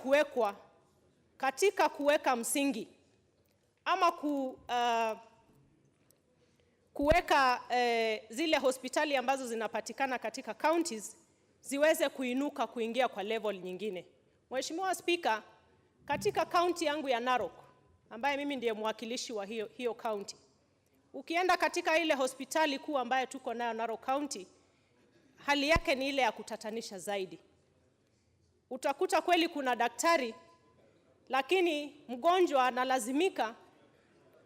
kuwekwa katika kuweka msingi ama kuweka zile hospitali ambazo zinapatikana katika counties ziweze kuinuka kuingia kwa level nyingine. Mheshimiwa Speaker, katika county yangu ya Narok, ambaye mimi ndiye mwakilishi wa hiyo county, ukienda katika ile hospitali kuu ambayo tuko nayo Narok County, hali yake ni ile ya kutatanisha zaidi. Utakuta kweli kuna daktari, lakini mgonjwa analazimika,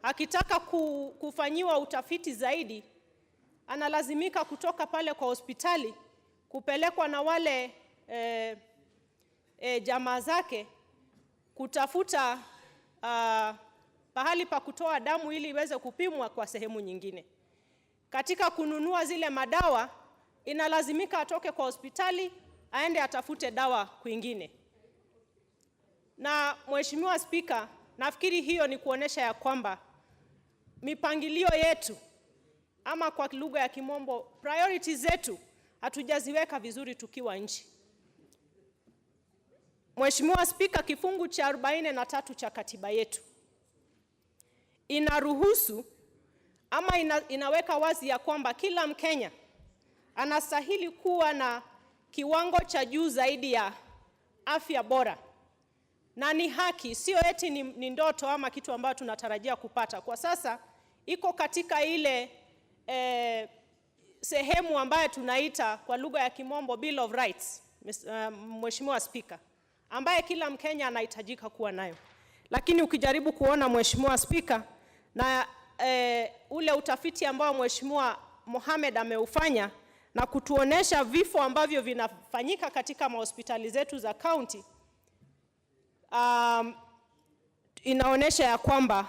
akitaka kufanyiwa utafiti zaidi, analazimika kutoka pale kwa hospitali kupelekwa na wale jamaa zake kutafuta pahali pa kutoa damu ili iweze kupimwa kwa sehemu nyingine. Katika kununua zile madawa, inalazimika atoke kwa hospitali aende atafute dawa kwingine. Na Mheshimiwa Speaker, nafikiri hiyo ni kuonesha ya kwamba mipangilio yetu, ama kwa lugha ya kimombo priorities zetu, hatujaziweka vizuri tukiwa nchi. Mheshimiwa Speaker, kifungu cha 43 cha katiba yetu inaruhusu ama inaweka wazi ya kwamba kila Mkenya anastahili kuwa na kiwango cha juu zaidi ya afya bora. Na ni haki, sio eti ni ndoto ama kitu ambacho tunatarajia kupata. Kwa sasa iko katika ile sehemu ambayo tunaita kwa lugha ya kimombo Bill of Rights, Mheshimiwa Speaker, ambaye kila Mkenya anahitajika kuwa nayo. Lakini ukijaribu kuona Mheshimiwa Speaker, na ule utafiti ambao Mheshimiwa Mohamed ameufanya na kutuonesha vifo ambavyo vinafanyika katika mahospitali zetu za county, inaonesha ya kwamba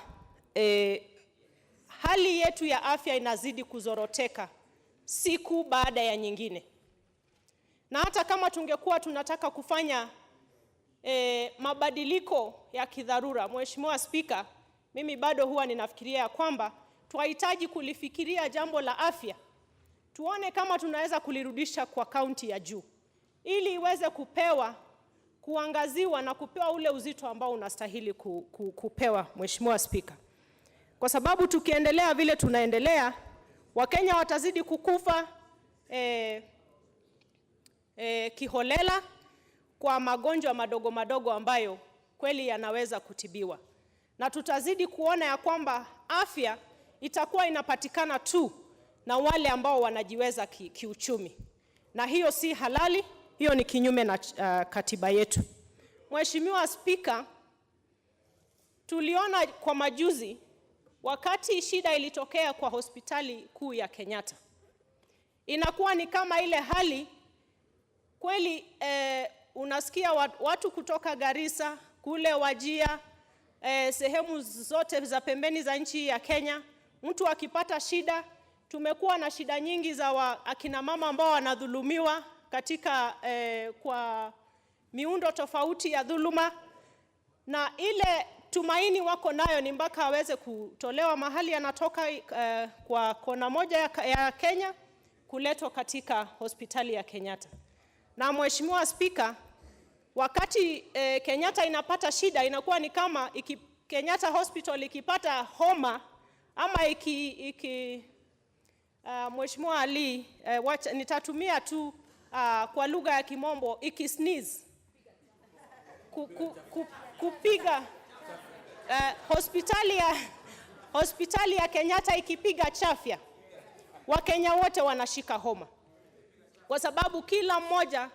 hali yetu ya afya inazidi kuzoroteka siku baada ya nyingine. Na hata kama tungekuwa tunataka kufanya mabadiliko ya kidharura, Mheshimiwa Speaker, mimi bado huwa ninafikiria ya kwamba tunahitaji kulifikiria jambo la afya, tuone kama tunaweza kulirudisha kwa kaunti ya juu ili iweze kuangaziwa na kupewa ule uzito ambao unastahili kupewa, Mheshimiwa Speaker. Kwa sababu tukiendelea vile tunaendelea, Wakenya watazidi kukufa kiholela kwa magonjwa madogo madogo ambayo kweli yanaweza kutibiwa. Na tutazidi kuona ya kwamba afya itakuwa inapatikana tu na wale ambao wanajiweza kiuchumi. Na hiyo si halali, hiyo ni kinyume na katiba yetu. Mheshimiwa Speaker, tuliona kwa majuzi wakati shida ilitokea kwa hospitali kuu ya Kenyatta. Inakuwa ni kama ile hali kweli, unasikia watu kutoka Garissa, kule Wajia, sehemu zote za pembeni za nchi ya Kenya, mtu akipata shida. Tumekuwa na shida nyingi za akina mama ambao wanadhulumiwa katika kwa miundo tofauti ya dhuluma, na ile tumaini wako nayo ni mpaka aweze kutolewa mahali anatoka kwa kona moja ya Kenya kuletwa katika hospitali ya Kenyatta. Na Mheshimiwa Speaker, wakati Kenyatta inapata shida, inakuwa ni kama Kenyatta Hospital ikipata homa ama Mheshimiwa Ali, nitatumia tu kwa lugha ya kimombo, ikisneeze, kupiga hospitali ya Kenyatta ikipiga chafya, Wakenya wote wanashika homa, kwa sababu kila mmoja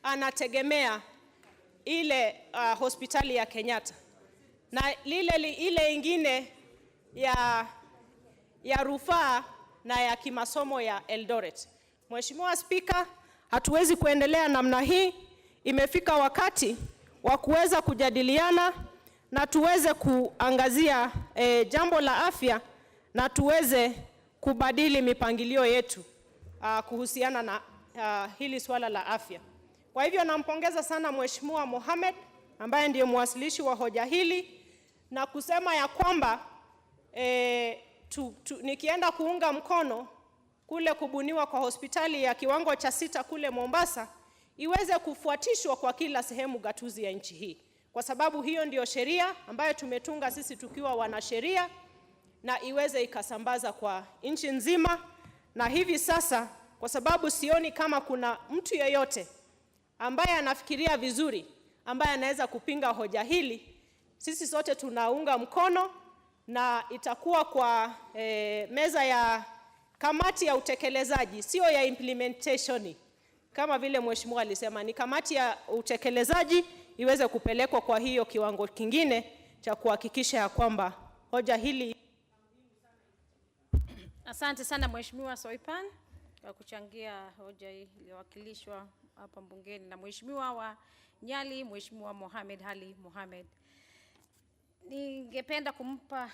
anategemea ile hospitali ya Kenyatta na ile ingine ya rufaa na ya kimasomo ya Eldoret. Mheshimiwa Speaker, hatuwezi kuendelea namna hii. Imefika wakati wa kuweza kujadiliana na tuweze kuangazia jambo la afya na tuweze kubadili mipangilio yetu kuhusiana na hili swala la afya. Kwa hivyo nampongeza sana Mheshimiwa Mohamed ambaye ndiye mwasilishi wa hoja hili, na kusema ya kwamba nikienda kuunga mkono kule kubuniwa kwa hospitali ya kiwango cha 6 kule Mombasa iweze kufuatishwa kwa kila sehemu gatuzi ya nchi hii. kwa sababu hiyo ndio sheria ambayo tumetunga sisi tukiwa wanasheria, na iweze ikasambaza kwa nchi nzima. Na hivi sasa, kwa sababu sioni kama kuna mtu yeyote ambaye anafikiria vizuri, ambaye anaweza kupinga hoja hili, sisi sote tunaunga mkono, na itakuwa kwa meza ya kamati ya utekelezaji, sio ya implementation. Kama vile mheshimiwa alisema, ni kamati ya utekelezaji iweze kupelekwa kwa hiyo kiwango kingine cha kuhakikisha ya kwamba hoja hili. Asante sana Mheshimiwa Soipan kwa kuchangia hoja hii iliyowakilishwa hapa bungeni na Mheshimiwa wa Nyali, Mheshimiwa Mohamed Ali Mohamed. Ningependa kumpa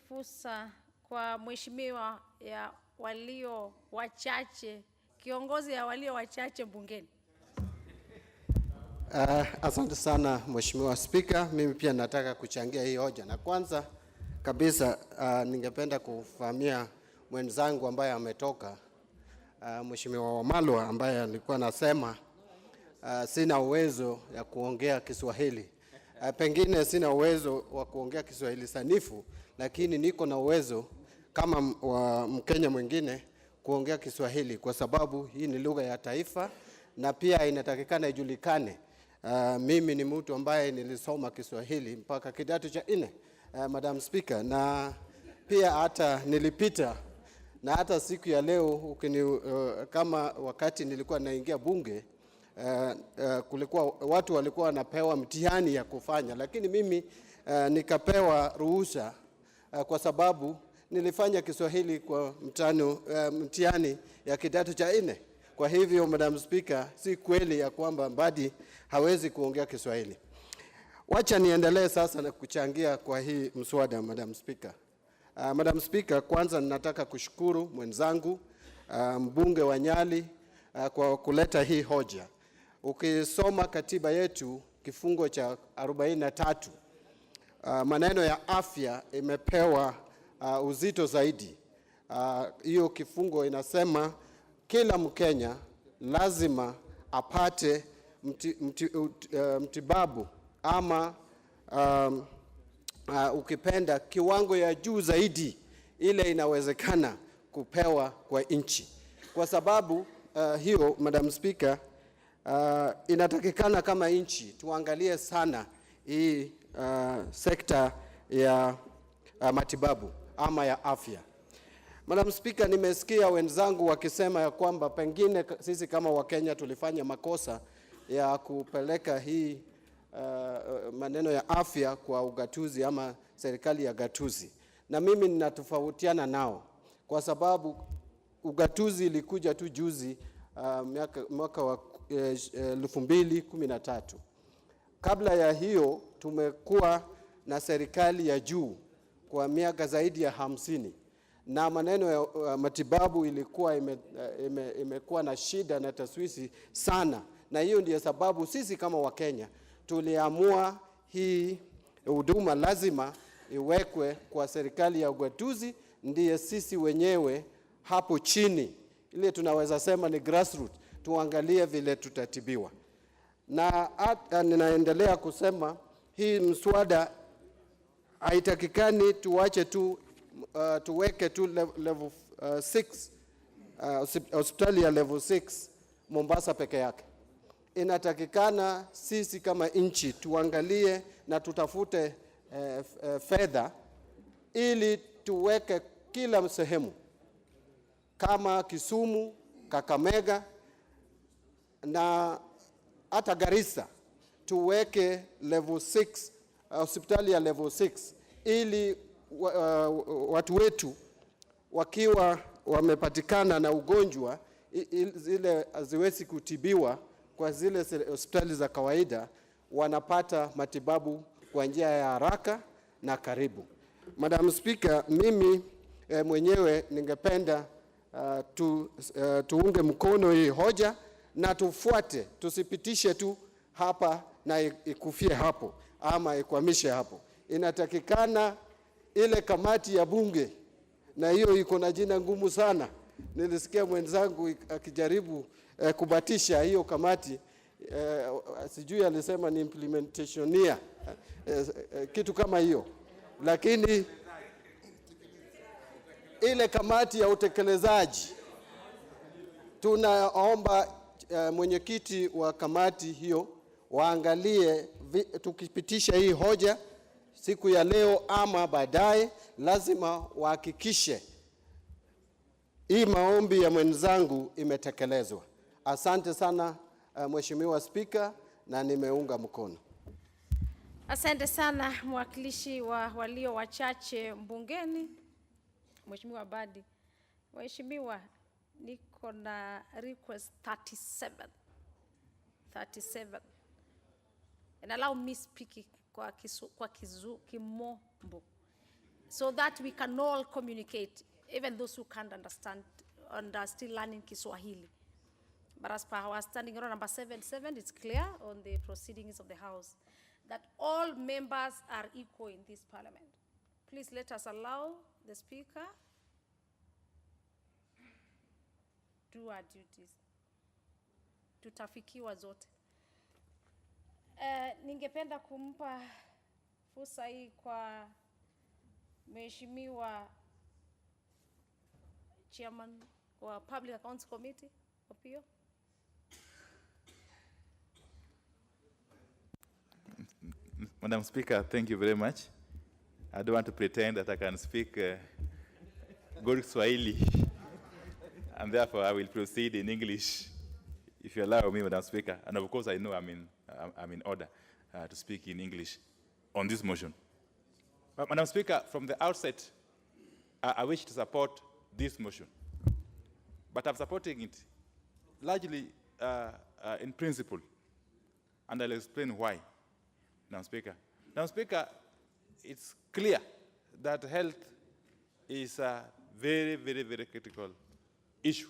fursa kwa Mheshimiwa ya walio wachache, kiongozi ya walio wachache bungeni. Asante sana Mheshimiwa Spika, mimi pia nataka kuchangia hii hoja. Na kwanza kabisa ningependa kufahamia mwenzangu ambaye ametoka, Mheshimiwa Wamalwa, ambaye alikuwa anasema sina uwezo ya kuongea Kiswahili. Pengine sina uwezo wa kuongea Kiswahili sanifu, lakini niko na uwezo kama wa Mkenya mwingine kuongea Kiswahili, kwa sababu hii ni lugha ya taifa na pia inatakikana ijulikane. Mimi ni mtu ambaye nilisoma Kiswahili mpaka kidato cha 4, Madam Speaker, na pia hata nilipita, na hata siku ya leo kama wakati nilikuwa naingia bunge, kulikuwa watu walikuwa wanapewa mtihani ya kufanya, lakini mimi nikapewa ruhusa kwa sababu nilifanya Kiswahili kwa mtihani ya kidato cha 4. Kwa hivyo Madam Speaker, si kweli ya kwamba Mbadi hawezi kuongea Kiswahili. Wacha niendelee sasa na kuchangia kwa hii mswada, Madam Speaker. Madam Speaker, kwanza ninataka kushukuru mwenzangu mbunge wa Nyali kwa kuleta hii hoja. Ukisoma katiba yetu kifungo cha 43, maneno ya afya imepewa uzito zaidi. Hiyo kifungo inasema kila Mkenya lazima apate mtibabu ama ukipenda kiwango ya juu zaidi ile inawezekana kupewa kwa nchi. Kwa sababu hiyo, Madam Speaker, inatakikana kama nchi tuangalie sana hii sekta ya matibabu ama ya afya. Madam Speaker, nimesikia wenzangu wakisema ya kwamba pengine sisi kama Wakenya tulifanya makosa ya kupeleka hii maneno ya afya kwa ugatuzi ama serikali ya gatuzi. Na mimi ninatofautiana nao, kwa sababu ugatuzi ilikuja tu juzi mwaka wa 2013. Kabla ya hiyo tumekuwa na serikali ya juu kwa miaka zaidi ya 50. Na maneno ya matibabu ilikuwa imekuwa na shida na taswisi sana. Na hiyo ndiyo sababu sisi kama Wakenya tuliamua hii huduma lazima iwekwe kwa serikali ya ugatuzi, ndiye sisi wenyewe hapo chini, ile tunaweza sema ni grassroots, tuangalie vile tutatibiwa. Na ninaendelea kusema hii mswada haitakikani tuache tu tuweke tu level 6, hospitali ya level 6 Mombasa peke yake. Inatakikana sisi kama nchi tuangalie na tutafute fedha ili tuweke kila sehemu kama Kisumu, Kakamega na hata Garissa, tuweke level 6, hospitali ya level 6, ili watu wetu wakiwa wamepatikana na ugonjwa zile haziwezi kutibiwa kwa zile hospitali za kawaida, wanapata matibabu kwa njia ya haraka na karibu. Madam Speaker, mimi mwenyewe ningependa tuunge mkono hii hoja na tufuate, tusipitishe tu hapa na ikufie hapo ama ikwamishe hapo. Inatakikana ile kamati ya bunge, na hiyo iko na jina ngumu sana. Nilisikia mwenzangu akijaribu kubatisha hiyo kamati sijui alisema ni implementationia, kitu kama hiyo, lakini ile kamati ya utekelezaji tunaomba mwenyekiti wa kamati hiyo waangalie tukipitisha hii hoja siku ya leo ama baadaye, lazima wahakikishe hii maombi ya mwenzangu imetekelezwa. Asante sana Mheshimiwa Spika, na nimeunga mkono. Asante sana mwakilishi wa walio wachache mbungeni, Mheshimiwa Badi. Mheshimiwa, niko na request 37. And allow me speaking kwa Kimombo, so that we can all communicate, even those who can't understand and are still learning Kiswahili. But as per our standing order number 77, it's clear on the proceedings of the House that all members are equal in this parliament. Please let us allow the Speaker do our duties. Tutafikiwa zote. Ningependa kumpa fursa hii kwa Mheshimiwa Chairman wa Public Accounts Committee, Opio. Madam Speaker, thank you very much. I don't want to pretend that I can speak good Swahili, and therefore I will proceed in English, if you allow me, Madam Speaker. And of course, I know I'm in order to speak in English on this motion. But Madam Speaker, from the outset, I wish to support this motion. But I'm supporting it largely in principle, and I'll explain why, Madam Speaker. Madam Speaker, it's clear that health is a very, very, very critical issue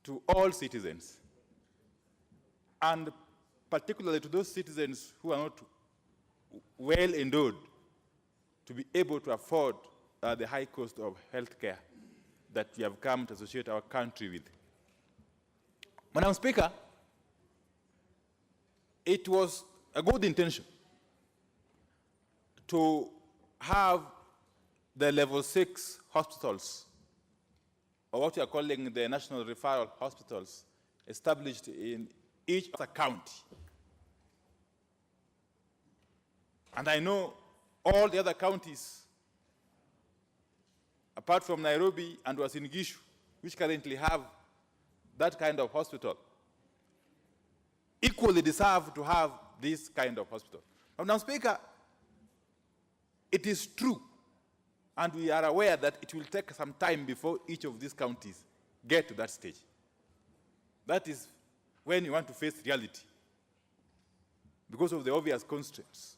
to all citizens, and particularly to those citizens who are not well endowed to be able to afford the high cost of health care that we have come to associate our country with. Madam Speaker, it was a good intention to have the level 6 hospitals, or what we are calling the national referral hospitals, established in each county. And I know all the other counties, apart from Nairobi and Uasin Gishu, which currently have that kind of hospital, equally deserve to have this kind of hospital. Madam Speaker, it is true, and we are aware that it will take some time before each of these counties get to that stage. That is when you want to face reality, because of the obvious constraints.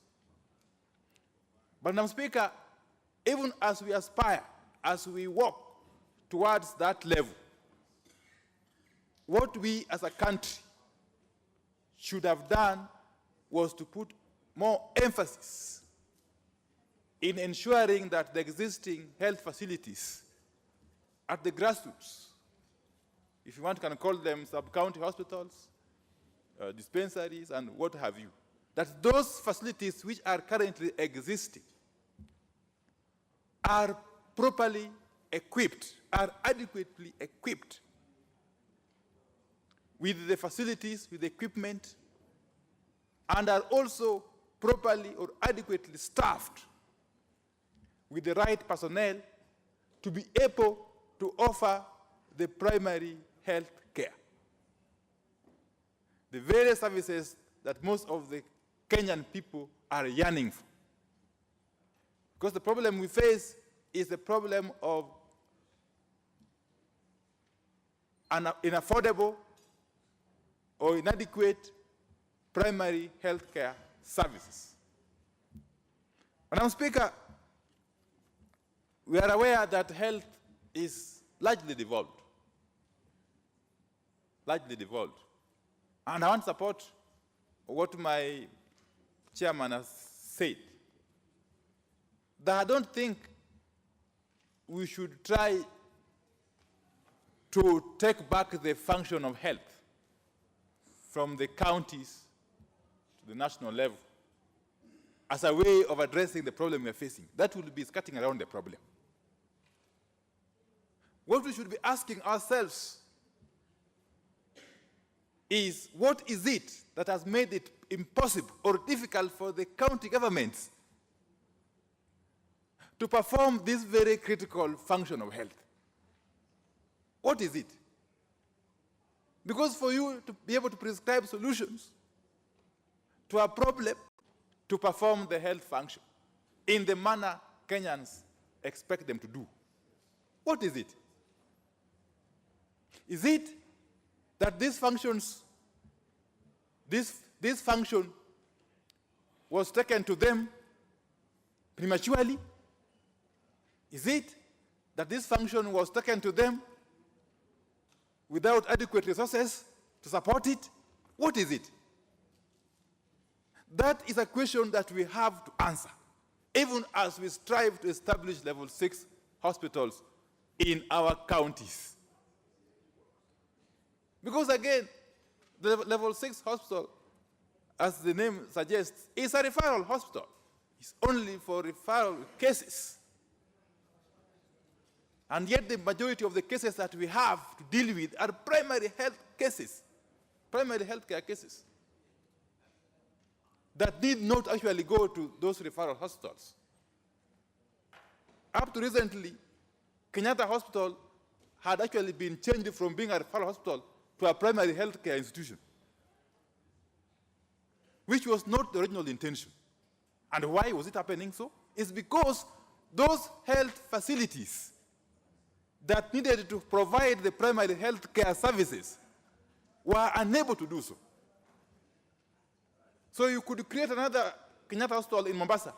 But Madam Speaker, even as we aspire, as we walk towards that level, what we as a country should have done was to put more emphasis in ensuring that the existing health facilities at the grassroots, if you want, can call them sub-county hospitals, dispensaries, and what have you, that those facilities which are currently existing are properly equipped, are adequately equipped with the facilities, with the equipment, and are also properly or adequately staffed with the right personnel to be able to offer the primary health care. The various services that most of the Kenyan people are yearning for. Because the problem we face is the problem of inaffordable or inadequate primary health care services. Madam Speaker, we are aware that health is largely devolved. Largely devolved. And I want to support what my chairman has said, that I don't think we should try to take back the function of health from the counties to the national level as a way of addressing the problem we are facing. That will be skirting around the problem. What we should be asking ourselves is, what is it that has made it impossible or difficult for the county governments to perform this very critical function of health? What is it? Because for you to be able to prescribe solutions to a problem, to perform the health function in the manner Kenyans expect them to do, what is it? Is it that these functions, this function was taken to them prematurely? Is it that this function was taken to them without adequate resources to support it? What is it? That is a question that we have to answer, even as we strive to establish level 6 hospitals in our counties. Because again, the level 6 hospital, as the name suggests, is a referral hospital. It's only for referral cases. And yet the majority of the cases that we have to deal with are primary health cases, primary health care cases, that did not actually go to those referral hospitals. Up to recently, Kenyatta Hospital had actually been changed from being a referral hospital to a primary health care institution, which was not the original intention. And why was it happening so? It's because those health facilities that needed to provide the primary health care services were unable to do so. So you could create another Kenyatta Hospital in Mombasa,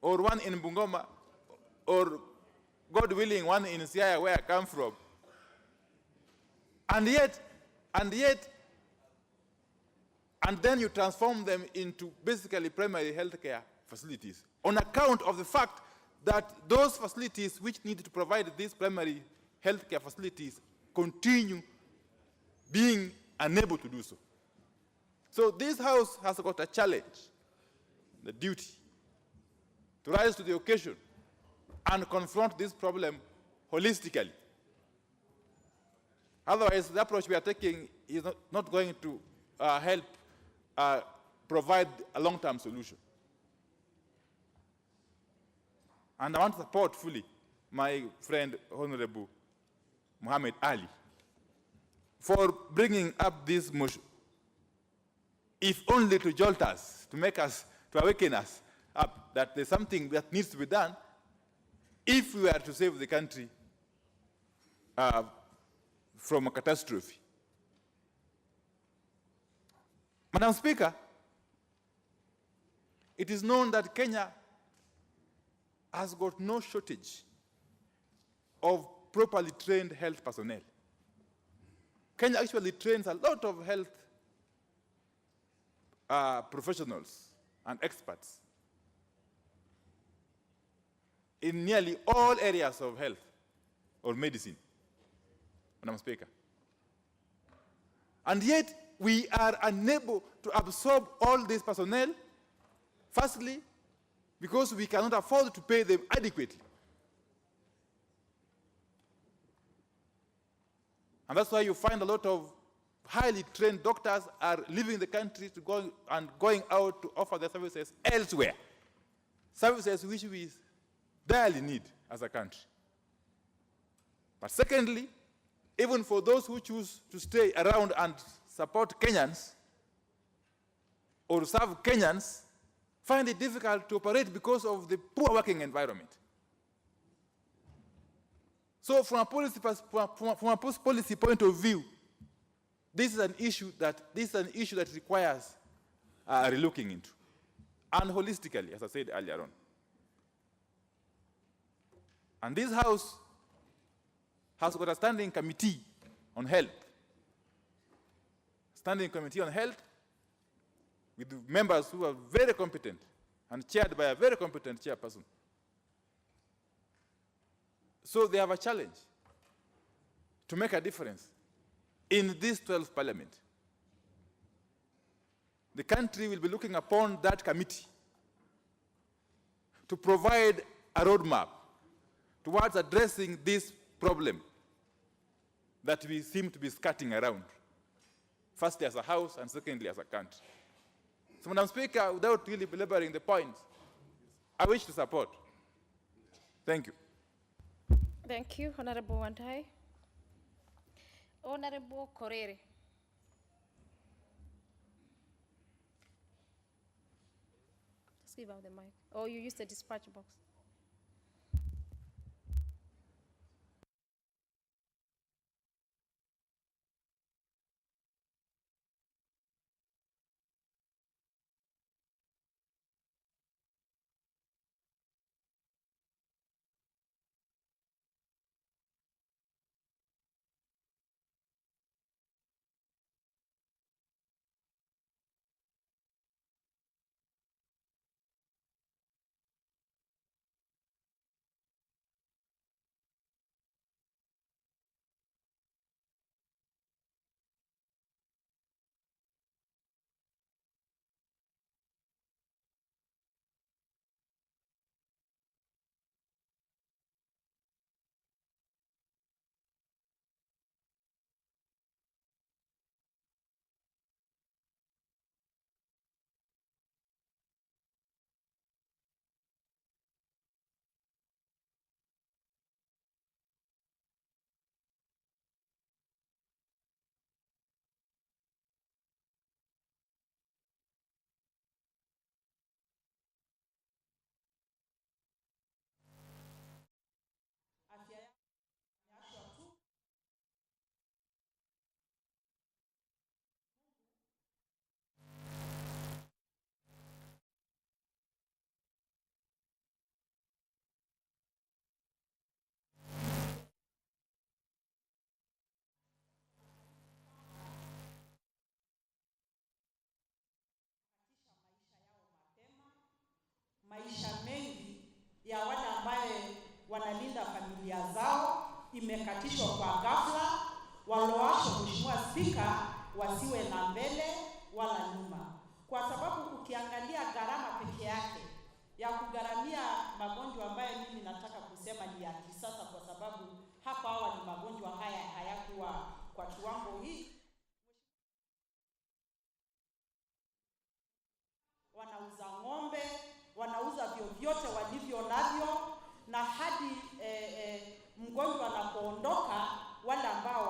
or one in Bungoma, or, God willing, one in Siaya, where I come from. And then you transform them into basically primary health care facilities on account of the fact that those facilities which need to provide these primary health care facilities continue being unable to do so. So this House has got a challenge, the duty, to rise to the occasion and confront this problem holistically. Otherwise, the approach we are taking is not going to help provide a long-term solution. And I want to support fully my friend, Honorable Muhammad Ali, for bringing up this motion, if only to jolt us, to make us, to awaken us up that there's something that needs to be done if we are to save the country from a catastrophe. Madam Speaker, it is known that Kenya has got no shortage of properly trained health personnel. Kenya actually trains a lot of health professionals and experts in nearly all areas of health or medicine, Madam Speaker. And yet, we are unable to absorb all this personnel, firstly, because we cannot afford to pay them adequately. And that's why you find a lot of highly trained doctors are leaving the country to going out to offer their services elsewhere, services which we direly need as a country. But secondly, even for those who choose to stay around and support Kenyans or serve Kenyans, find it difficult to operate because of the poor working environment. So from a policy point of view, this is an issue that requires relooking into, and holistically, as I said earlier on. And this House has got a standing committee on health. Standing committee on health with members who are very competent and chaired by a very competent chairperson. So they have a challenge to make a difference in this 12th parliament. the country will be looking upon that committee to provide a roadmap towards addressing this problem that we seem to be skirting around, firstly as a house and secondly as a country. So, Madam Speaker, without really belaboring the points, I wish to support. Thank you. Thank you, Honorable Wantai. Honorable Korere. Just give out the mic. Or you use the dispatch box. Maisha mengi ya wale ambaye wanalinda familia zao imekatishwa kwa ghafla. Walioashwa, Mheshimiwa Spika, wasiwe na mbele wala nyuma, kwa sababu ukiangalia gharama peke yake ya kugharamia magonjwa ambayo mimi nataka kusema ni ya kisasa, kwa sababu hapa awali magonjwa haya hayakuwa kwa kiwango hii. Wanauza ng'ombe, wanauza vyovyote walivyo navyo, na hadi mgonjwa anapoondoka, wale ambao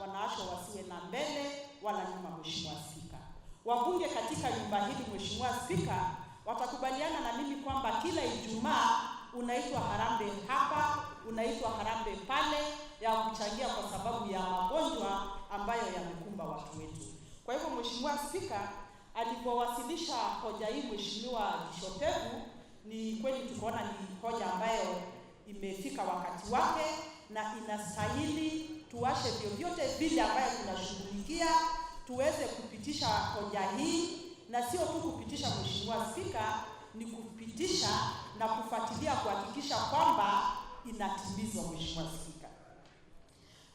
wanaashwa wasiwe na mbele wala nyuma. Mheshimiwa Spika, wabunge katika nyumba hili, Mheshimiwa Spika, watakubaliana na mimi kwamba kila Ijumaa unaitwa harambee hapa, unaitwa harambee pale, ya kuchangia kwa sababu ya magonjwa ambayo yamekumba watu wetu. Kwa hivyo, Mheshimiwa Spika, alipowasilisha hoja hii Mheshimiwa Kishotevu, ni kweli tukaona ni hoja ambayo imefika wakati wake na inastahili tuwashe vyovyote vile ambayo tunashughulikia tuweze kupitisha hoja hii, na sio tu kupitisha, Mheshimiwa Spika, ni kupitisha na kufuatilia kuhakikisha kwamba inatimizwa. Mheshimiwa Spika,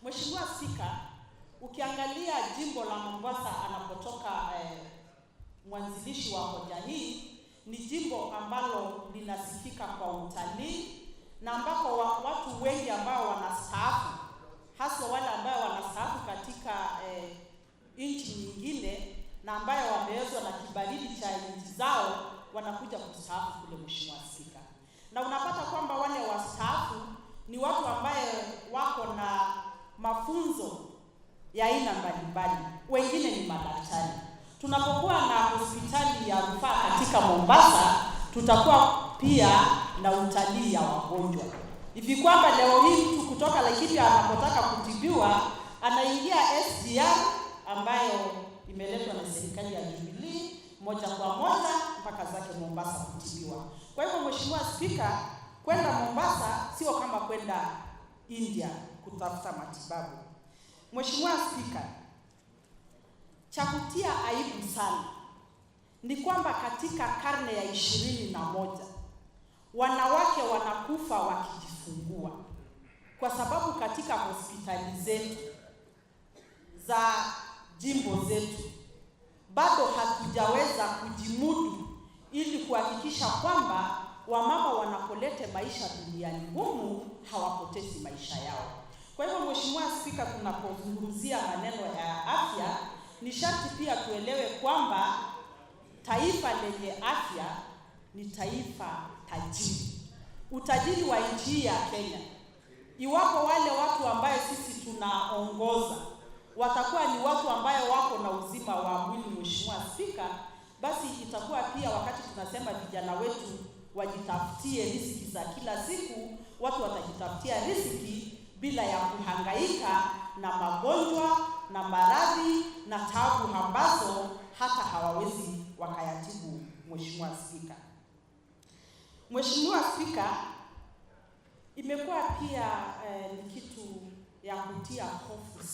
Mheshimiwa Spika, ukiangalia jimbo la Mombasa anapotoka mwanzilishi wa hoja hii, ni jimbo ambalo linasifika kwa utalii na ambako watu wengi ambao wanastaafu, hasa wale ambao wanastaafu katika nchi nyingine na ambayo wamewezwa na kibaridi cha nchi zao, wanakuja kustaafu kule. Mheshimiwa Spika, na unapata kwamba wale wastaafu ni watu ambaye wako na mafunzo ya aina mbalimbali, wengine ni madaktari. Tunapokuwa na hospitali ya rufaa katika Mombasa, tutakuwa pia na utalii ya wagonjwa, hivi kwamba leo hii mtu kutoka Laikipia anapotaka kutibiwa anaingia SGR ambayo imeletwa na serikali ya Jubilee moja kwa moja mpaka zake Mombasa kutibiwa. Kwa hivyo, Mheshimiwa Spika, kwenda Mombasa sio kama kwenda India kutafuta matibabu. Mheshimiwa Spika, cha kutia aibu sana ni kwamba katika karne ya 21 wanawake wanakufa wakijifungua, kwa sababu katika hospitali zetu za jimbo zetu bado hatujaweza kujimudu ili kuhakikisha kwamba wamama wanapolete maisha duniani humu hawapotezi maisha yao. Kwa hivyo Mheshimiwa Spika, tunapozungumzia maneno ya afya, ni sharti pia tuelewe kwamba taifa lenye afya ni taifa tajiri. Utajiri wa nchi ya Kenya, iwapo wale watu ambaye sisi tunaongoza watakuwa ni watu ambaye wako na uzima wa mwili, Mheshimiwa Spika, basi itakuwa pia wakati tunasema vijana wetu wajitafutie riziki za kila siku, watu watajitafutia riziki bila ya kuhangaika na magonjwa na maradhi na taabu ambazo hata hawawezi wakayatibu. Mheshimiwa Spika, Mheshimiwa Spika, imekuwa pia ni kitu ya kutia hofu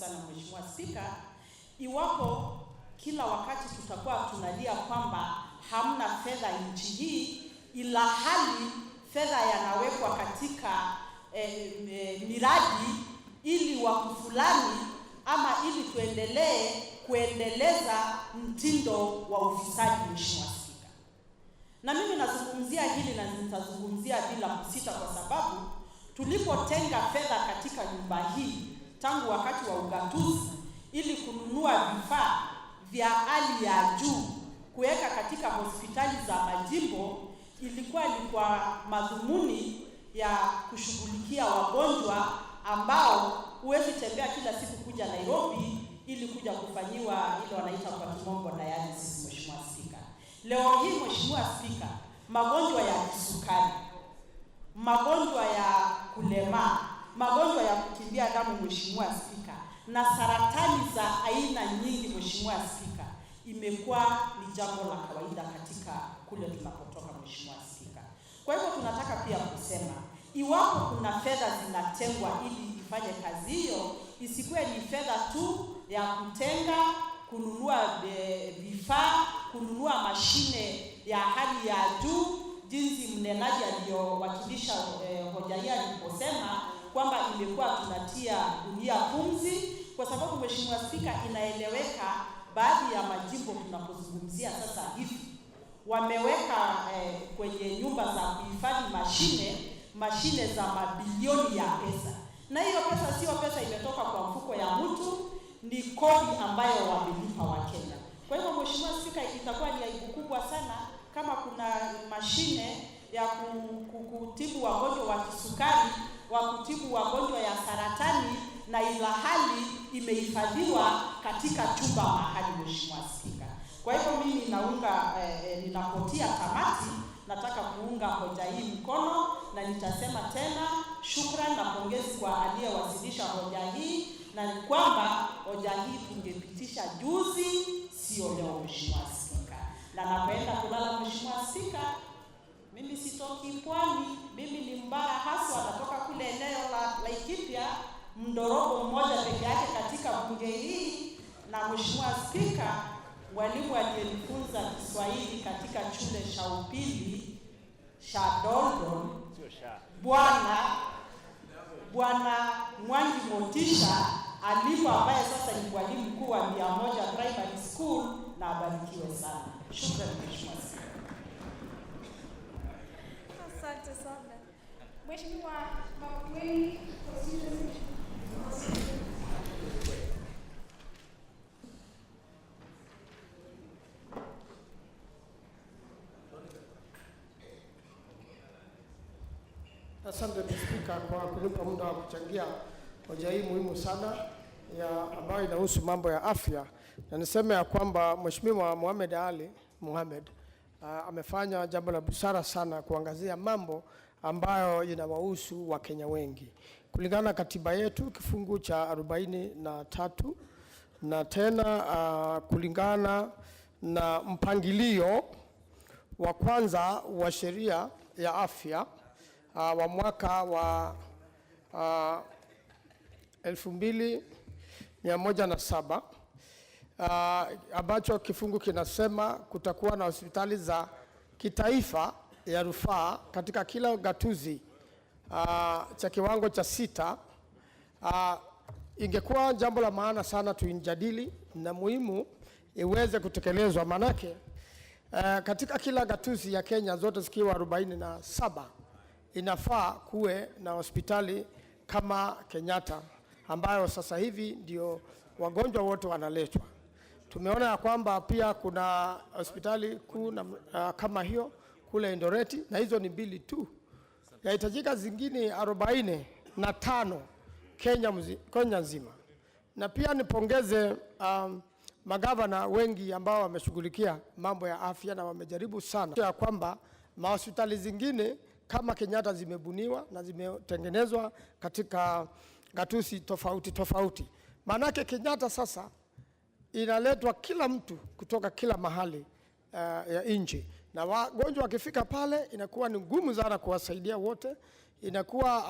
sana Mheshimiwa Spika, iwapo kila wakati tutakuwa tunalia kwamba hamna fedha nchi hii, ila hali fedha yanawekwa katika miradi ili watu fulani ama ili tuendelee kuendeleza mtindo wa ufisadi. Mheshimiwa Spika, na mimi nazungumzia hili na nitazungumzia bila kusita, kwa sababu tulipotenga fedha katika nyumba hii tangu wakati wa ugatuzi ili kununua vifaa vya hali ya juu kuweka katika hospitali za majimbo, ilikuwa ni kwa madhumuni ya kushughulikia wagonjwa ambao huwezi tembea kila siku kuja Nairobi ili kuja kufanyiwa ile wanaita kwa kimombo dialysis. Mheshimiwa Spika, leo hii Mheshimiwa Spika, magonjwa ya kisukari, magonjwa ya kulemaa, magonjwa ya kukimbia damu Mheshimiwa Spika, na saratani za aina nyingi Mheshimiwa Spika, imekuwa ni jambo la kawaida katika kule tunapotoka Mheshimiwa Spika. Kwa hivyo tunataka pia kusema, iwapo kuna fedha zinatengwa ili ifanye kazi hiyo, isikuwe ni fedha tu ya kutenga kununua vifaa, kununua mashine ya hali ya juu, jinsi mnenaji aliyowakilisha hoja hii aliposema kwamba imekuwa tunatia dunia pumzi, kwa sababu Mheshimiwa Spika, inaeleweka baadhi ya majimbo tunapozungumzia sasa hivi wameweka kwenye nyumba za kuhifadhi mashine za mabilioni ya pesa, na hiyo pesa sio pesa imetoka kwa mfuko ya mtu, ni kodi ambayo wamelipa Wakenya. Kwa hivyo Mheshimiwa Spika, itakuwa ni aibu kubwa sana kama kuna mashine ya kutibu wagonjwa wa kisukari, wa kutibu wagonjwa ya saratani, na ila hali imehifadhiwa katika chumba mahali. Mheshimiwa Spika, kwa hivyo mimi ninapotia tamati, nataka kuunga hoja hii mkono, na nitasema tena shukrani na pongezi kwa aliyewasilisha hoja hii, na ni kwamba hoja hii tungepitisha juzi, sio leo Mheshimiwa Spika. Na napenda kulala Mheshimiwa Spika, mimi sitoki Pwani, mimi ni Mbara haswa, natoka kule eneo la Laikipia, mdorobo mmoja peke yake katika bunge hii. Na Mheshimiwa Spika, mwalimu aliyenifunza Kiswahili katika shule cha upili cha Doldon, Bwana Mwangi Motisha, alipo ambaye sasa ni mwalimu mkuu wa 100 Primary School, na abarikiwe sana. Shukrani Mheshimiwa Spika. Asante sana. Mheshimiwa Makueni, Asante Spika kwa kunipa muda wa kuchangia hoja hii muhimu sana ambayo inahusu mambo ya afya. Na niseme ya kwamba Mheshimiwa Mohamed Ali Mohamed amefanya jambo la busara sana kuangazia mambo ambayo inawahusu Wakenya wengi. Kulingana na katiba yetu kifungu cha 43 na tena kulingana na mpangilio wa kwanza wa sheria ya afya wa mwaka wa 2107 ambacho kifungu kinasema kutakuwa na hospitali za kitaifa ya rufaa katika kila gatuzi cha kiwango cha 6 ingekuwa jambo la maana sana tuinjadili na muhimu iweze kutekelezwa, manake katika kila gatuzi ya Kenya zote zikiwa 47 inafaa kuwe na hospitali kama Kenyatta, ambayo sasa hivi ndio wagonjwa wote wanaletwa. Tumeona ya kwamba pia kuna hospitali kuu kama hiyo kule Endoreti, na hizo ni 2 tu. Yahitajika zingine 45 Kenya nzima. Na pia nipongeze magavana wengi ambao wameshughulikia mambo ya afya na wamejaribu sana ya kwamba mahospitali zingine kama Kenyatta zimebuniwa na zimetengenezwa katika gatuzi tofauti. Maanake Kenyatta sasa inaletwa kila mtu kutoka kila mahali ya nchi, na wagonjwa wakifika pale inakuwa ni ngumu sana kuwasaidia wote. Inakuwa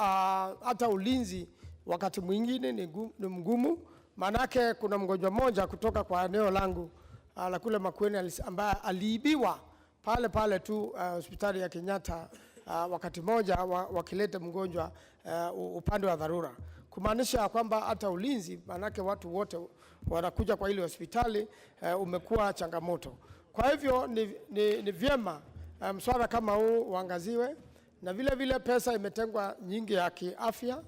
hata ulinzi wakati mwingine ni mgumu. Maanake kuna mgonjwa mmoja kutoka kwa eneo langu la kule Makueni ambaye aliibiwa pale tu hospitali ya Kenyatta wakati moja wakileta mgonjwa upande wa dharura, kumaanisha kwamba hata ulinzi, maanake watu wote wanakuja kwa ile hospitali umekuwa changamoto. Kwa hivyo ni vyema mswada kama huu uangaziwe, na vile pesa imetengwa nyingi ya kiafya.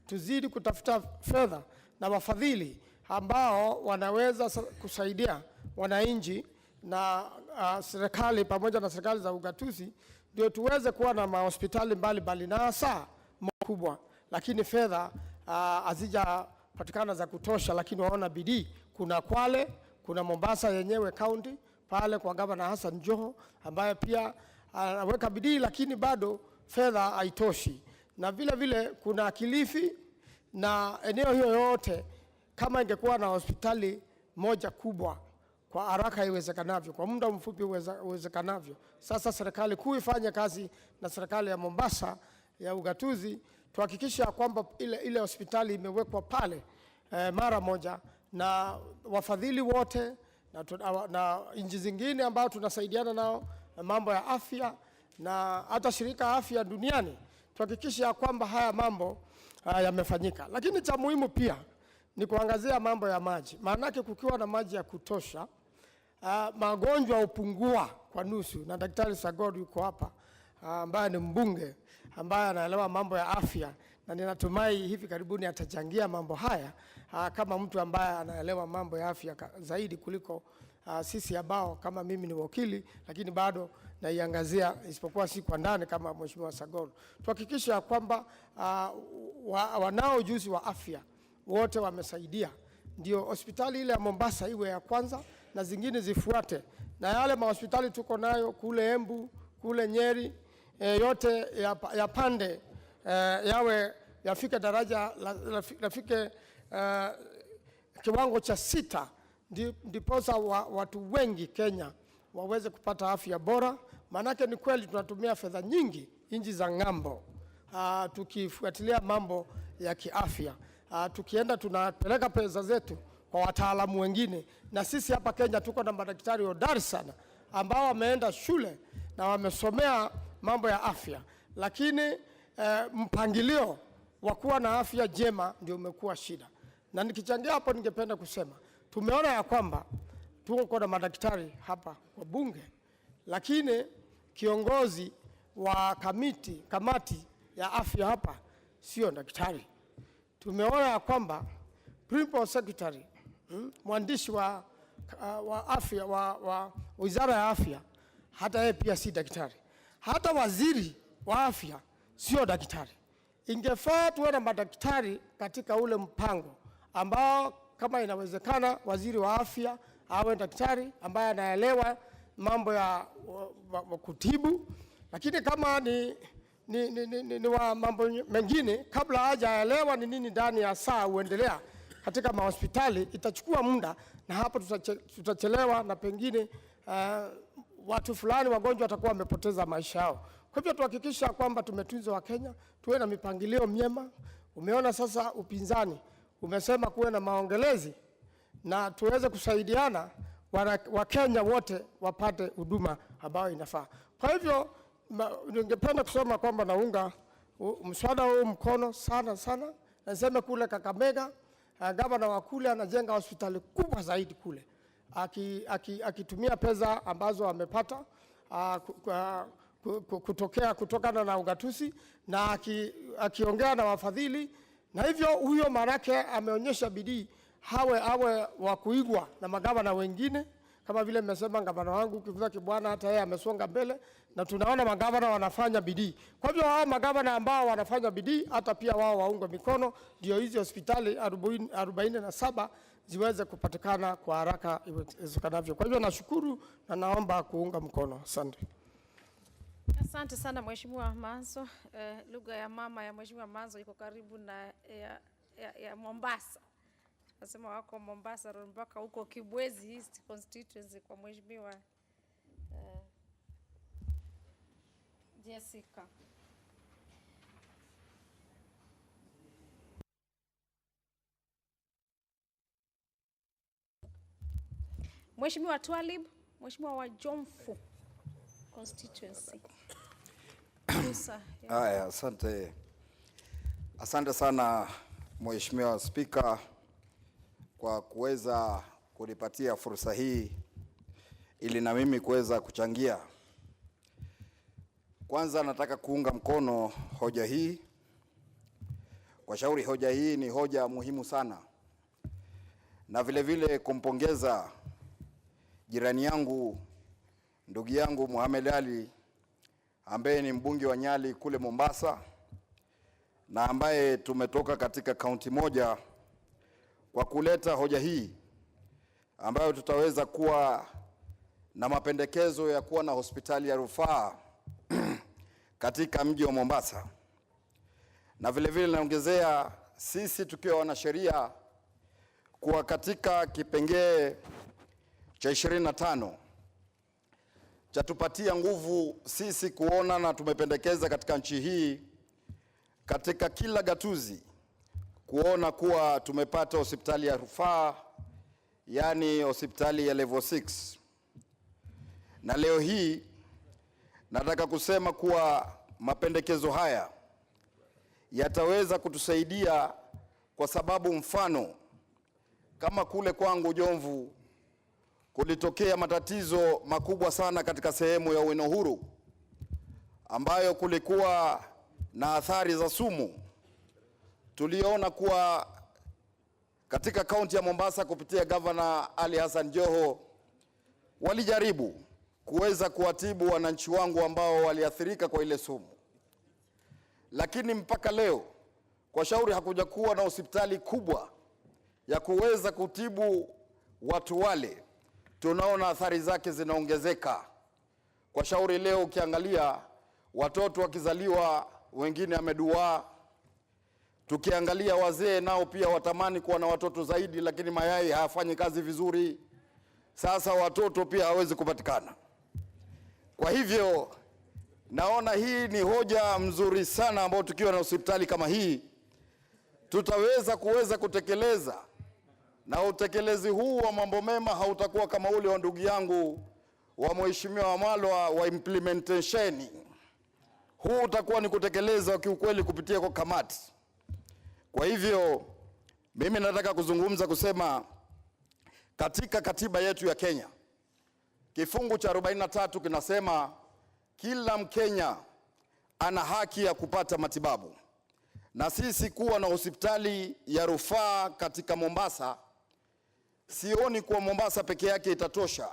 Tuzidi kutafuta fedha na wafadhili ambao wanaweza kusaidia wananchi na serikali pamoja na serikali za ugatuzi, ndio tuweze kuwa na mahospitali mbalimbali na hasa makubwa, lakini fedha hazijapatikana za kutosha. Lakini waona bidii, kuna Kwale, kuna Mombasa yenyewe county pale kwa gavana Hassan Joho ambaye pia anaweka bidii, lakini bado fedha haitoshi. Na vile kuna Kilifi, na eneo hiyo yote kama ingekuwa na hospitali moja kubwa kwa haraka iwezekanavyo, kwa muda mfupi uwezekanavyo. Sasa serikali kuu ifanye kazi na serikali ya Mombasa ya ugatuzi, tuhakikisha kwamba ile hospitali imewekwa pale mara moja, na wafadhili wote na nchi zingine ambao tunasaidiana nao mambo ya afya na hata shirika afya duniani, tuhakikisha kwamba haya mambo yamefanyika. Lakini cha muhimu pia ni kuangazia mambo ya maji, maanake kukiwa na maji ya kutosha magonjwa hupungua kwa nusu. Na Daktari Sagor yuko hapa ambaye ni mbunge ambaye anaelewa mambo ya afya, na ninatumai hivi karibuni atachangia mambo haya kama mtu ambaye anaelewa mambo ya afya zaidi kuliko sisi ambao kama mimi ni wakili, lakini bado naiangazia isipokuwa si kwa ndani kama Mheshimiwa Sagor. Tuhakikisha kwamba wanao ujuzi wa afya wote wamesaidia, ndio hospitali ile ya Mombasa iwe ya kwanza na zingine zifuate, na yale mahospitali tuko nayo kule Embu, kule Nyeri, yote yapande yawe yafike daraja lafike kiwango cha 6, ndiposa watu wengi Kenya waweze kupata afya bora. Maanake ni kweli tunatumia fedha nyingi nchi za ng'ambo tukifuatilia mambo ya kiafya. Tukienda tunapeleka pesa zetu kwa wataalamu wengine, na sisi hapa Kenya tuko na madaktari hodari sana ambao wameenda shule na wamesomea mambo ya afya, lakini mpangilio wa kuwa na afya jema ndio umekuwa shida. Na nikichangia hapo, ningependa kusema tumeona ya kwamba tuko na madaktari hapa kwa bunge, lakini kiongozi wa kamati ya afya hapa sio daktari. Tumeona ya kwamba principal secretary, mwandishi wa afya wa wizara ya afya, hata yeye pia si daktari. Hata waziri wa afya sio daktari. Ingefaa tuwe na madaktari katika ule mpango ambao kama inawezekana waziri wa afya awe daktari ambaye anaelewa mambo ya kutibu, lakini kama ni wa mambo mengine, kabla hajaelewa ni nini ndani ya saa uendelea katika mahospitali, itachukua muda, na hapo tutachelewa, na pengine watu fulani wagonjwa watakuwa wamepoteza maisha yao. Kwa hivyo tuhakikisha kwamba tumetunza Wakenya, tuwe na mipangilio myema. Umeona sasa upinzani umesema kuwe na maongelezi na tuweze kusaidiana Wakenya wote wapate huduma ambayo inafaa. Kwa hivyo ningependa kusema kwamba naunga mswada huu mkono sana. Nasema kule Kakamega gavana wa kule anajenga hospitali kubwa zaidi kule, akitumia pesa ambazo amepata kutokana na ugatuzi, na akiongea na wafadhili, na hivyo huyo marake ameonyesha bidii awe wa kuigwa na magavana wengine. Kama vile nimesema, gavana wangu Kivutha Kibwana hata yeye amesonga mbele, na tunaona magavana wanafanya bidii. Kwa hivyo hao magavana ambao wanafanya bidii, hata pia wao waungwe mikono, ndio hizi hospitali 47 ziweze kupatikana kwa haraka iwezekanavyo. Kwa hivyo nashukuru na naomba kuunga mkono. Asante. Asante sana Mheshimiwa Manzo. Lugha ya mama ya Mheshimiwa Manzo iko karibu na ya Mombasa. Nasema wako Mombasa mpaka huko Kibwezi East constituency kwa Mheshimiwa Jessica. Mheshimiwa Twalib, Mheshimiwa wa Jomvu constituency. Haya, asante. Asante sana Mheshimiwa Spika kwa kuweza kunipatia fursa hii ili na mimi kuweza kuchangia. Kwanza nataka kuunga mkono hoja hii. Kwa shauri hoja hii ni hoja muhimu sana. Na vile vile kumpongeza jirani yangu, ndugu yangu Mohamed Ali, ambaye ni mbunge wa Nyali kule Mombasa, na ambaye tumetoka katika kaunti moja, kwa kuleta hoja hii ambayo tutaweza kuwa na mapendekezo ya kuwa na hospitali ya rufaa katika mji wa Mombasa. Na vile vile naongezea sisi tukiwa wanasheria kuwa katika kipengee cha 25 chatupatia nguvu sisi kuona, na tumependekeza katika nchi hii katika kila gatuzi kuona kuwa tumepata hospitali ya rufaa, yani hospitali ya level 6. Na leo hii nataka kusema kuwa mapendekezo haya yataweza kutusaidia, kwa sababu mfano kama kule kwangu Jomvu kulitokea matatizo makubwa sana katika sehemu ya Winohuru, ambayo kulikuwa na athari za sumu. Tuliona kuwa katika kaunti ya Mombasa kupitia Governor Ali Hassan Joho walijaribu kuweza kuwatibu wananchi wangu ambao waliathirika kwa ile sumu. Lakini mpaka leo kwa shauri hakuja kuwa na hospitali kubwa ya kuweza kutibu watu wale. Tunaona athari zake zinaongezeka. Kwa shauri leo ukiangalia watoto wakizaliwa wengine ameduaa. Tukiangalia wazee nao pia watamani kuwa na watoto zaidi, lakini mayai hayafanyi kazi vizuri. Sasa watoto pia hawezi kupatikana. Kwa hivyo naona hii ni hoja mzuri sana, ambao tukiwa na hospitali kama hii tutaweza kutekeleza, na utekelezi huu wa mambo mema hautakuwa kama ule wa ndugu yangu wa Mheshimiwa Wamalwa wa implementation. Huu utakuwa ni kutekeleza kiukweli kupitia kwa kamati. Kwa hivyo mimi nataka kuzungumza kusema katika katiba yetu ya Kenya kifungu cha 43 kinasema kila Mkenya ana haki ya kupata matibabu. Na sisi kuwa na hospitali ya rufaa katika Mombasa, sioni kuwa Mombasa peke yake itatosha.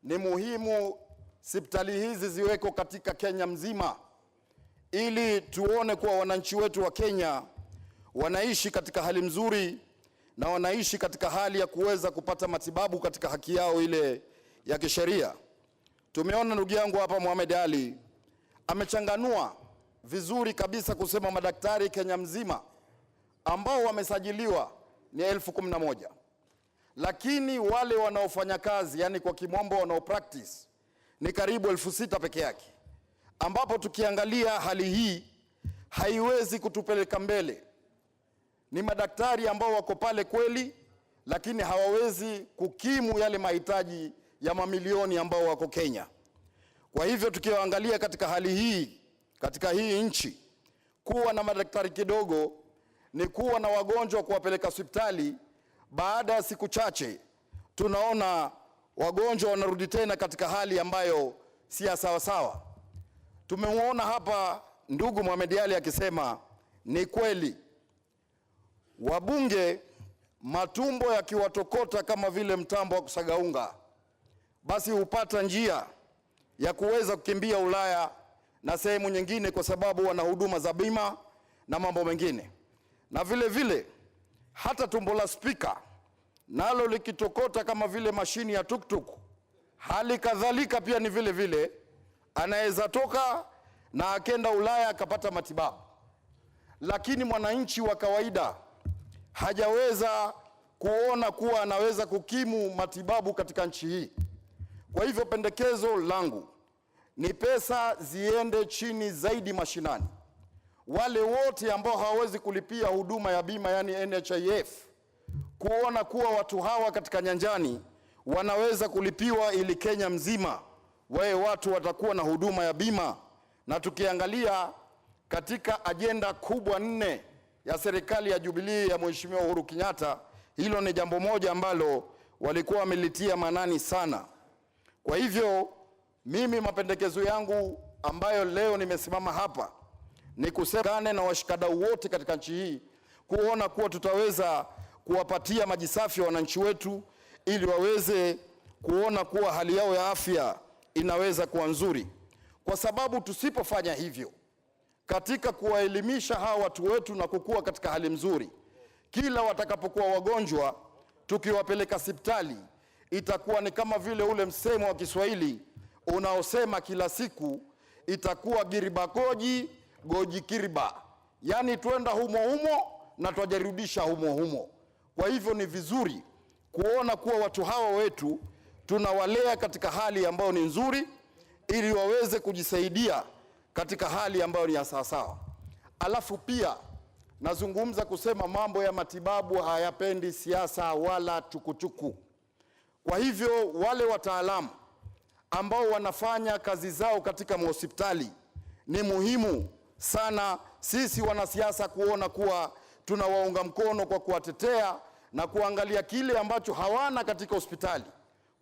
Ni muhimu hospitali hizi ziweko katika Kenya mzima, ili tuone kuwa wananchi wetu wa Kenya wanaishi katika hali mzuri na wanaishi katika hali ya kuweza kupata matibabu katika haki yao ile ya kisheria. Tumeona ndugu yangu hapa Mohamed Ali amechanganua vizuri kabisa kusema madaktari Kenya mzima ambao wamesajiliwa ni 11,000. Lakini wale wanaofanya kazi, yani kwa kimombo wanaopractice, ni karibu 6,000 peke yake. Ambapo tukiangalia hali hii haiwezi kutupeleka mbele. Ni madaktari ambao wako pale kweli, lakini hawawezi kukimu yale mahitaji ya mamilioni ambao wako Kenya. Kwa hivyo tukiangalia katika hali hii, katika hii nchi, kuwa na madaktari kidogo ni kuwa na wagonjwa kuwapeleka hospitali, baada ya siku chache tunaona wagonjwa wanarudi tena katika hali ambayo si ya sawa sawa. Tumemuona hapa ndugu Mohamed Ali akisema ni kweli wabunge matumbo yakiwatokota kama vile mtambo wa kusaga unga, basi hupata njia ya kuweza kukimbia Ulaya na sehemu nyingine, kwa sababu wana huduma za bima na mambo mengine. Na vile vile hata tumbo la spika nalo likitokota kama vile mashini ya tuktuk, hali kadhalika pia ni vile vile anaweza toka na akenda Ulaya akapata matibabu. Lakini mwananchi wa kawaida hajaweza kuona kuwa anaweza kukimu matibabu katika nchi hii. Kwa hivyo pendekezo langu ni pesa ziende chini zaidi mashinani. Wale wote ambao hawawezi kulipia huduma ya bima, yani NHIF, kuona kuwa watu hawa katika nyanjani wanaweza kulipiwa, ili Kenya mzima wae watu watakuwa na huduma ya bima. Na tukiangalia katika ajenda kubwa 4 ya serikali ya Jubilee ya Mheshimiwa Uhuru Kenyatta, hilo ni jambo moja ambalo walikuwa wamelitia maanani sana. Kwa hivyo mimi mapendekezo yangu ambayo leo nimesimama hapa ni kusema na washikadau wote katika nchi hii kuona kuwa tutaweza kuwapatia maji safi wananchi wetu, ili waweze kuona kuwa hali yao ya afya inaweza kuwa nzuri. Kwa sababu tusipofanya hivyo katika kuwaelimisha hawa watu wetu na kukua katika hali mzuri, kila watakapokuwa wagonjwa tukiwapeleka hospitali, itakuwa ni kama vile ule msemo wa Kiswahili unaosema kila siku itakuwa giriba koji goji kiriba, yani twenda humo humo na twajarudisha humo humo. Kwa hivyo ni vizuri kuona kuwa watu hawa wetu tunawalea katika hali ambayo ni nzuri, ili waweze kujisaidia katika hali ambayo ni ya sawasawa. Alafu pia nazungumza kusema mambo ya matibabu hayapendi siasa wala chukuchuku. Kwa hivyo wale wataalamu ambao wanafanya kazi zao katika hospitali, ni muhimu sana sisi wanasiasa kuona kuwa tunawaunga mkono kwa kuwatetea na kuangalia kile ambacho hawana katika hospitali,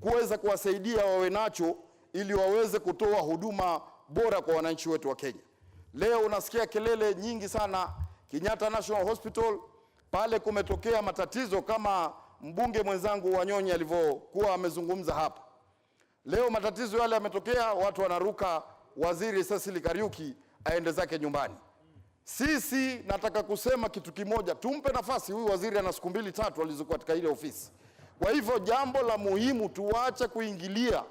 kuweza kuwasaidia wawe nacho, ili waweze kutoa huduma bora kwa wananchi wetu wa Kenya. Leo unasikia kelele nyingi sana Kenyatta National Hospital, pale kumetokea matatizo kama mbunge mwenzangu Wanyonyi alivyokuwa amezungumza hapa. Leo matatizo yale yametokea, watu wanaruka waziri Cecily Kariuki aende zake nyumbani. Sisi nataka kusema kitu kimoja, tumpe nafasi huyu waziri, ana siku 2-3 alizokuwa katika ile ofisi. Kwa hivyo jambo la muhimu, tuache kuingilia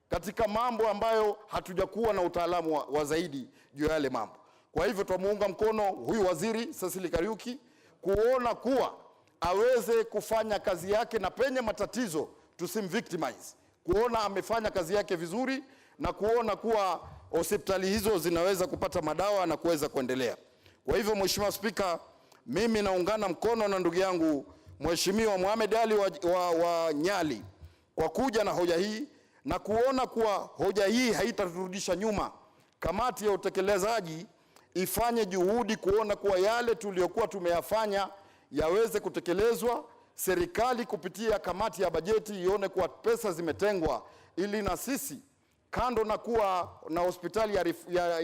katika mambo ambayo hatujakuwa na utaalamu wa zaidi juu ya yale mambo. Kwa hivyo tumuunga mkono huyu waziri Cecily Kariuki kuona kuwa aweze kufanya kazi yake, na penye matatizo tusimvictimize, kuona amefanya kazi yake vizuri na kuona kuwa hospitali hizo zinaweza kupata madawa na kuweza kuendelea. Kwa hivyo Mheshimiwa Spika, mimi naungana mkono na ndugu yangu Mheshimiwa Mohamed Ali wa Nyali kwa kuja na hoja hii na kuona kuwa hoja hii haitarudisha nyuma. Kamati ya utekelezaji ifanye juhudi kuona kuwa yale tuliyokuwa tumeyafanya yaweze kutekelezwa. Serikali kupitia kamati ya bajeti ione kuwa pesa zimetengwa, ili na sisi kando na kuwa na hospitali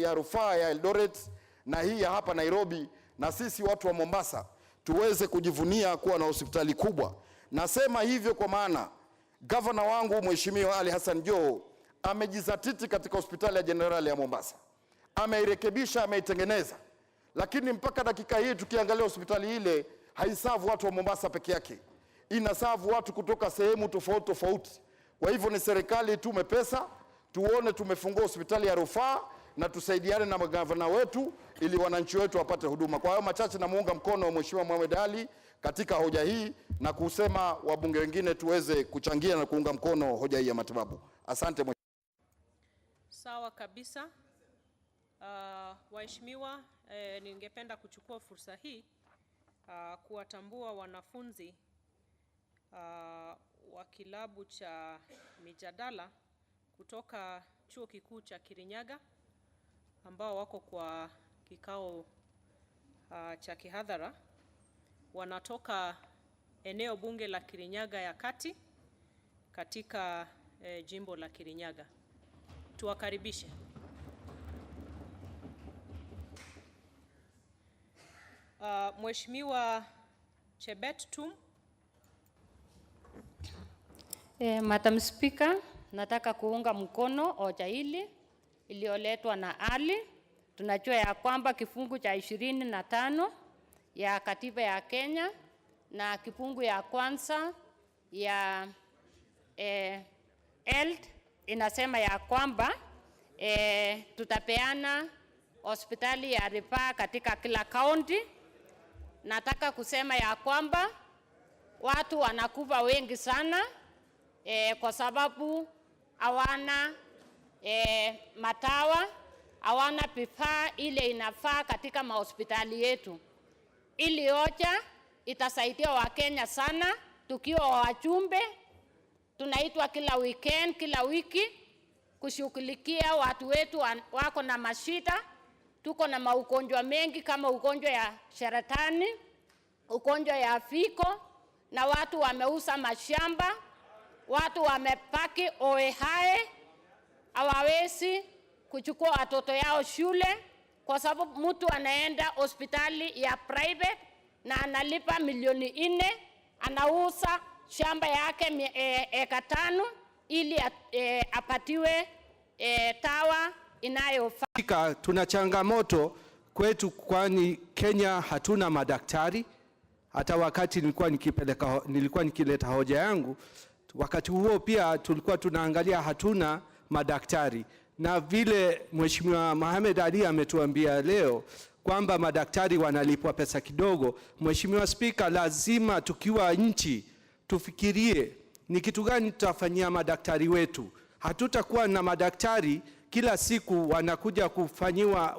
ya rufaa ya Eldoret na hii ya hapa Nairobi, na sisi watu wa Mombasa tuweze kujivunia kuwa na hospitali kubwa. Nasema hivyo kwa maana gavana wangu Mheshimiwa Ali Hassan Joho amejizatiti katika hospitali ya Generali ya Mombasa, ameirekebisha, ameitengeneza, lakini mpaka dakika hii tukiangalia hospitali ile haisavu watu wa Mombasa peke yake, inasavu watu kutoka sehemu tofauti tofauti. Kwa hivyo ni serikali tume pesa, tuone tumefungua hospitali ya rufaa na tusaidiane na magavana wetu ili wananchi wetu wapate huduma. Kwa hayo machache na muunga mkono wa Mheshimiwa Mohamed Ali katika hoja hii, na kusema wabunge wengine tuweze kuchangia na kuunga mkono hoja hii ya matibabu. Asante Mheshimiwa. Sawa kabisa. Waheshimiwa, ningependa kuchukua fursa hii kuwatambua wanafunzi wa kilabu cha mijadala kutoka Chuo Kikuu cha Kirinyaga ambao wako kwa kikao cha kihadhara. Wanatoka eneo bunge la Kirinyaga ya Kati katika jimbo la Kirinyaga. Tuwakaribishe. Mheshimiwa Chebet Tum. Madam Speaker, nataka kuunga mkono hoja hili iliyoletwa na Ali. Tunajua ya kwamba kifungu cha 25 ya katiba ya Kenya na kifungu ya kwanza ya health inasema ya kwamba tutapeana hospitali ya rufaa katika kila kaunti. Nataka kusema ya kwamba watu wanakufa wengi sana kwa sababu hawana matawa, hawana vifaa ile inafaa katika mahospitali yetu. Ili hoja itasaidia Wakenya sana. Tukiwa wajumbe tunaitwa kila weekend, kila wiki kushughulikia watu wetu wako na mashida. Tuko na maugonjwa mengi kama ugonjwa ya saratani, ugonjwa ya fiko, na watu wameuza mashamba, watu wamepaki oehae, hawawezi kuchukua watoto yao shule kwa sababu mtu anaenda hospitali ya private na analipa milioni 4, anauza shamba yake eka 5 ili apatiwe tawa inayofaa. Tuna changamoto kwetu kwani Kenya hatuna madaktari. Hata wakati nilikuwa nikileta hoja yangu, wakati huo pia tulikuwa tunaangalia hatuna madaktari. Na vile Mheshimiwa Mohamed Ali ametuambia leo kwamba madaktari wanalipwa pesa kidogo, Mheshimiwa Speaker, lazima tukiwa nchi tufikirie ni kitu gani tutafanyia madaktari wetu. Hatutakuwa na madaktari kila siku wanakuja kufanyiwa,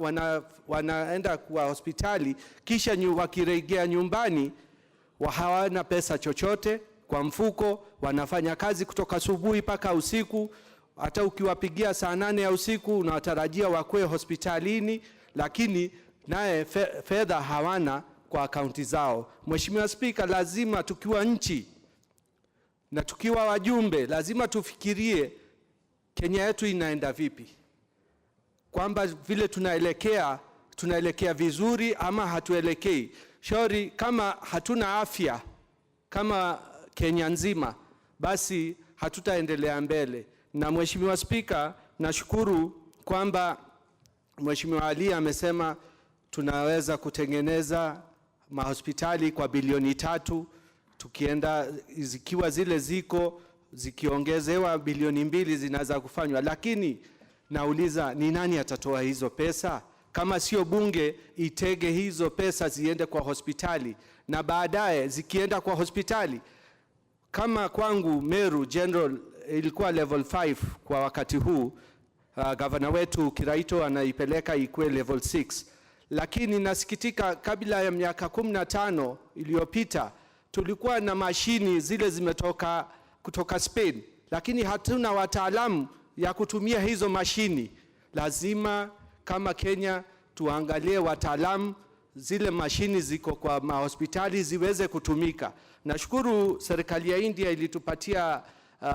wanaenda kwa hospitali, kisha wakirejea nyumbani hawana pesa chochote kwa mfuko, wanafanya kazi kutoka asubuhi mpaka usiku. Hata ukiwapigia saa 8 ya usiku unawatarajia wakwe hospitalini, lakini naye fedha hawana kwa akaunti zao. Mheshimiwa Speaker, lazima tukiwa nchi na tukiwa wajumbe lazima tufikirie Kenya yetu inaenda vipi, kwamba vile tunaelekea vizuri ama hatuelekei. Shauri kama hatuna afya kama Kenya nzima, basi hatutaendelea mbele. Na Mheshimiwa Speaker, nashukuru kwamba Mheshimiwa Ali amesema tunaweza kutengeneza mahospitali kwa bilioni 3, tukienda zikiwa zile ziko zikiongezewa bilioni 2 zinaweza kufanywa. Lakini nauliza, ni nani atatoa hizo pesa? Kama sio bunge itege hizo pesa ziende kwa hospitali, na baadaye zikienda kwa hospitali, kama kwangu Meru General ilikuwa level 5 kwa wakati huu, governor wetu Kiraito anaipeleka ikuwe level 6. Lakini nasikitika, kabla ya miaka 15 iliyopita tulikuwa na mashini zile zimetoka kutoka Spain, lakini hatuna wataalamu ya kutumia hizo mashini. Lazima kama Kenya tuangalie wataalamu, zile mashini ziko kwa mahospitali ziweze kutumika. Nashukuru serikali ya India ilitupatia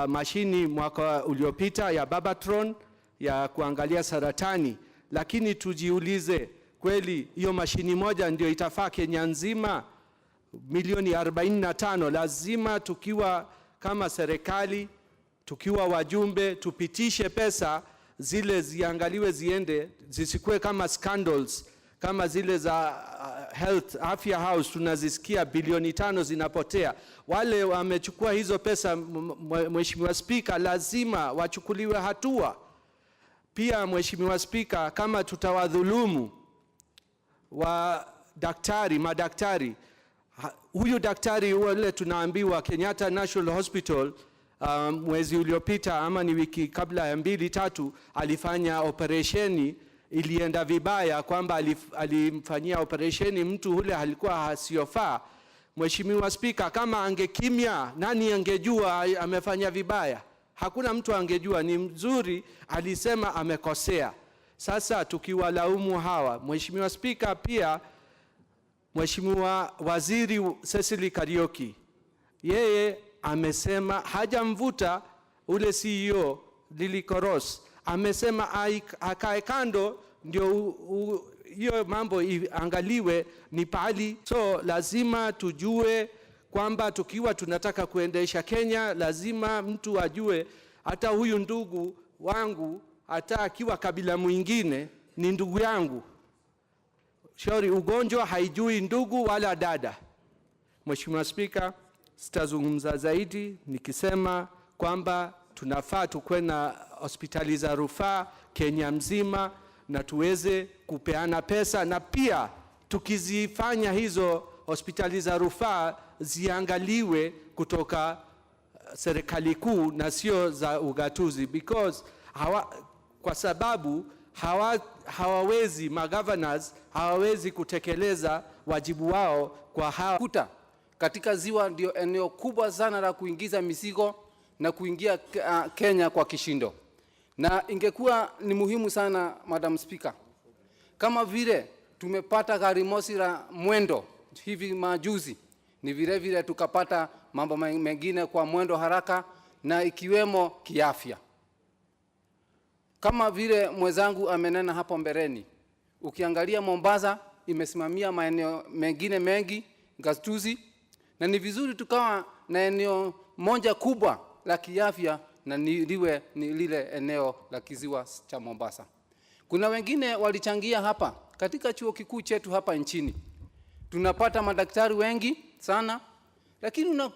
mashini mwaka uliopita ya Babatron ya kuangalia saratani, lakini tujiulize, kweli hiyo mashini moja ndio itafaa Kenya nzima? Milioni 45. Lazima tukiwa kama serikali, tukiwa wajumbe, tupitishe pesa zile ziangaliwe ziende, zisikue kama scandals kama zile za health afya house tunazisikia bilioni 5 zinapotea. Wale wamechukua hizo pesa, Mheshimiwa Speaker, lazima wachukuliwe hatua. Pia Mheshimiwa Speaker, kama tutawadhulumu madaktari, huyu daktari wale tunaambiwa Kenyatta National Hospital mwezi uliopita ama ni wiki kabla ya 2-3 alifanya operesheni, ilienda vibaya, kwamba alimfanyia operesheni mtu ule alikuwa hasiofaa. Mheshimiwa Speaker, kama angekimya, nani angejua amefanya vibaya? Hakuna mtu angejua. Ni mzuri alisema amekosea. Sasa tukiwalaumu hawa, Mheshimiwa Speaker, pia Mheshimiwa Waziri Cecily Kariuki yeye amesema hajamvuta ule CEO Lily Koros, amesema akae kando ndio hiyo mambo iangaliwe ni pali. So lazima tujue kwamba tukiwa tunataka kuendesha Kenya, lazima mtu ajue hata huyu ndugu wangu hata akiwa kabila mwingine ni ndugu yangu. Shauri ugonjwa haijui ndugu wala dada. Mheshimiwa Spika, sitazungumza zaidi nikisema kwamba tunafaa tukue na hospitali za rufaa Kenya mzima na tuweze kupeana pesa, na pia tukizifanya hizo hospitali za rufaa ziangaliwe kutoka serikali kuu na sio za ugatuzi, because kwa sababu hawawezi magovernors hawawezi kutekeleza wajibu wao kwa kuta katika ziwa ndio eneo kubwa sana la kuingiza mizigo na kuingia Kenya kwa kishindo. Na ingekuwa ni muhimu sana, Madam Speaker, kama vile tumepata gari moshi la mwendo hivi majuzi, ni vile vile tukapata mambo mengine kwa mwendo haraka na ikiwemo kiafya. Kama vile mwenzangu amenena hapo mbeleni, ukiangalia Mombasa imesimamia maeneo mengine mengi gatuzi, na ni vizuri tukawa na eneo moja kubwa la kiafya na liwe ni lile eneo la kiziwa cha Mombasa. Kuna wengine walichangia hapa katika chuo kikuu chetu hapa nchini. Tunapata madaktari wengi sana, lakini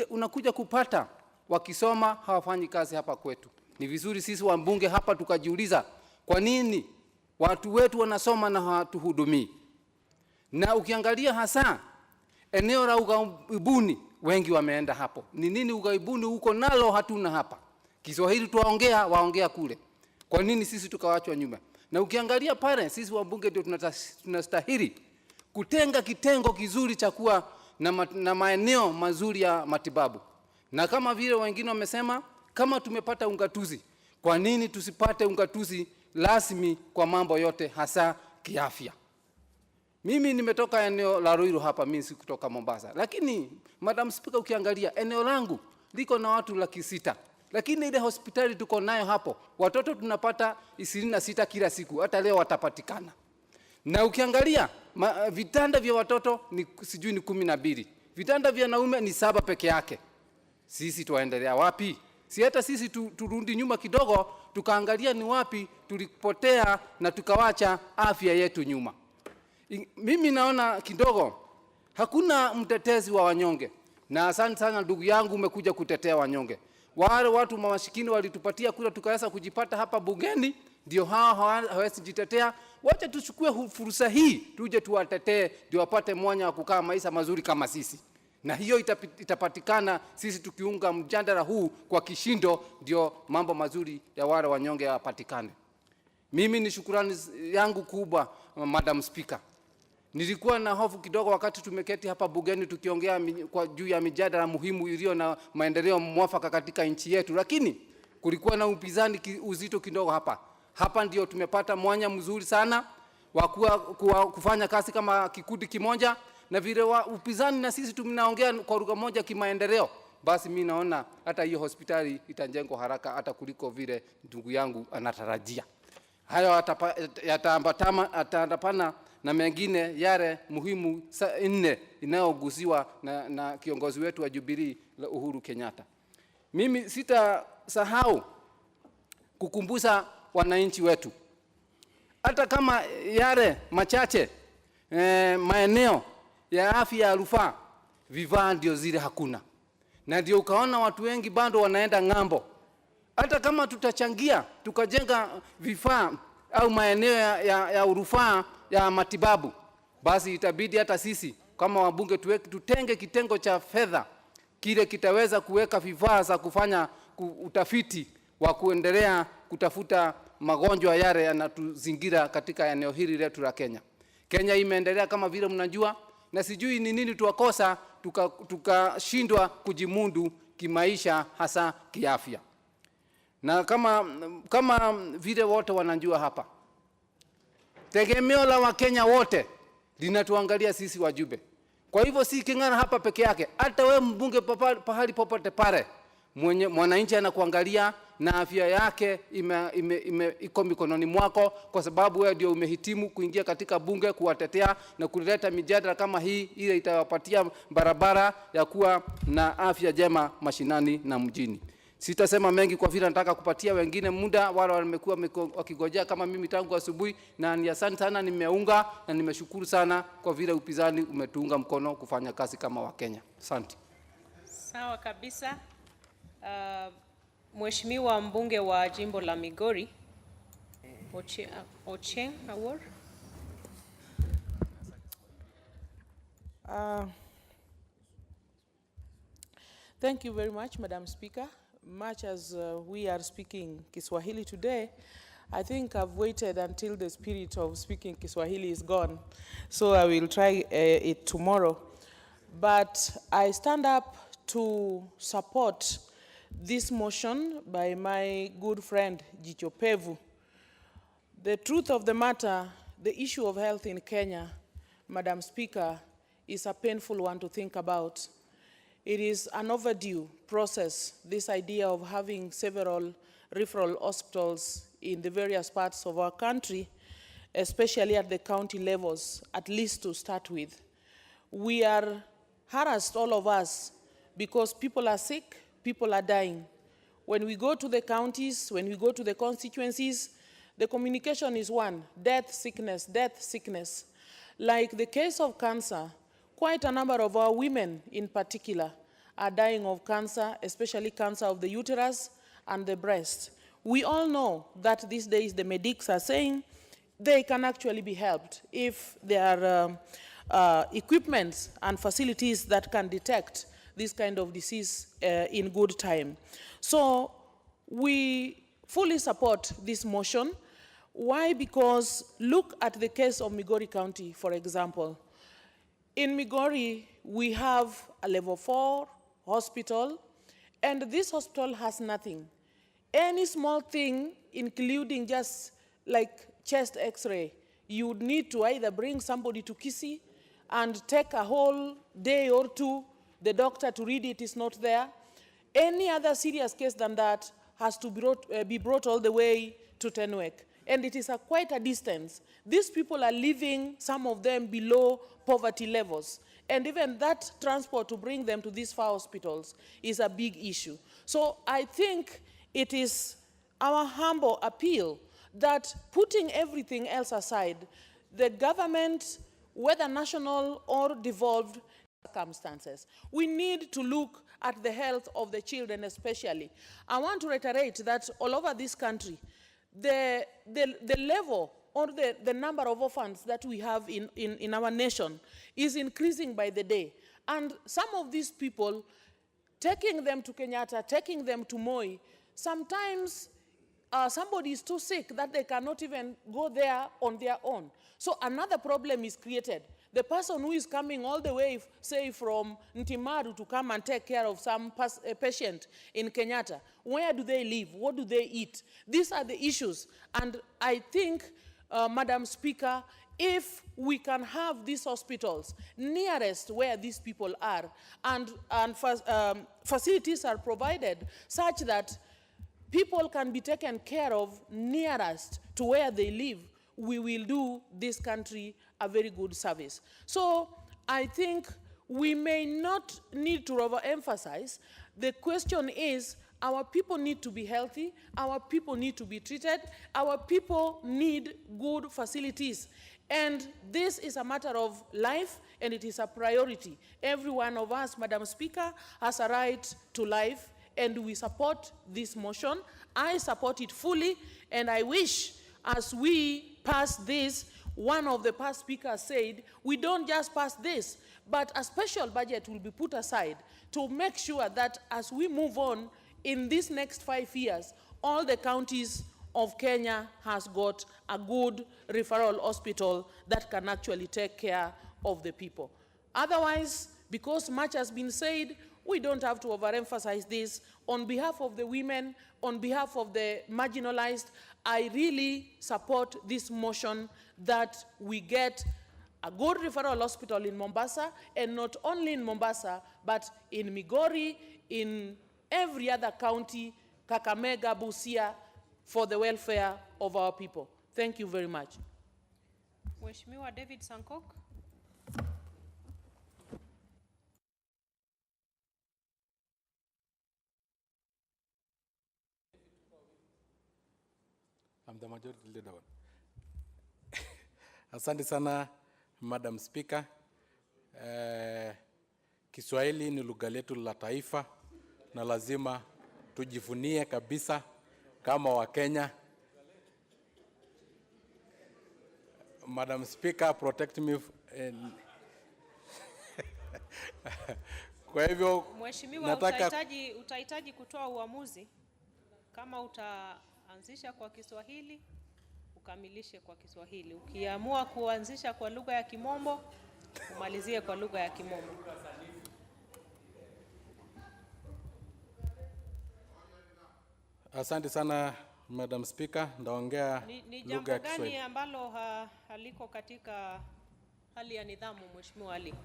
unakuja kupata wakisoma hawafanyi kazi hapa kwetu. Ni vizuri sisi wabunge hapa tukajiuliza kwa nini watu wetu wanasoma na hawatuhudumii. Na ukiangalia hasa eneo la ughaibuni, wengi wameenda hapo. Ni nini ughaibuni huko nalo hatuna hapa? Kiswahili waongea kule. Kwa nini sisi tukawachwa nyuma? Na ukiangalia pale, sisi wabunge ndio tunastahili kutenga kitengo kizuri cha kuwa na maeneo mazuri ya matibabu. Na kama vile wengine wamesema, kama tumepata ungatuzi, kwa nini tusipate ungatuzi rasmi kwa mambo yote hasa kiafya? Mimi nimetoka eneo la Ruiru hapa, mimi si kutoka Mombasa. Lakini Madam Speaker, ukiangalia eneo langu liko na watu 600. Lakini ile hospitali tuko nayo hapo, watoto tunapata 26 kila siku, hata leo watapatikana. Na ukiangalia vitanda vya watoto ni sijui ni 12. Vitanda vya naume ni 7 peke yake. Sisi tuendelea wapi? Si hata sisi turudi nyuma kidogo, tukaangalia ni wapi tulipotea na tukawacha afya yetu nyuma. Mimi naona kidogo hakuna mtetezi wa wanyonge. Na asante sana ndugu yangu umekuja kutetea wanyonge. Wale watu mawashikini walitupatia kula tukaweza kujipata hapa bungeni, ndio hawezi jitetea. Wacha tuchukue fursa hii tuje tuwatetee ndio wapate mwanya wa kukaa maisha mazuri kama sisi. Na hiyo itapatikana sisi tukiunga mjadala huu kwa kishindo, ndio mambo mazuri ya wale wanyonge yapatikane. Mimi ni shukrani yangu kubwa, Madam Speaker. Nilikuwa na hofu kidogo wakati tumeketi hapa bungeni tukiongea kwa juu ya mijadala muhimu iliyo na maendeleo mwafaka katika nchi yetu, lakini kulikuwa na upinzani uzito kidogo hapa. Hapa ndio tumepata mwanya mzuri sana wa kufanya kazi kama kikundi kimoja, na vile upinzani na sisi tunaongea kwa lugha moja kimaendeleo. Basi mimi naona hata hiyo hospitali itajengwa haraka hata kuliko vile ndugu yangu anatarajia. Hayo yataambatana na mengine yale muhimu 4 inayogusiwa na kiongozi wetu wa Jubilee Uhuru Kenyatta. Mimi sitasahau kukumbusha wananchi wetu, hata kama yale machache maeneo ya afya ya rufaa, vifaa ndio zile hakuna. Na ndio ukaona watu wengi bado wanaenda ng'ambo. Hata kama tutachangia tukajenga vifaa au maeneo ya rufaa ya matibabu, basi itabidi hata sisi kama wabunge tutenge kitengo cha fedha kile kitaweza kuweka vifaa za kufanya utafiti wa kuendelea kutafuta magonjwa yale yanatuzingira katika eneo hili letu la Kenya. Kenya imeendelea kama vile mnajua, na sijui ni nini tuwakosa tukashindwa kujimundu kimaisha hasa kiafya. Na kama vile wote wanajua hapa, tegemeo la Wakenya wote linatuangalia sisi wajumbe. Kwa hivyo si King'ara hapa peke yake, hata wewe mbunge pahali popote pale, mwananchi anakuangalia na afya yake iko mikononi mwako, kwa sababu wewe ndio umehitimu kuingia katika bunge kuwatetea na kuleta mijadala kama hii, ile itawapatia barabara ya kuwa na afya njema mashinani na mjini. Sitasema mengi kwa vile nataka kupatia wengine muda, wale wamekuwa wakigojea kama mimi tangu asubuhi, na ni asante sana, nimeunga na nimeshukuru sana kwa vile upinzani umetuunga mkono kufanya kazi kama Wakenya. Asante. Sawa kabisa. Mheshimiwa mbunge wa jimbo la Migori, Ochieng Awor. Thank you very much, Madam Speaker. Much as we are speaking Kiswahili today, I think I've waited until the spirit of speaking Kiswahili is gone, so I will try it tomorrow. But I stand up to support this motion by my good friend Jicho Pevu. The truth of the matter, the issue of health in Kenya, Madam Speaker, is a painful one to think about. It is an overdue process, this idea of having several referral hospitals in the various parts of our country, especially at the county levels, at least to start with. We are harassed, all of us, because people are sick, people are dying. When we go to the counties, when we go to the constituencies, the communication is one: death, sickness, death, sickness. Like the case of cancer, quite a number of our women in particular are dying of cancer, especially cancer of the uterus and the breast. We all know that these days the medics are saying they can actually be helped if there are equipments and facilities that can detect this kind of disease in good time. So we fully support this motion. Why? Because look at the case of Migori County, for example. In Migori, we have a level 4 hospital, and this hospital has nothing. Any small thing, including just like chest x-ray, you would need to either bring somebody to Kisii and take a whole day or two, the doctor to read it is not there. Any other serious case than that has to be brought all the way to Tenwek. And it is quite a distance. These people are living, some of them below poverty levels. And even that transport to bring them to these far hospitals is a big issue. So I think it is our humble appeal that, putting everything else aside, the government, whether national or devolved circumstances, we need to look at the health of the children especially. I want to reiterate that all over this country, the level or the number of orphans that we have in our nation is increasing by the day. And some of these people, taking them to Kenyatta, taking them to Moi, sometimes somebody is too sick that they cannot even go there on their own. So another problem is created. The person who is coming all the way, say, from Ntimaru to come and take care of some patient in Kenyatta, where do they live? What do they eat? These are the issues. And I think, Madam Speaker, if we can have these hospitals nearest where these people are, and facilities are provided such that people can be taken care of nearest to where they live, we will do this country a very good service. So I think we may not need to overemphasize. The question is, our people need to be healthy, our people need to be treated, our people need good facilities. And this is a matter of life, and it is a priority. Every one of us, Madam Speaker, has a right to life, and we support this motion. I support it fully, and I wish, as we pass this, one of the past speakers said, we don't just pass this, but a special budget will be put aside to make sure that as we move on in these next 5 years, all the counties of Kenya has got a good referral hospital that can actually take care of the people. Otherwise, because much has been said, we don't have to overemphasize this. On behalf of the women, on behalf of the marginalized, I really support this motion that we get a good referral hospital in Mombasa, and not only in Mombasa, but in Migori, in every other county, Kakamega, Busia, for the welfare of our people. Thank you very much. Mheshimiwa David Sankok. I'm the majority leader. Asante sana, Madam Speaker. Kiswahili ni lugha letu la taifa na lazima tujivunie kabisa kama Wakenya. Madam Speaker, protect me. Kwa hivyo Mheshimiwa, utahitaji kutoa uamuzi kama utaanzisha kwa Kiswahili, ukamilishe kwa Kiswahili. Ukiamua kuanzisha kwa lugha ya Kimombo, umalizie kwa lugha ya Kimombo. Asante sana, Madam Speaker. Ndaongea lugha ya Kiswahili. Ni jambo gani ambalo haliko katika hali ya nidhamu, Mheshimiwa Ali?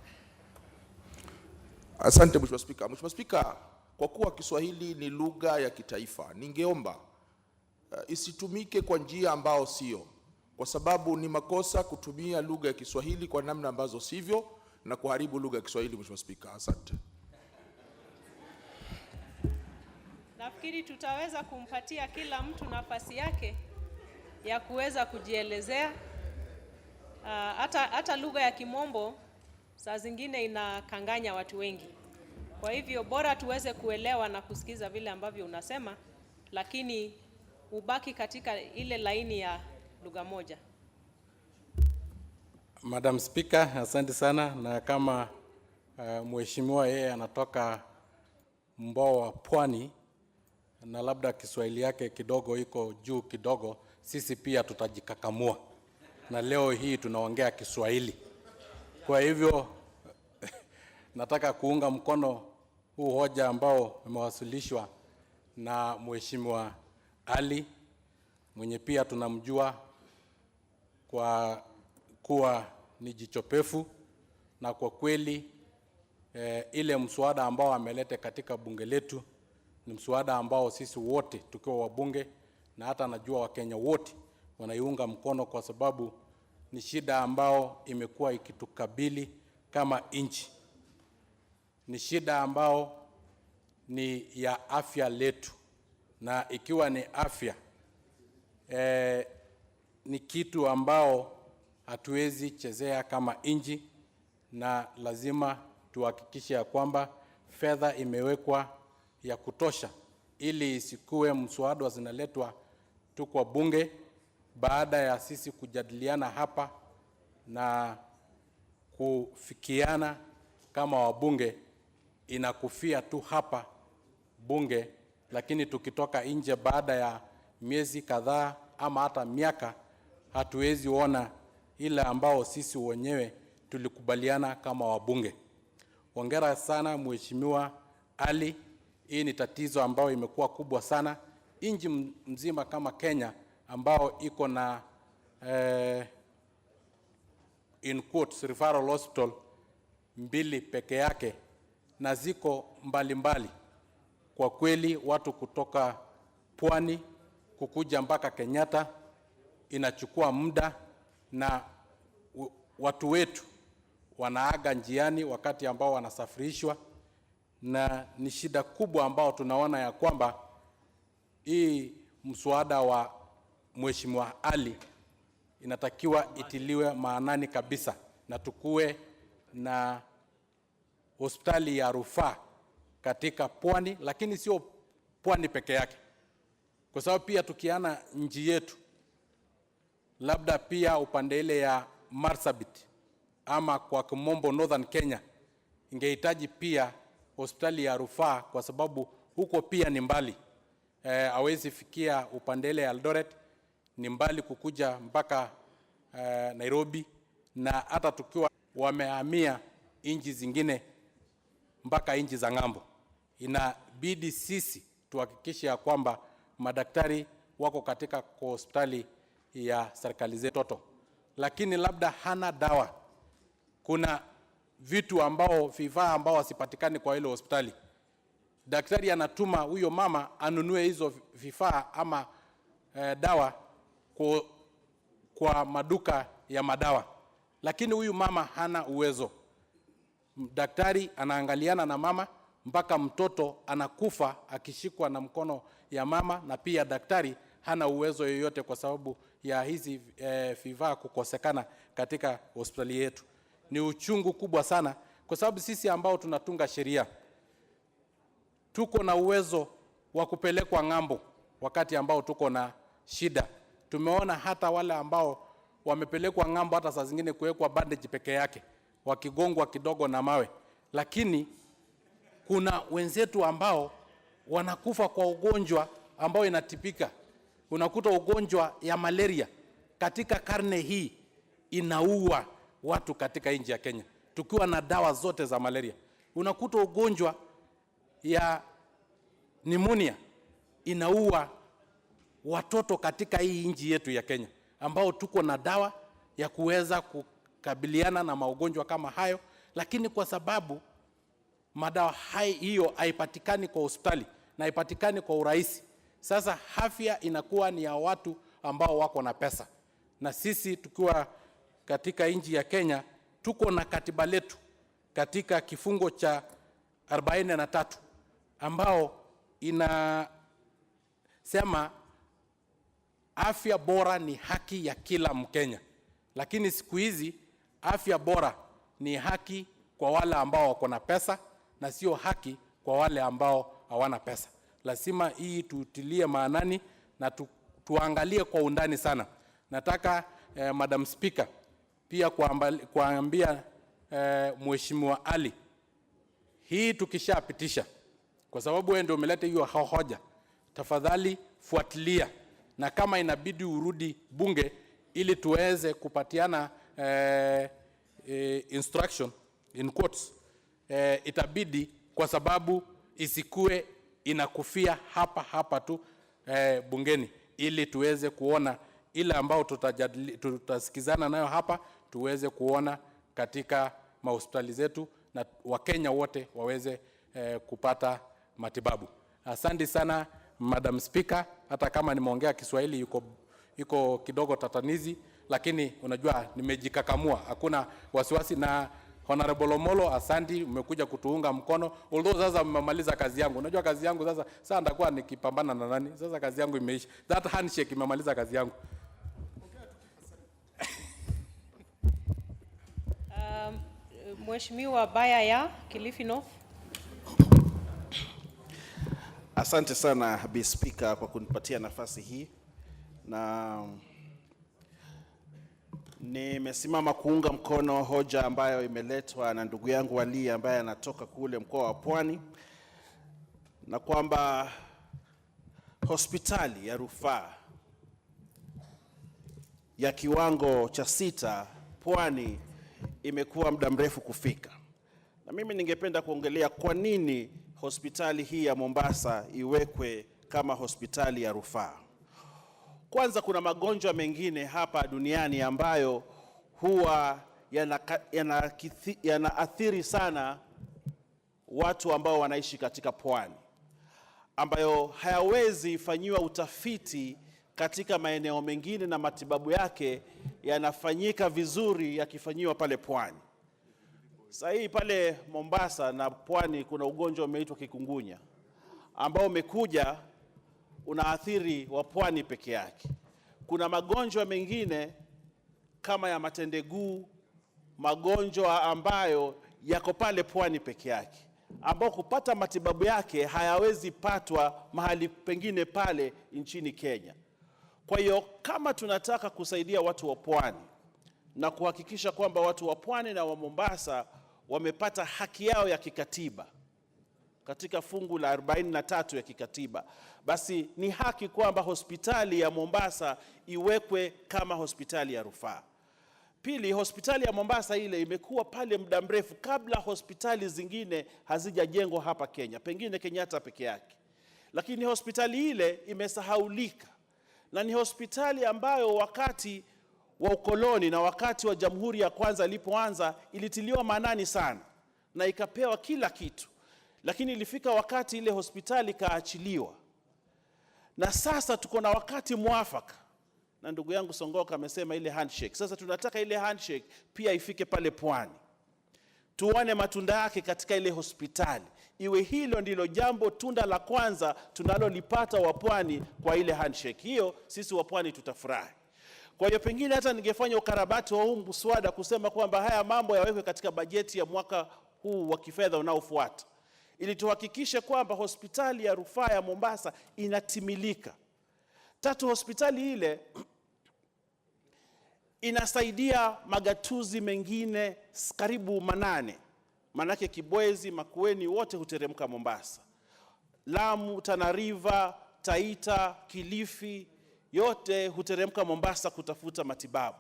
Asante Mheshimiwa Spika. Mheshimiwa Spika, kwa kuwa Kiswahili ni lugha ya kitaifa, ningeomba isitumike kwa njia ambao sio, kwa sababu ni makosa kutumia lugha ya Kiswahili kwa namna ambazo sivyo na kuharibu lugha ya Kiswahili. Mheshimiwa Spika, asante. Nafikiri tutaweza kumpatia kila mtu nafasi yake ya kuweza kujielezea. Hata lugha ya Kimombo saa zingine inakanganya watu wengi. Kwa hivyo bora tuweze kuelewa na kusikiza vile ambavyo unasema, lakini ubaki katika ile laini ya lugha moja. Madam Speaker, asante sana, na kama mheshimiwa yeye anatoka Mboa Pwani na labda Kiswahili yake kidogo iko juu kidogo, sisi pia tutajikakamua. Na leo hii tunaongea Kiswahili. Kwa hivyo nataka kuunga mkono huu hoja ambao umewasilishwa na Mheshimiwa Ali, mwenye pia tunamjua kwa kuwa ni jichopefu, na kwa kweli ile mswada ambao ameleta katika bunge letu ni mswada ambao sisi wote tukiwa wabunge na hata najua Wakenya wote wanaiunga mkono, kwa sababu ni shida ambao imekuwa ikitukabili kama nchi. Ni shida ambao ni ya afya letu, na ikiwa ni afya ni kitu ambao hatuwezi chezea kama nchi, na lazima tuhakikishe ya kwamba fedha imewekwa ya kutosha ili isikue mswada zinaletwa tu kwa bunge baada ya sisi kujadiliana hapa na kufikiana kama wabunge, inakufia tu hapa bunge, lakini tukitoka nje baada ya miezi kadhaa ama hata miaka hatuwezi ona ile ambao sisi wenyewe tulikubaliana kama wabunge. Hongera sana Mheshimiwa Ali. Hii ni tatizo ambao imekuwa kubwa sana nchi mzima kama Kenya, ambao iko na in quotes referral hospital 2 peke yake, na ziko mbalimbali. Kwa kweli watu kutoka Pwani kukuja mpaka Kenyatta inachukua muda, na watu wetu wanaaga njiani wakati ambao wanasafirishwa, na ni shida kubwa ambao tunaona ya kwamba hii mswada wa Mheshimiwa Ali inatakiwa itiliwe maanani kabisa, na tukue na hospitali ya rufaa katika Pwani, lakini sio Pwani peke yake, kwa sababu pia tukiana nchi yetu labda pia upande ile ya Marsabit ama kwa Kimombo Northern Kenya ingehitaji pia hospitali ya rufaa, kwa sababu huko pia ni mbali. Hawezi fikia upande ile ya Eldoret, ni mbali kukuja mpaka Nairobi, na hata tukiwa wamehamia nchi zingine mpaka nchi za ng'ambo, inabidi sisi tuhakikishe ya kwamba madaktari wako katika hospitali ya serikali zetu, lakini labda hana dawa kuna vitu ambao vifaa ambao wasipatikani kwa ile hospitali. Daktari anatuma huyo mama anunue hizo vifaa ama dawa kwa maduka ya madawa, lakini huyu mama hana uwezo. Daktari anaangaliana na mama mpaka mtoto anakufa akishikwa na mkono ya mama, na pia daktari hana uwezo yoyote kwa sababu ya hizi vifaa kukosekana katika hospitali yetu. Ni uchungu kubwa sana, kwa sababu sisi ambao tunatunga sheria tuko na uwezo wa kupelekwa ng'ambo wakati ambao tuko na shida. Tumeona hata wale ambao wamepelekwa ng'ambo hata saa zingine kuwekwa bandage peke yake, wakigongwa kidogo na mawe. Lakini kuna wenzetu ambao wanakufa kwa ugonjwa ambao inatipika. Unakuta ugonjwa ya malaria katika karne hii inaua watu katika nchi ya Kenya, tukiwa na dawa zote za malaria. Unakuta ugonjwa ya pneumonia inaua watoto katika hii nchi yetu ya Kenya, ambao tuko na dawa ya kuweza kukabiliana na magonjwa kama hayo, lakini kwa sababu madawa hiyo haipatikani kwa hospitali na haipatikani kwa urahisi, sasa afya inakuwa ni ya watu ambao wako na pesa. Na sisi tukiwa katika nchi ya Kenya tuko na katiba letu katika kifungo cha 43 ambao inasema afya bora ni haki ya kila Mkenya. Lakini siku hizi afya bora ni haki kwa wale ambao wako na pesa na sio haki kwa wale ambao hawana pesa. Lazima hii tutilie maanani na tuangalie kwa undani sana. Nataka Madam Speaker pia kuambia Mheshimiwa Ali, hii tukishapitisha, kwa sababu wewe ndio umeleta hiyo hoja, tafadhali fuatilia, na kama inabidi urudi bunge ili tuweze kupatiana instruction in quotes, itabidi, kwa sababu isikue inakufia hapa tu bungeni, ili tuweze kuona ile ambao tutasikizana nayo hapa tuweze kuona katika mahospitali zetu na Wakenya wote waweze kupata matibabu. Asante sana Madam Speaker, hata kama nimeongea Kiswahili yuko kidogo tatanizi, lakini unajua nimejikakamua, hakuna wasiwasi. Na Honorable Omolo, asante, umekuja kutuunga mkono. Although sasa mmemaliza kazi yangu. Unajua kazi yangu sasa nitakuwa nikipambana na nani? Sasa kazi yangu imeisha. That handshake imemaliza kazi yangu. Mheshimiwa Bayaya, Kilifi North. Asante sana Bi Speaker kwa kunipatia nafasi hii, na nimesimama kuunga mkono hoja ambayo imeletwa na ndugu yangu Ali ambaye anatoka kule mkoa wa Pwani, na kwamba hospitali ya rufaa ya kiwango cha 6 Pwani imekuwa muda mrefu kufika. Na mimi ningependa kuongelea kwa nini hospitali hii ya Mombasa iwekwe kama hospitali ya rufaa. Kwanza, kuna magonjwa mengine hapa duniani ambayo huwa yanaathiri sana watu ambao wanaishi katika pwani, ambayo hayawezi fanyiwa utafiti katika maeneo mengine na matibabu yake yanafanyika vizuri yakifanyiwa pale pwani. Sasa hii pale Mombasa na pwani kuna ugonjwa umeitwa kikungunya ambao umekuja unaathiri wa pwani peke yake. Kuna magonjwa mengine kama ya matendeguu, magonjwa ambayo yako pale pwani peke yake, ambao kupata matibabu yake hayawezi patwa mahali pengine pale nchini Kenya. Kwa hiyo kama tunataka kusaidia watu wa pwani na kuhakikisha kwamba watu wa pwani na wa Mombasa wamepata haki yao ya kikatiba katika fungu la 43 ya kikatiba, basi ni haki kwamba hospitali ya Mombasa iwekwe kama hospitali ya rufaa. Pili, hospitali ya Mombasa ile imekuwa pale muda mrefu kabla hospitali zingine hazijajengwa hapa Kenya, pengine Kenyatta peke yake. Lakini hospitali ile imesahaulika, na ni hospitali ambayo wakati wa ukoloni na wakati wa Jamhuri ya kwanza ilipoanza ilitiliwa maanani sana na ikapewa kila kitu, lakini ilifika wakati ile hospitali kaachiliwa, na sasa tuko na wakati mwafaka, na ndugu yangu Songoka amesema ile handshake. Sasa tunataka ile handshake pia ifike pale Pwani, tuone matunda yake katika ile hospitali, iwe hilo ndilo jambo tunda la kwanza tunalolipata wa Pwani kwa ile handshake hiyo, sisi wa Pwani tutafurahi. Kwa hiyo pengine hata ningefanya ukarabati wa huu mswada kusema kwamba haya mambo yawekwe katika bajeti ya mwaka huu wa kifedha unaofuata, ili tuhakikishe kwamba hospitali ya rufaa ya Mombasa inatimilika. Tatu, hospitali ile inasaidia magatuzi mengine karibu 8. Manake Kibwezi, Makueni wote huteremka Mombasa. Lamu, Tana River, Taita, Kilifi yote huteremka Mombasa kutafuta matibabu.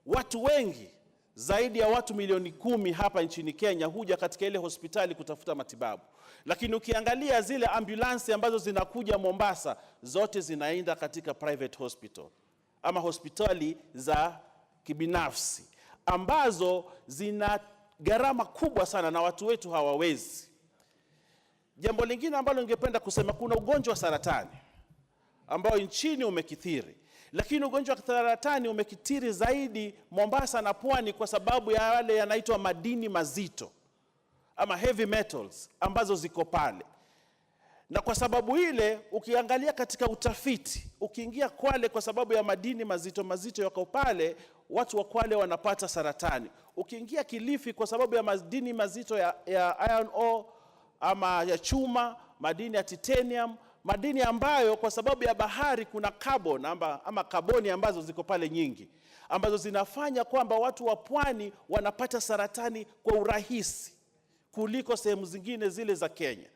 Watu wengi zaidi ya watu milioni 10 hapa nchini Kenya huja katika ile hospitali kutafuta matibabu. Lakini ukiangalia zile ambulansi ambazo zinakuja Mombasa, zote zinaenda katika private hospital ama hospitali za kibinafsi ambazo zina gharama kubwa sana na watu wetu hawawezi. Jambo lingine ambalo ningependa kusema, kuna ugonjwa wa saratani ambao nchini umekithiri, lakini ugonjwa wa saratani umekithiri zaidi Mombasa na Pwani kwa sababu ya yale yanaitwa madini mazito ama heavy metals ambazo ziko pale. Na kwa sababu ile ukiangalia katika utafiti, ukiingia Kwale kwa sababu ya madini mazito yako pale, watu wa Kwale wanapata saratani. Ukiingia Kilifi kwa sababu ya madini mazito ya iron ore ama ya chuma, madini ya titanium, madini ambayo kwa sababu ya bahari kuna carbon ama kaboni ambazo ziko pale nyingi, ambazo zinafanya kwamba watu wa Pwani wanapata saratani kwa urahisi kuliko sehemu zingine zile za Kenya.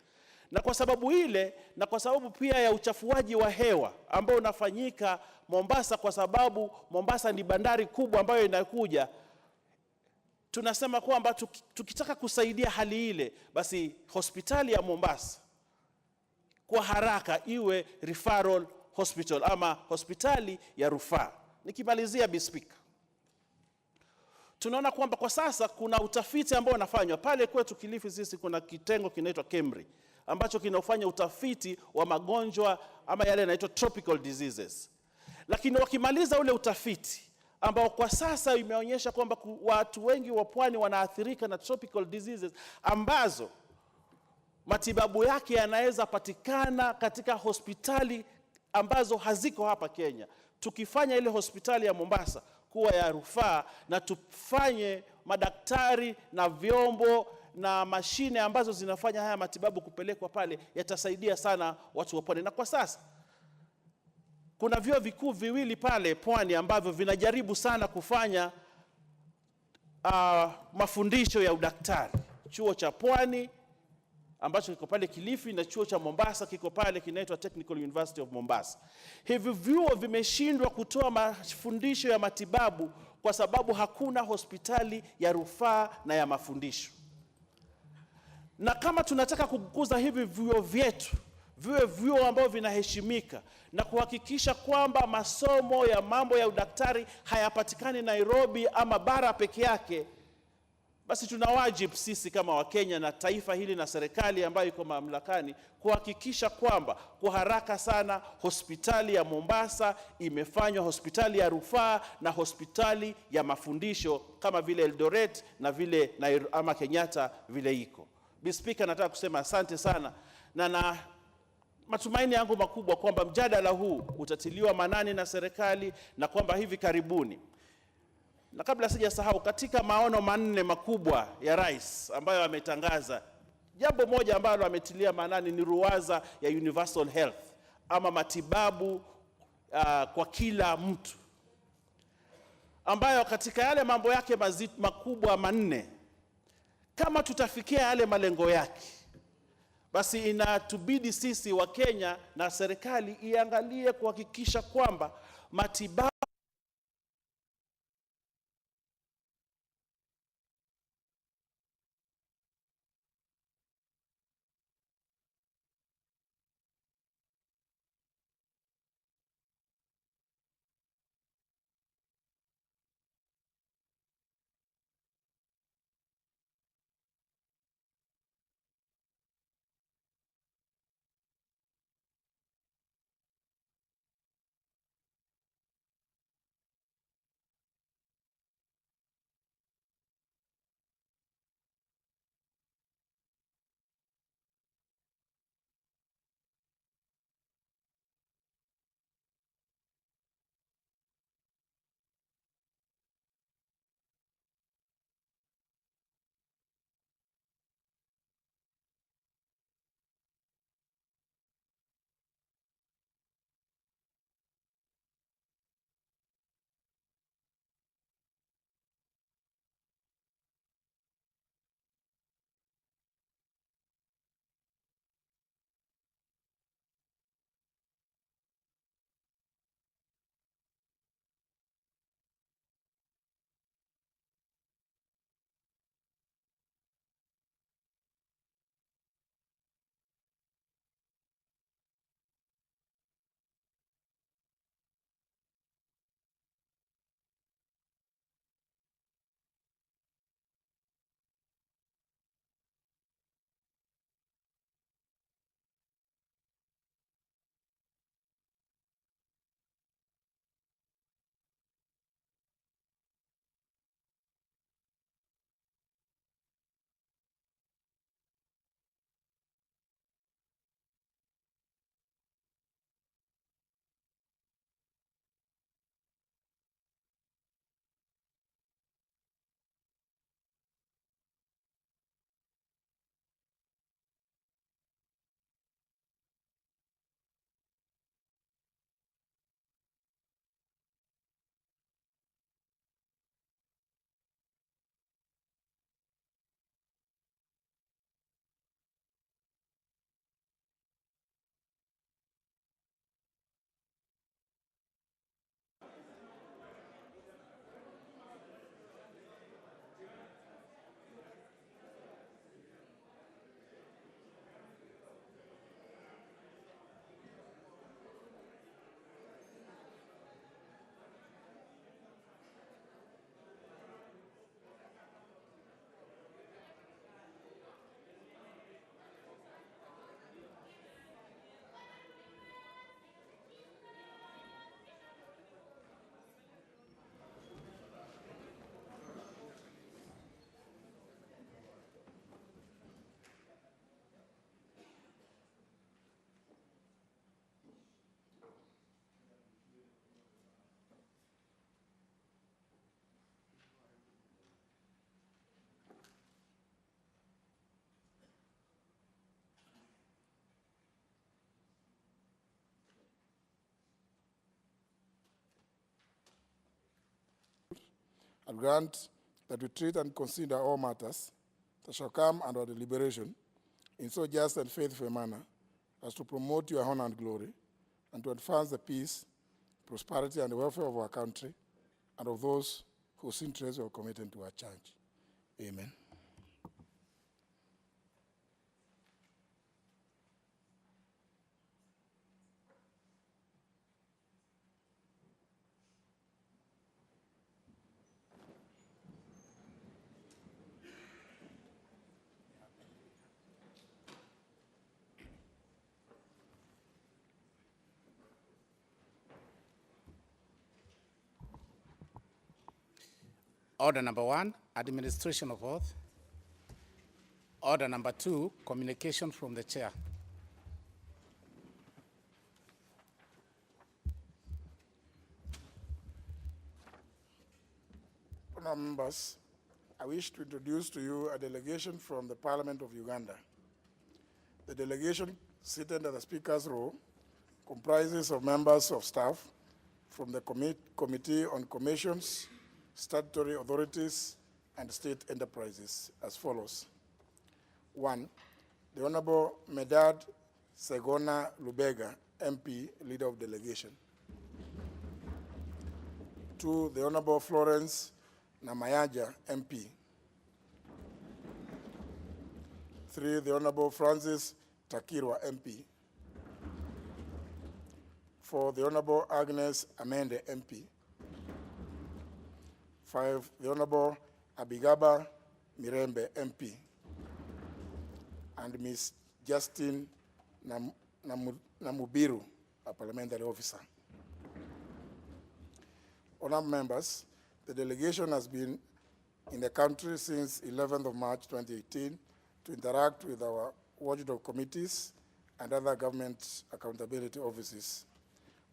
Na kwa sababu ile, na kwa sababu pia ya uchafuaji wa hewa ambao unafanyika Mombasa, kwa sababu Mombasa ni bandari kubwa ambayo inakuja, tunasema kwamba tukitaka kusaidia hali ile, basi hospitali ya Mombasa kwa haraka iwe referral hospital ama hospitali ya rufaa. Nikimalizia, Bi Speaker, tunaona kwamba kwa sasa kuna utafiti ambao unafanywa pale kwetu Kilifi. Sisi kuna kitengo kinaitwa KEMRI ambacho kinafanya utafiti wa magonjwa ama yale yanaitwa tropical diseases. Lakini wakimaliza ule utafiti ambao kwa sasa imeonyesha kwamba watu wengi wa Pwani wanaathirika na tropical diseases ambazo matibabu yake yanaweza patikana katika hospitali ambazo haziko hapa Kenya. Tukifanya ile hospitali ya Mombasa kuwa ya rufaa na tufanye madaktari na vyombo na mashine ambazo zinafanya haya matibabu kupelekwa pale, yatasaidia sana watu wa Pwani. Na kwa sasa kuna vyuo vikuu viwili pale Pwani ambavyo vinajaribu sana kufanya mafundisho ya udaktari. Chuo cha Pwani ambacho kiko pale Kilifi na chuo cha Mombasa kiko pale kinaitwa Technical University of Mombasa. Hivi vyuo vimeshindwa kutoa mafundisho ya matibabu kwa sababu hakuna hospitali ya rufaa na ya mafundisho. Na kama tunataka kukuza hivi vyuo vyetu, viwe vyuo ambavyo vinaheshimika na kuhakikisha kwamba masomo ya mambo ya udaktari hayapatikani Nairobi ama bara peke yake, basi tuna wajibu sisi kama Wakenya na taifa hili na serikali ambayo iko mamlakani kuhakikisha kwamba kwa haraka sana hospitali ya Mombasa imefanywa hospitali ya rufaa na hospitali ya mafundisho kama vile Eldoret na vile ama Kenyatta vile iko. Bi Speaker, nataka kusema asante sana na matumaini yangu makubwa kwamba mjadala huu utatiliwa manani na serikali na kwamba hivi karibuni, na kabla sijasahau, katika maono 4 makubwa ya rais ambayo ametangaza, jambo moja ambalo ametilia manani ni ruwaza ya universal health ama matibabu kwa kila mtu, ambayo katika yale mambo yake makubwa 4, kama tutafikia yale malengo yake, basi inatubidi sisi wa Kenya na serikali iangalie kuhakikisha kwamba matibabu and grant that we treat and consider all matters that shall come under our deliberation in so just and faithful a manner as to promote your honor and glory, and to advance the peace, prosperity, and welfare of our country and of those whose interests are committed to our church. Amen. Order number 1, administration of oath. Order number 2, communication from the chair. Honourable members, I wish to introduce to you a delegation from the Parliament of Uganda. The delegation seated at the Speaker's row comprises of members of staff from the Committee on Commissions, Statutory Authorities, and State Enterprises as follows. 1, the Honourable Medad Segona Lubega, MP, Leader of Delegation. 2, the Honourable Florence Namayaja, MP. 3, the Honourable Francis Takirwa, MP. 4, the Honourable Agnes Amende, MP. 5, the Honourable Abigaba Mirembe, MP. And Ms. Justine Namubiru, a parliamentary officer. Honourable members, the delegation has been in the country since 11th of March 2018 to interact with our watchdog committees and other government accountability offices.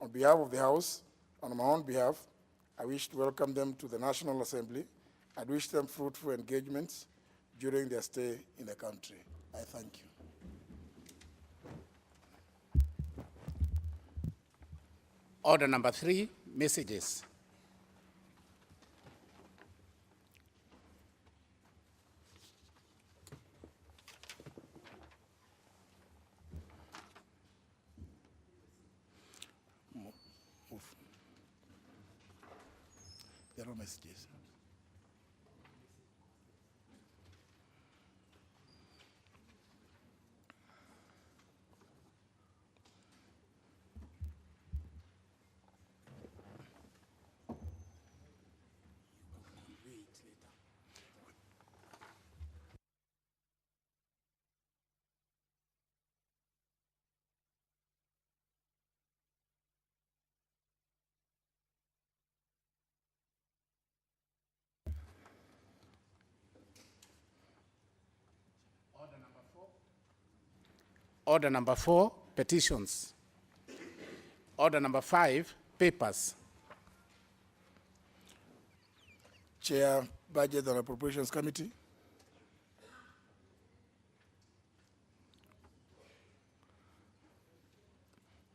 On behalf of the House, on my own behalf, I wish to welcome them to the National Assembly and wish them fruitful engagements during their stay in the country. I thank you. Order number 3, messages. There are no messages. Order number 4, petitions. Order number 5, papers. Chair, Budget and Appropriations Committee.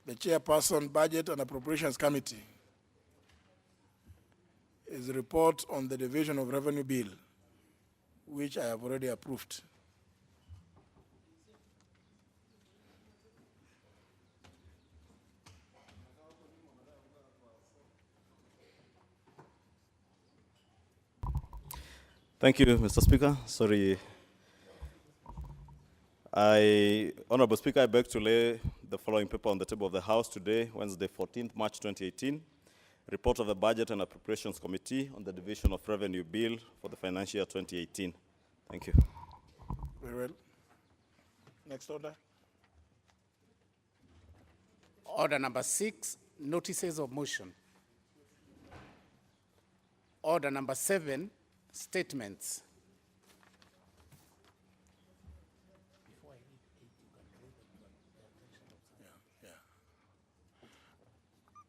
The Chairperson, Budget and Appropriations Committee, is a report on the Division of Revenue Bill, which I have already approved. Thank you, Mr. Speaker. Sorry. Honorable Speaker, I beg to lay the following paper on the table of the House today, Wednesday, 14th March 2018. Report of the Budget and Appropriations Committee on the Division of Revenue Bill for the financial year 2018. Thank you. Very well. Next order. Order number 6, notices of motion. Order number 7, statements.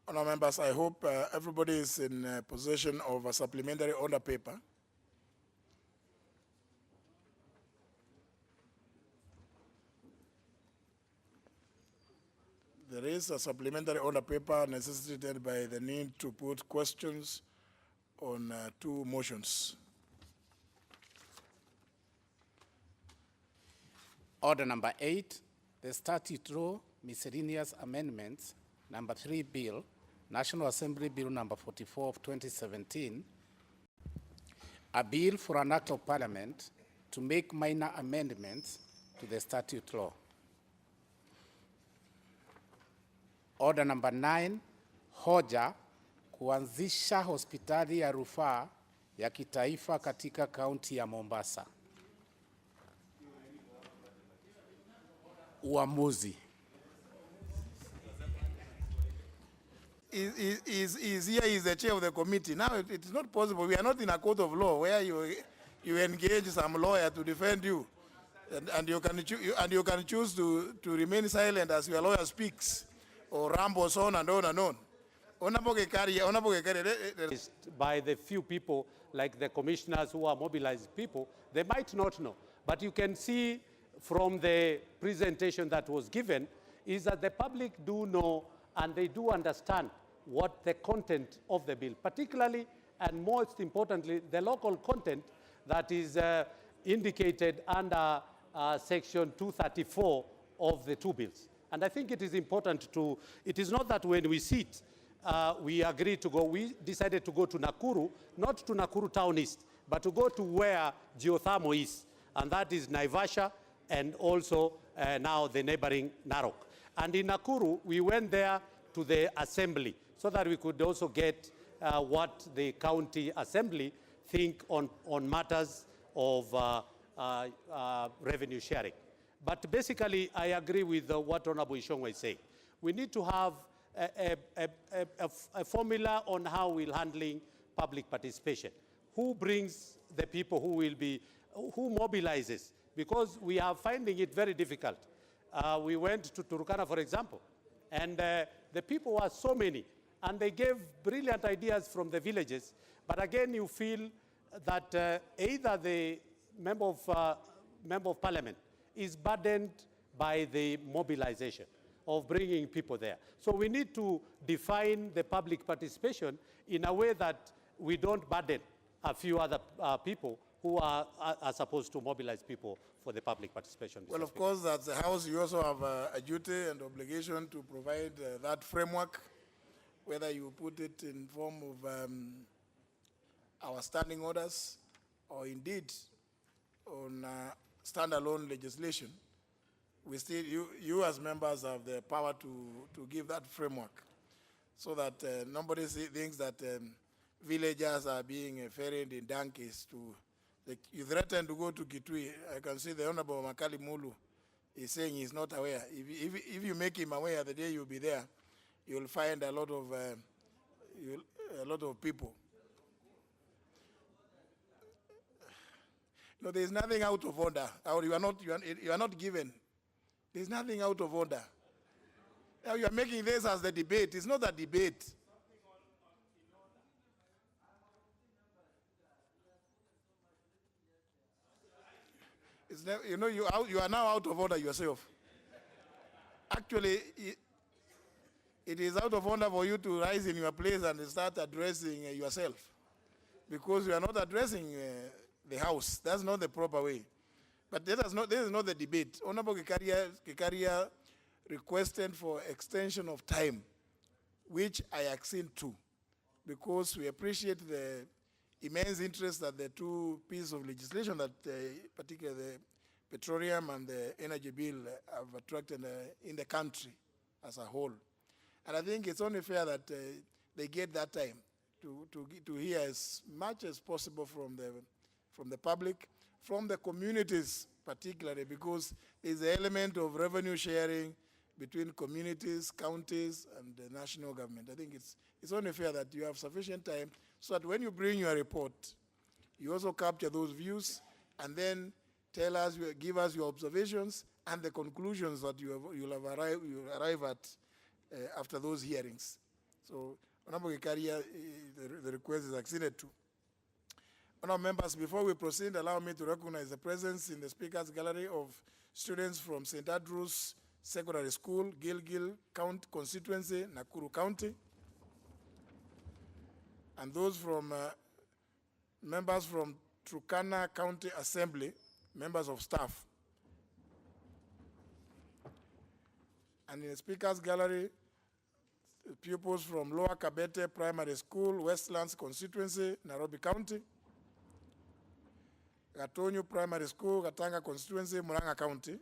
Honourable members, I hope everybody is in possession of a supplementary order paper. There is a supplementary order paper necessitated by the need to put questions on two motions. Order number 8, the statute law miscellaneous amendments, number 3 bill, National Assembly Bill number 44 of 2017, a bill for an act of parliament to make minor amendments to the statute law. Order number 9, hoja kuanzisha hospitali ya rufaa ya kitaifa katika kaunti ya Mombasa. Uamuzi. Is here is the chair of the committee. Now it's not possible. We are not in a court of law where you engage some lawyer to defend you, and you can choose to remain silent as your lawyer speaks, or rambles on and on and on. By the few people, like the commissioners who are mobilized people, they might not know. But you can see from the presentation that was given is that the public do know and they do understand what the content of the bill, particularly and most importantly, the local content that is indicated under section 234 of the two bills. And I think it is important to, it is not that when we sit, we agreed to go, we decided to go to Nakuru, not to Nakuru Town East, but to go to where geothermal is, and that is Naivasha and also now the neighboring Narok. And in Nakuru, we went there to the assembly so that we could also get what the county assembly think on matters of revenue sharing. But basically, I agree with what Honorable Ishongwa is saying. We need to have a formula on how we're handling public participation. Who brings the people who will be, who mobilizes? Because we are finding it very difficult. We went to Turkana, for example, and the people were so many, and they gave brilliant ideas from the villages. But again, you feel that either the member of parliament is burdened by the mobilization of bringing people there. So we need to define the public participation in a way that we don't burden a few other people who are supposed to mobilize people for the public participation. Well, of course, as the House, you also have a duty and obligation to provide that framework, whether you put it in form of our standing orders or indeed on standalone legislation. We still, you as members have the power to give that framework so that nobody thinks that villagers are being ferried in donkeys to, you threaten to go to Kitui. I can see the Honorable Makali Mulu is saying he's not aware. If you make him aware the day you'll be there, you'll find a lot of people. No, there's nothing out of order. Or you are not given. There's nothing out of order. Now you are making this as the debate. It's not a debate. It's never, you know, you are now out of order yourself. Actually, it is out of order for you to rise in your place and start addressing yourself, because you are not addressing the House. That's not the proper way. But this is not the debate. Honorable Kikaria requested for extension of time, which I accede to, because we appreciate the immense interest that the two pieces of legislation that particularly the petroleum and the energy bill have attracted in the country as a whole. And I think it's only fair that they get that time to hear as much as possible from the public, from the communities particularly, because there's the element of revenue sharing between communities, counties, and the national government. I think it's only fair that you have sufficient time so that when you bring your report, you also capture those views and then tell us, give us your observations and the conclusions that you'll arrive at after those hearings. So, Honorable Gikaria, the request is acceded to. Honorable members, before we proceed, allow me to recognize the presence in the Speaker's Gallery of students from St. Andrew's Secondary School, Gilgil Constituency, Nakuru County, and those from members from Turkana County Assembly, members of staff. And in the Speaker's Gallery, pupils from Lower Kabete Primary School, Westlands constituency, Nairobi County. Gatonyo Primary School, Gatanga constituency, Murang'a County.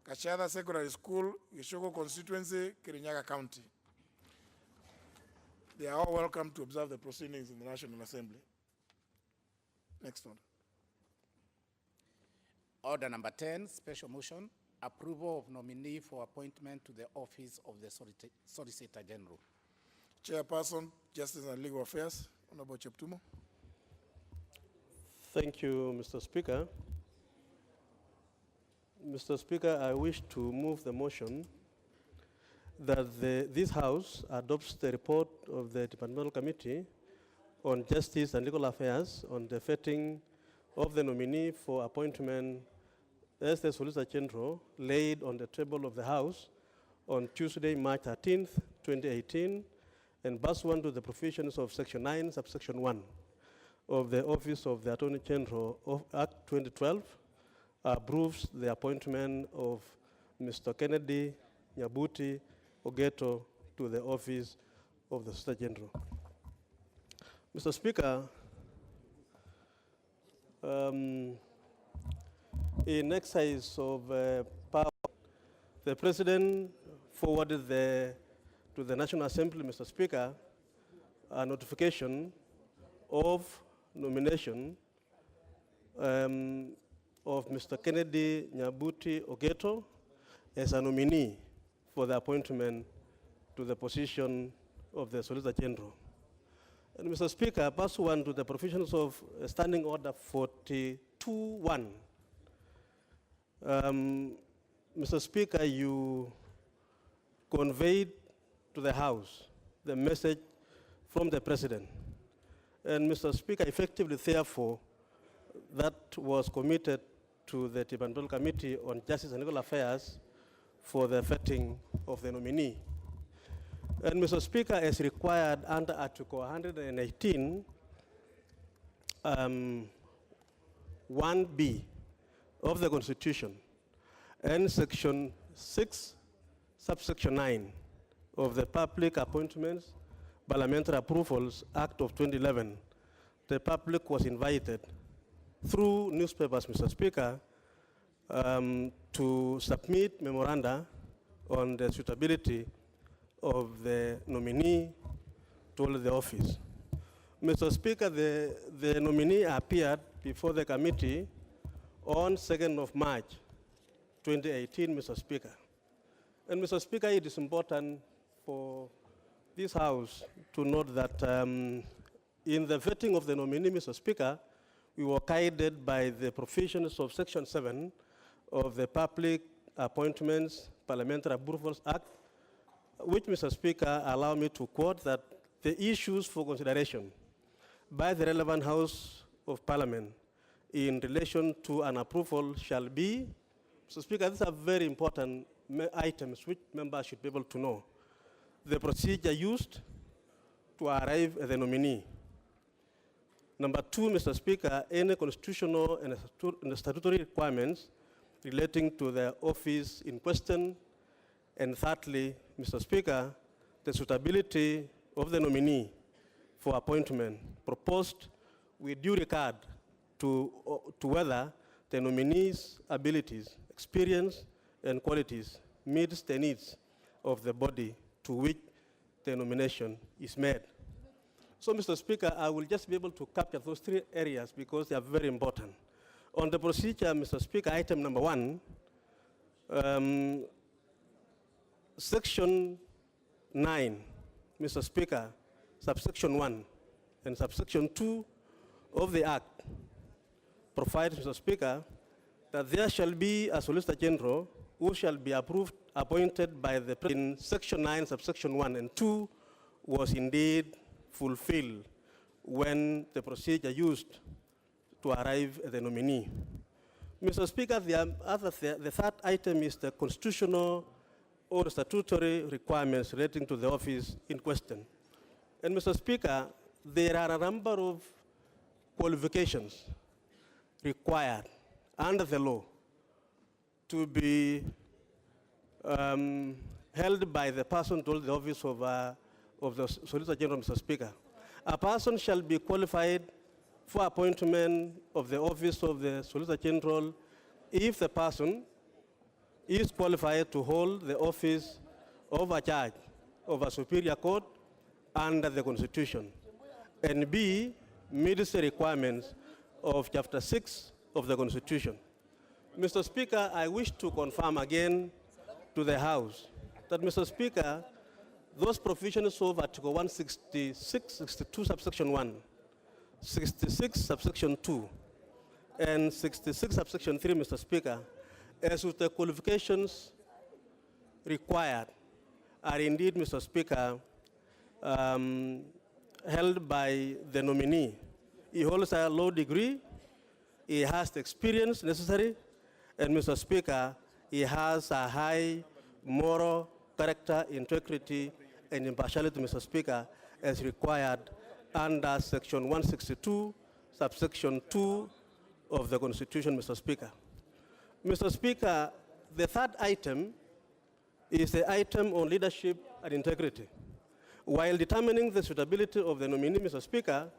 Kashada Secondary School, Gishogo constituency, Kirinyaga County. They are all welcome to observe the proceedings in the National Assembly. Next one. Order number 10, special motion, approval of nominee for appointment to the office of the Solicitor General. Chairperson, Justice and Legal Affairs, Honorable Cheptumo. Thank you, Mr. Speaker. Mr. Speaker, I wish to move the motion that this House adopts the report of the Departmental Committee on Justice and Legal Affairs on the vetting of the nominee for appointment as the Solicitor General laid on the table of the House on Tuesday, March 13th, 2018, and pursuant to the provisions of Section 9, subsection 1 of the Office of the Attorney General of Act 2012, approves the appointment of Mr. Kennedy Nyabuti Ogeto to the office of the Solicitor General. Mr. Speaker, in exercise of power, the President forwarded to the National Assembly, Mr. Speaker, a notification of nomination of Mr. Kennedy Nyabuti Ogeto as a nominee for the appointment to the position of the Solicitor General. And Mr. Speaker, pursuant to the provisions of Standing Order 42.1, Mr. Speaker, you conveyed to the House the message from the President. And Mr. Speaker, effectively, therefore, that was committed to the Departmental Committee on Justice and Legal Affairs for the vetting of the nominee. And Mr. Speaker, as required under Article 118, 1B of the Constitution and Section 6, subsection 9 of the Public Appointments, Parliamentary Approvals Act of 2011, the public was invited through newspapers, Mr. Speaker, to submit memoranda on the suitability of the nominee to the office. Mr. Speaker, the nominee appeared before the committee on 2nd of March, 2018, Mr. Speaker. And Mr. Speaker, it is important for this House to note that in the vetting of the nominee, Mr. Speaker, we were guided by the provisions of Section 7 of the Public Appointments Parliamentary Approvals Act, which, Mr. Speaker, allow me to quote that the issues for consideration by the relevant House of Parliament in relation to an approval shall be, Mr. Speaker, these are very important items which members should be able to know. The procedure used to arrive at the nominee. Number 2, Mr. Speaker, any constitutional and statutory requirements relating to the office in question. And thirdly, Mr. Speaker, the suitability of the nominee for appointment proposed with due regard to whether the nominee's abilities, experience, and qualities meets the needs of the body to which the nomination is made. So, Mr. Speaker, I will just be able to capture those 3 areas because they are very important. On the procedure, Mr. Speaker, item number 1, Section 9, Mr. Speaker, subsection 1 and subsection 2 of the Act provides, Mr. Speaker, that there shall be a Solicitor General who shall be appointed by the President. In Section 9, subsection 1 and 2 was indeed fulfilled when the procedure used to arrive at the nominee. Mr. Speaker, the third item is the constitutional or statutory requirements relating to the office in question. And Mr. Speaker, there are a number of qualifications required under the law to be held by the person to hold the office of the Solicitor General, Mr. Speaker. A person shall be qualified for appointment of the office of the Solicitor General if the person is qualified to hold the office of a judge of a superior court under the Constitution, and B, meets the requirements of Chapter 6 of the Constitution. Mr. Speaker, I wish to confirm again to the House that, Mr. Speaker, those provisions of Article 166, 62, subsection 1, 66, subsection 2, and 66, subsection 3, Mr. Speaker, as with the qualifications required, are indeed, Mr. Speaker, held by the nominee. He holds a law degree, he has the experience necessary, and, Mr. Speaker, he has a high moral character, integrity, and impartiality, Mr. Speaker, as required under Section 162, subsection 2 of the Constitution, Mr. Speaker. Mr. Speaker, the third item is the item on leadership and integrity. While determining the suitability of the nominee, Mr. Speaker,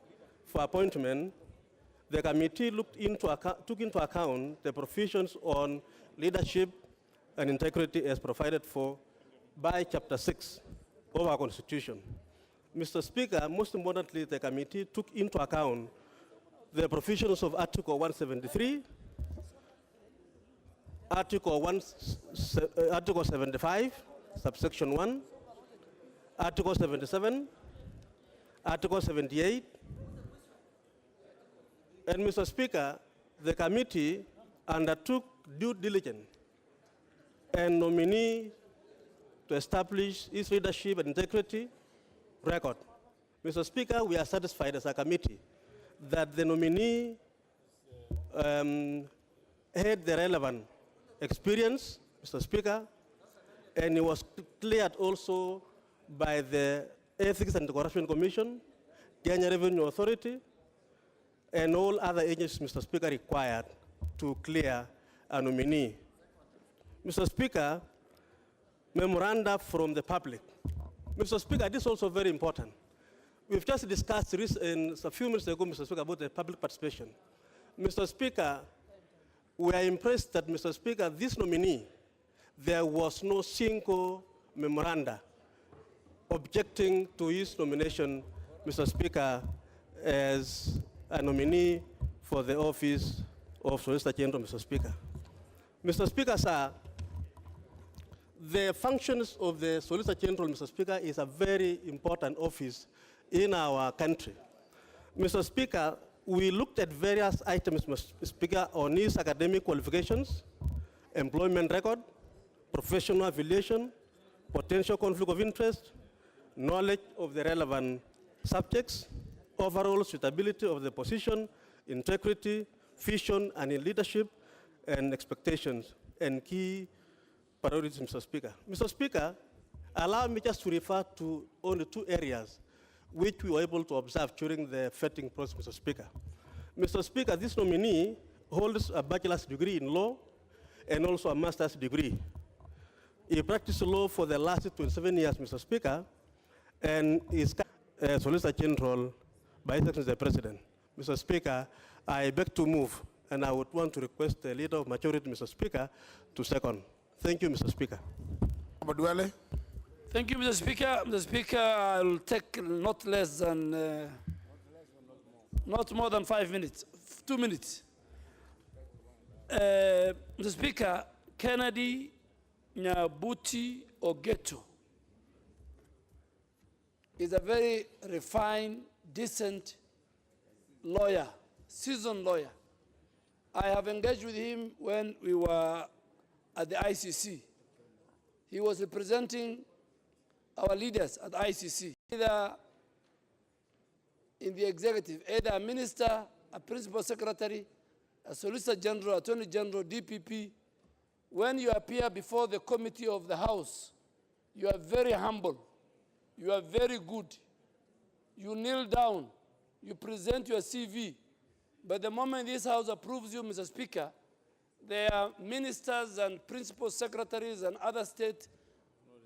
for appointment, the committee took into account the provisions on leadership and integrity as provided for by Chapter 6 of our Constitution. Mr. Speaker, most importantly, the committee took into account the provisions of Article 173, Article 75, subsection 1, Article 77, Article 78, and, Mr. Speaker, the committee undertook due diligence and nominee to establish its leadership and integrity record. Mr. Speaker, we are satisfied as a committee that the nominee had the relevant experience, Mr. Speaker, and it was cleared also by the Ethics and Corruption Commission, Kenya Revenue Authority, and all other agencies, Mr. Speaker, required to clear a nominee. Mr. Speaker, memoranda from the public. Mr. Speaker, this is also very important. We've just discussed a few minutes ago, Mr. Speaker, about the public participation. Mr. Speaker, we are impressed that, Mr. Speaker, this nominee, there was no single memoranda objecting to his nomination, Mr. Speaker, as a nominee for the office of Solicitor General, Mr. Speaker. Mr. Speaker, sir, the functions of the Solicitor General, Mr. Speaker, is a very important office in our country. Mr. Speaker, we looked at various items, Mr. Speaker, on his academic qualifications, employment record, professional affiliation, potential conflict of interest, knowledge of the relevant subjects, overall suitability of the position, integrity, vision, and in leadership, and expectations, and key priorities, Mr. Speaker. Mr. Speaker, allow me just to refer to only two areas which we were able to observe during the vetting process, Mr. Speaker. Mr. Speaker, this nominee holds a bachelor's degree in law and also a master's degree. He practiced law for the last 27 years, Mr. Speaker, and is Solicitor General by His Excellency the President. Mr. Speaker, I beg to move, and I would want to request the Leader of Majority, Mr. Speaker, to second. Thank you, Mr. Speaker. Thank you, Mr. Speaker. Mr. Speaker, I will take not less than, not more than 5 minutes, 2 minutes. Mr. Speaker, Kennedy Nyabuti Ogeto is a very refined, decent lawyer, seasoned lawyer. I have engaged with him when we were at the ICC. He was representing our leaders at ICC, either in the executive, either a minister, a principal secretary, a solicitor general, attorney general, DPP. When you appear before the committee of the House, you are very humble. You are very good. You kneel down you present your CV. But the moment this House approves you, Mr. Speaker, there are ministers and principal secretaries and other state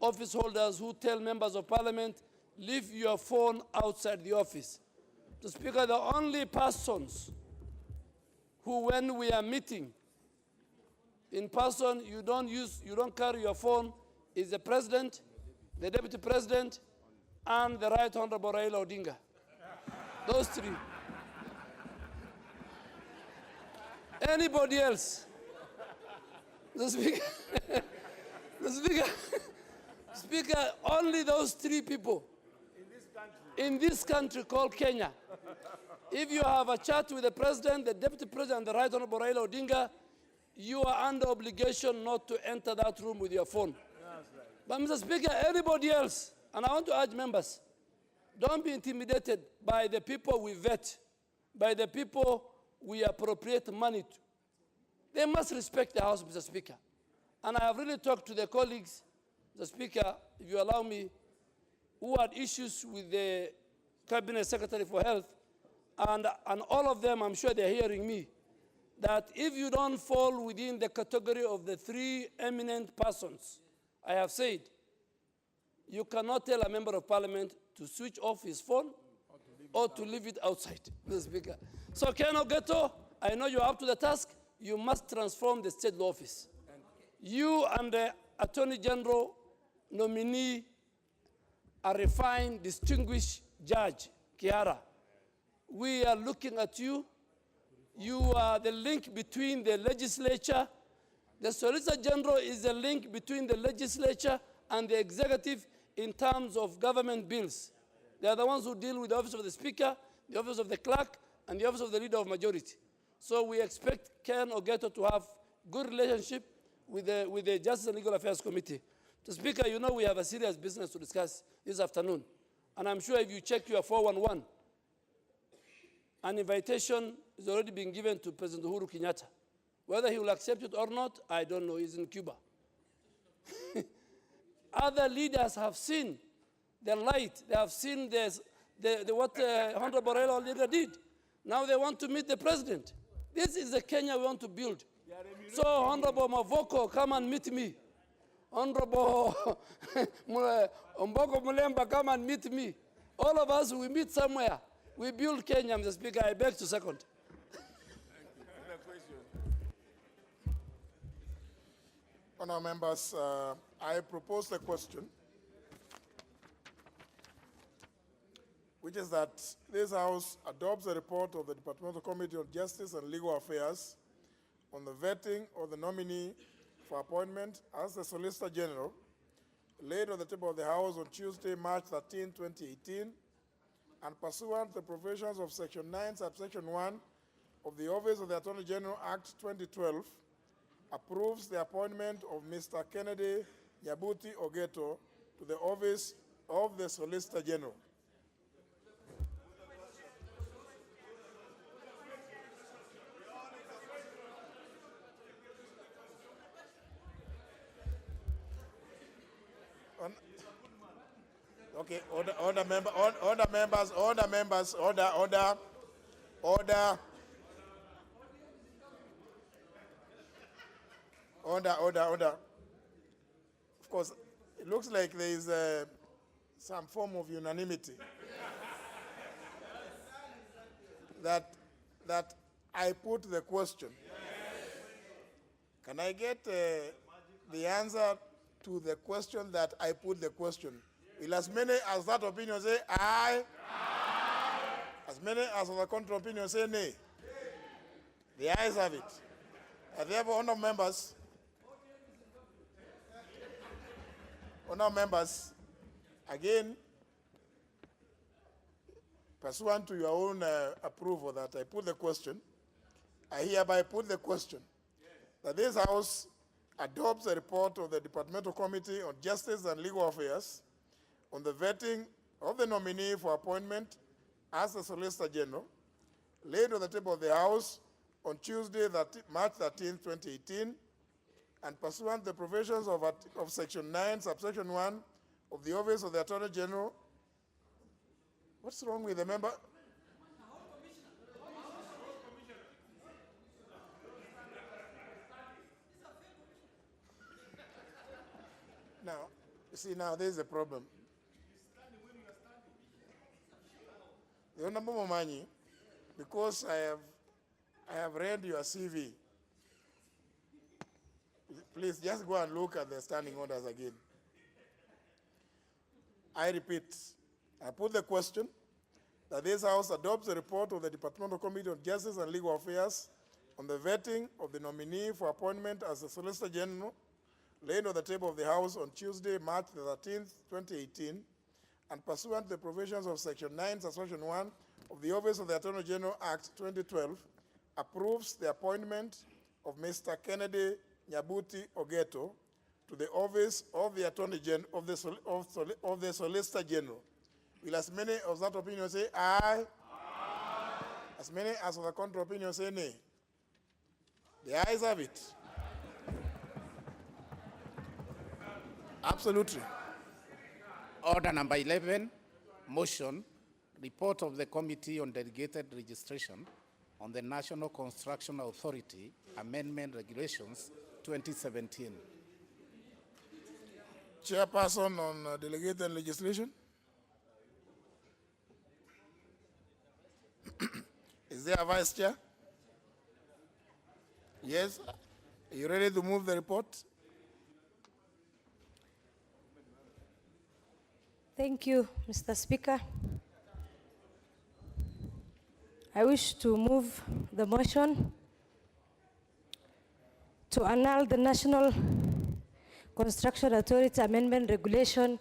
office holders who tell members of parliament, leave your phone outside the office. Mr. Speaker, the only persons who, when we are meeting in person, you don't carry your phone is the president, the deputy president, and the Right Honorable Raila Odinga. Those three. Anybody else? The Speaker, the Speaker, Speaker, only those three people in this country called Kenya. If you have a chat with the president, the deputy president, and the Right Honorable Raila Odinga, you are under obligation not to enter that room with your phone. But Mr. Speaker, anybody else, and I want to urge members, don't be intimidated by the people we vet, by the people we appropriate money to. They must respect the House, Mr. Speaker. And I have really talked to the colleagues, Mr. Speaker, if you allow me, who had issues with the Cabinet Secretary for Health, and all of them, I'm sure they're hearing me, that if you don't fall within the category of the three eminent persons I have said, you cannot tell a member of parliament to switch off his phone or to leave it outside, Mr. Speaker. So, Ken Ogeto, I know you're up to the task. You must transform the state law office. You and the Attorney General nominee, a refined, distinguished judge, Kiara, we are looking at you. You are the link between the legislature. The Solicitor General is the link between the legislature and the executive in terms of government bills. They are the ones who deal with the office of the Speaker, the office of the clerk, and the office of the Leader of Majority. So we expect Ken Ogeto to have good relationship with the Justice and Legal Affairs Committee. Mr. Speaker, you know we have a serious business to discuss this afternoon. And I'm sure if you check your 411, an invitation is already being given to President Uhuru Kenyatta. Whether he will accept it or not, I don't know. He's in Cuba. Other leaders have seen the light. They have seen what Honorable Raila Odinga did. Now they want to meet the president. This is the Kenya we want to build. So, Honorable Mavoko, come and meet me. Honorable Omboko Mulemba, come and meet me. All of us, we meet somewhere. We build Kenya, Mr. Speaker. I beg to second. Honourable members, I propose a question, which is that this House adopts a report of the Departmental Committee on Justice and Legal Affairs on the vetting of the nominee for appointment as the Solicitor General, laid on the table of the House on Tuesday, March 13, 2018, and pursuant to the provisions of Section 9, subsection 1 of the Office of the Attorney General Act 2012, approves the appointment of Mr. Kennedy Nyabuti Ogeto to the office of the Solicitor General. Okay, order members, order. Of course, it looks like there is some form of unanimity that I put the question. Can I get the answer to the question that I put the question? Will as many as that opinion say aye? Aye. As many as of the contrary opinion say nay? The ayes have it. Therefore, honourable members, again, pursuant to your own approval that I put the question, I hereby put the question that this House adopts a report of the Departmental Committee on Justice and Legal Affairs on the vetting of the nominee for appointment as the Solicitor General, laid on the table of the House on Tuesday, March 13, 2018, and pursuant to the provisions of Section 9, subsection 1 of the Office of the Attorney General. What's wrong with the member? see, now there's a problem. The Honorable Momanyi, because I have read your CV, please just go and look at the standing orders again. I repeat, I put the question that this House adopts the report of the Departmental Committee on Justice and Legal Affairs on the vetting of the nominee for appointment as the Solicitor General, laid on the table of the House on Tuesday, March the 13th, 2018, and pursuant to the provisions of Section 9, Subsection 1 of the Office of the Attorney General Act 2012, approves the appointment of Mr. Kennedy Nyabuti Ogeto to the office of the Attorney General of the Solicitor General. Will as many of that opinion say aye? Aye. As many as of the contrary opinion say nay? The ayes have it. Absolutely. Order number 11, motion, report of the Committee on Delegated Registration on the National Construction Authority Amendment Regulations 2017. Chairperson on delegated legislation. Is there a vice chair? Yes. Are you ready to move the report? Thank you, Mr. Speaker. I wish to move the motion to annul the National Construction Authority Amendment Regulation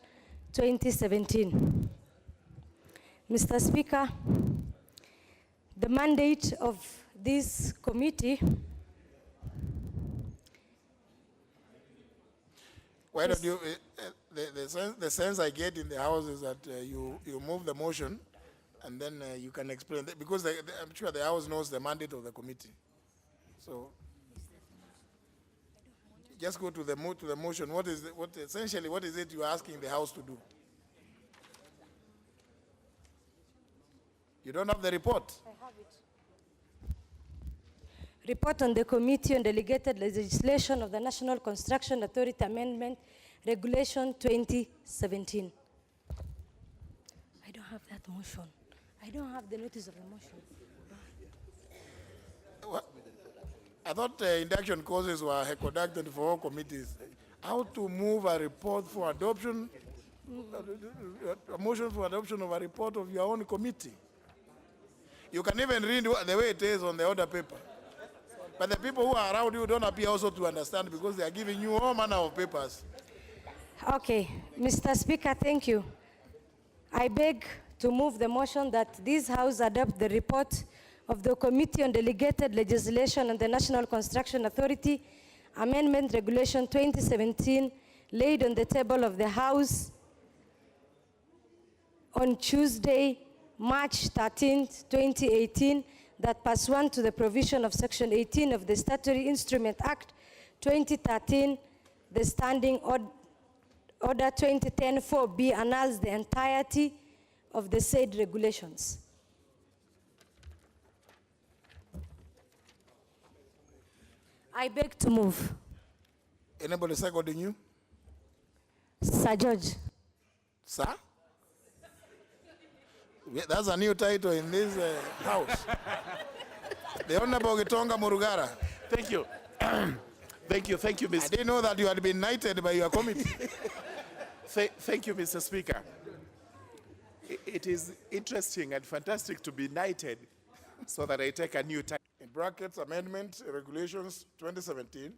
2017. Mr. Speaker, the mandate of this committee Why don't you, the sense I get in the House is that you move the motion and then you can explain that, because I'm sure the House knows the mandate of the committee. So just go to the motion. Essentially, what is it you're asking the House to do? You don't have the report? I have it. Report on the Committee on Delegated Legislation of the National Construction Authority Amendment Regulation 2017. I don't have that motion. I don't have the notice of the motion. What? I thought induction courses were conducted for all committees. How to move a report for adoption, a motion for adoption of a report of your own committee. You can even read the way it is on the order paper. But the people who are around you don't appear also to understand, because they are giving you all manner of papers. Okay, Mr. Speaker, thank you. I beg to move the motion that this House adopt the report of the Committee on Delegated Legislation and the National Construction Authority Amendment Regulation 2017, laid on the table of the House on Tuesday, March 13, 2018, that pursuant to the provision of Section 18 of the Statutory Instrument Act 2013, the Standing Order 2010-4B annuls the entirety of the said regulations. I beg to move. Anybody seconding you? Sir George. Sir? That's a new title in this House. The Honorable Gitonga Murugara. Thank you. Thank you, Mr. I didn't know that you had been knighted by your committee. Thank you, Mr. Speaker. It is interesting and fantastic to be knighted so that I take a new title. In brackets, Amendment Regulations 2017,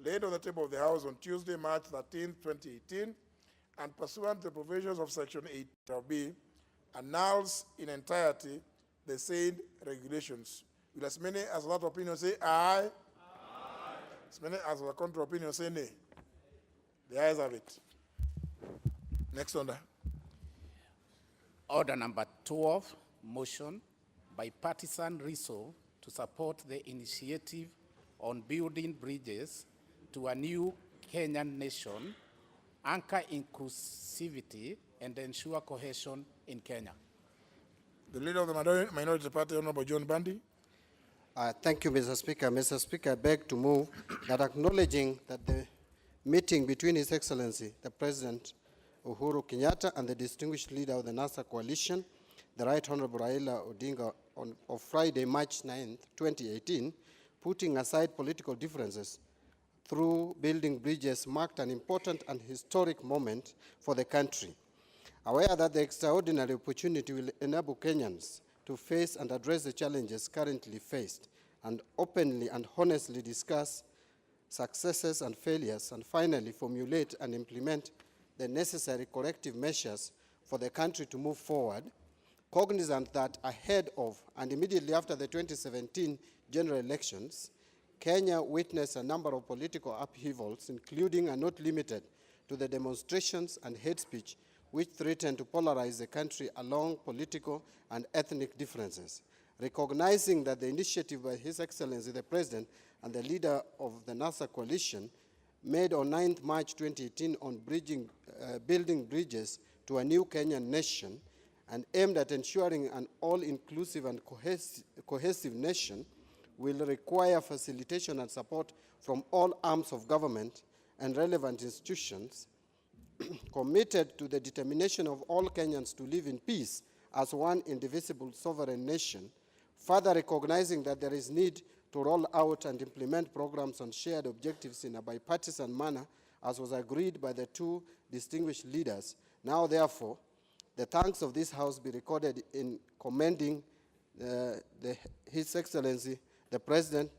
laid on the table of the House on Tuesday, March 13, 2018, and pursuant to the provisions of Section 8B, annuls in entirety the said regulations. Will as many as that opinion say aye? Aye. As many as the contrary opinion say nay? The ayes have it. Next order. Order number 12, motion, bipartisan resolve to support the initiative on building bridges to a new Kenyan nation, anchor inclusivity, and ensure cohesion in Kenya. The Leader of the Minority Party, Honorable John Bandi. Thank you, Mr. Speaker. Mr. Speaker, I beg to move that, acknowledging that the meeting between His Excellency, the President, Uhuru Kenyatta and the distinguished leader of the NASA coalition, the Right Honorable Raila Odinga, on Friday, March 9, 2018, putting aside political differences through building bridges marked an important and historic moment for the country. Aware that the extraordinary opportunity will enable Kenyans to face and address the challenges currently faced and openly and honestly discuss successes and failures, and finally formulate and implement the necessary corrective measures for the country to move forward, cognizant that ahead of and immediately after the 2017 general elections, Kenya witnessed a number of political upheavals, including and not limited to the demonstrations and hate speech which threatened to polarize the country along political and ethnic differences. Recognizing that the initiative by His Excellency the President and the leader of the NASA coalition made on 9th March 2018 on building bridges to a new Kenyan nation and aimed at ensuring an all-inclusive and cohesive nation will require facilitation and support from all arms of government and relevant institutions, committed to the determination of all Kenyans to live in peace as one indivisible sovereign nation, further recognizing that there is need to roll out and implement programs on shared objectives in a bipartisan manner, as was agreed by the two distinguished leaders. Now, therefore, the thanks of this House be recorded in commending His Excellency the President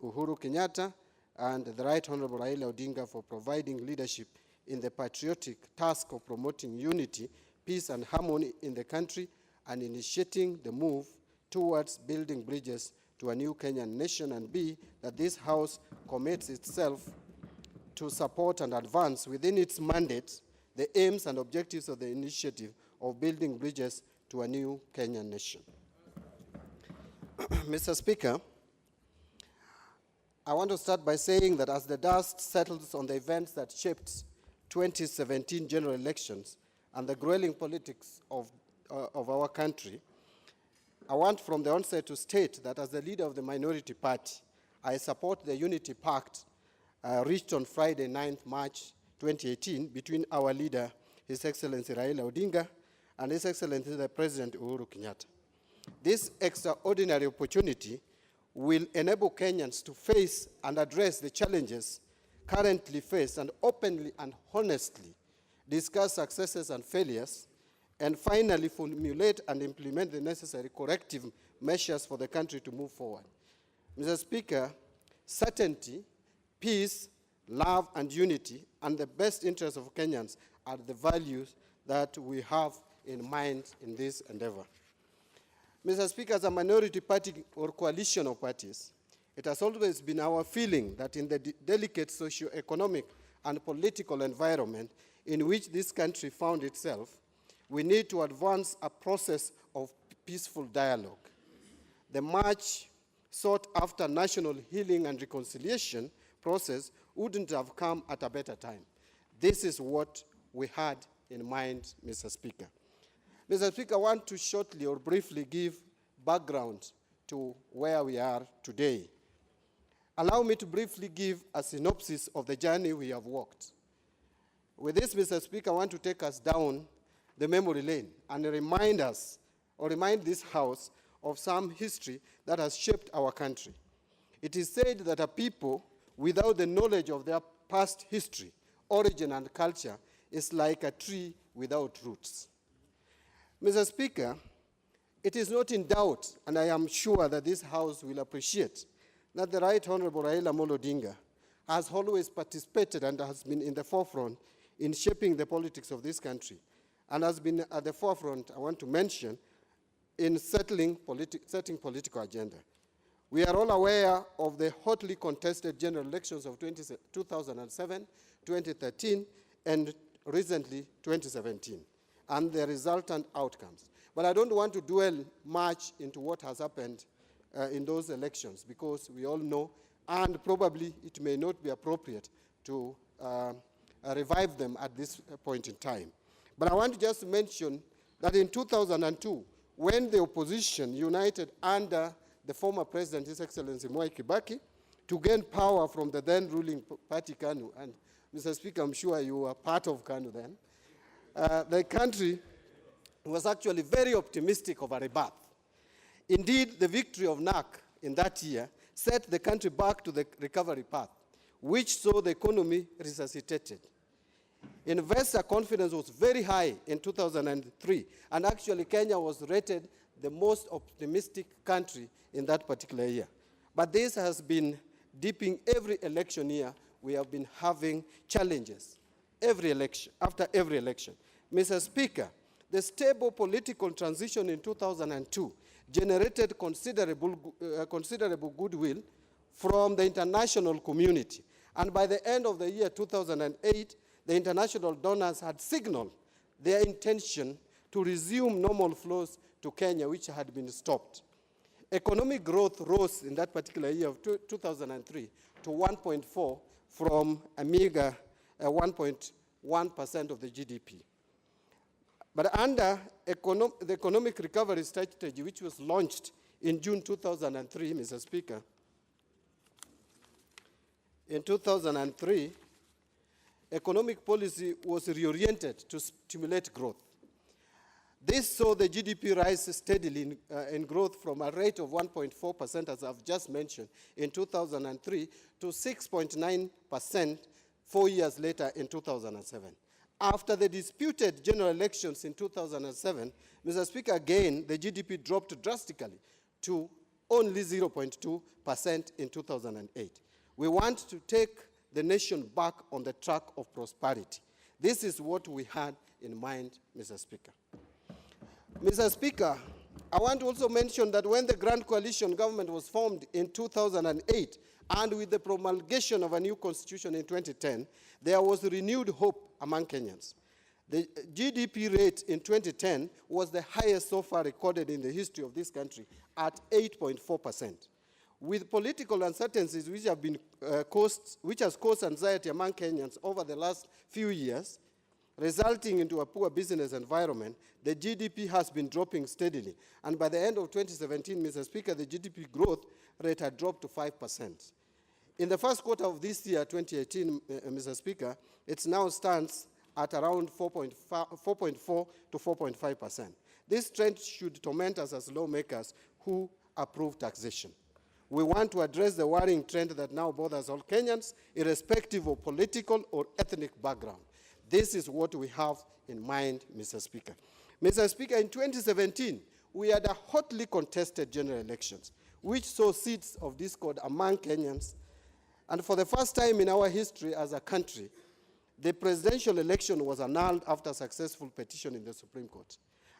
Uhuru Kenyatta and the Right Honorable Raila Odinga for providing leadership in the patriotic task of promoting unity, peace, and harmony in the country and initiating the move towards building bridges to a new Kenyan nation, and B, that this House commits itself to support and advance within its mandate the aims and objectives of the initiative of building bridges to a new Kenyan nation. Mr. Speaker, I want to start by saying that as the dust settles on the events that shaped 2017 general elections and the grueling politics of our country, I want from the onset to state that as the leader of the minority party, I support the unity pact reached on Friday, 9th March 2018 between our leader, His Excellency Raila Odinga, and His Excellency the President Uhuru Kenyatta. This extraordinary opportunity will enable Kenyans to face and address the challenges currently faced and openly and honestly discuss successes and failures, and finally formulate and implement the necessary corrective measures for the country to move forward. Mr. Speaker, certainty, peace, love, and unity, and the best interests of Kenyans are the values that we have in mind in this endeavor. Mr. Speaker, as a minority party or coalition of parties, it has always been our feeling that in the delicate socio-economic and political environment in which this country found itself, we need to advance a process of peaceful dialogue. The much sought after national healing and reconciliation process wouldn't have come at a better time. This is what we had in mind, Mr. Speaker. Mr. Speaker, I want to shortly or briefly give background to where we are today. Allow me to briefly give a synopsis of the journey we have walked. With this, Mr. Speaker, I want to take us down the memory lane and remind us, or remind this House of some history that has shaped our country. It is said that a people without the knowledge of their past history, origin, and culture is like a tree without roots. Mr. Speaker, it is not in doubt, and I am sure that this House will appreciate, that the Right Honorable Raila Amolo Odinga has always participated and has been in the forefront in shaping the politics of this country, and has been at the forefront, I want to mention, in setting political agenda. We are all aware of the hotly contested general elections of 2007, 2013, and recently 2017, and the resultant outcomes. But I don't want to dwell much into what has happened in those elections, because we all know, and probably it may not be appropriate to revive them at this point in time. But I want to just mention that in 2002, when the opposition united under the former President, His Excellency Mwai Kibaki, to gain power from the then ruling party KANU, and Mr. Speaker, I'm sure you were part of KANU then, the country was actually very optimistic of a rebirth. Indeed, the victory of NAC in that year set the country back to the recovery path, which saw the economy resuscitated. Investor confidence was very high in 2003, and actually Kenya was rated the most optimistic country in that particular year. But this has been dipping every election year. We have been having challenges every election, after every election. Mr. Speaker, the stable political transition in 2002 generated considerable goodwill from the international community. And by the end of the year 2008, the international donors had signaled their intention to resume normal flows to Kenya, which had been stopped. Economic growth rose in that particular year of 2003 to 1.4 from a meager 1.1% of the GDP. But under the economic recovery strategy, which was launched in June 2003, Mr. Speaker, in 2003, economic policy was reoriented to stimulate growth. This saw the GDP rise steadily in growth from a rate of 1.4%, as I've just mentioned, in 2003 to 6.9% 4 years later in 2007. After the disputed general elections in 2007, Mr. Speaker, again, the GDP dropped drastically to only 0.2% in 2008. We want to take the nation back on the track of prosperity. This is what we had in mind, Mr. Speaker. Mr. Speaker, I want to also mention that when the Grand Coalition government was formed in 2008, and with the promulgation of a new constitution in 2010, there was renewed hope among Kenyans. The GDP rate in 2010 was the highest so far recorded in the history of this country at 8.4%. With political uncertainties which has caused anxiety among Kenyans over the last few years, resulting into a poor business environment, the GDP has been dropping steadily. And by the end of 2017, Mr. Speaker, the GDP growth rate had dropped to 5%. In the first quarter of this year, 2018, Mr. Speaker, it now stands at around 4.4 to 4.5%. This trend should torment us as lawmakers who approve taxation. We want to address the worrying trend that now bothers all Kenyans, irrespective of political or ethnic background. This is what we have in mind, Mr. Speaker. Mr. Speaker, in 2017, we had a hotly contested general elections, which saw seeds of discord among Kenyans. And for the first time in our history as a country, the presidential election was annulled after a successful petition in the Supreme Court.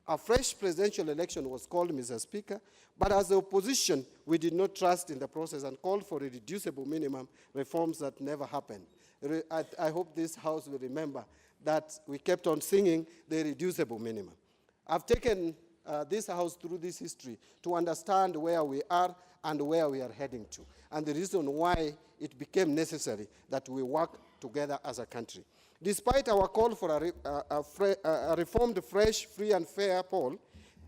A fresh presidential election was called, Mr. Speaker, but as the opposition, we did not trust in the process and called for irreducible minimum reforms that never happened. I hope this House will remember that we kept on singing the irreducible minimum. I've taken this House through this history to understand where we are and where we are heading to, and the reason why it became necessary that we work together as a country. Despite our call for a reformed, fresh, free and fair poll,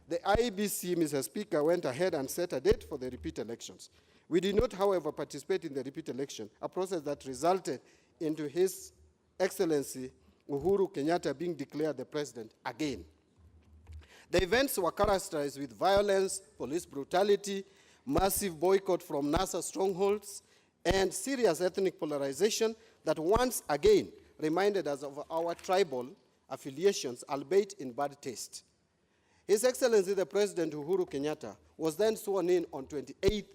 the IEBC, Mr. Speaker, went ahead and set a date for the repeat elections. We did not, however, participate in the repeat election, a process that resulted into His Excellency Uhuru Kenyatta being declared the president again. The events were characterized with violence, police brutality, massive boycott from NASA strongholds, and serious ethnic polarization that once again reminded us of our tribal affiliations, albeit in bad taste. His Excellency the President Uhuru Kenyatta was then sworn in on 28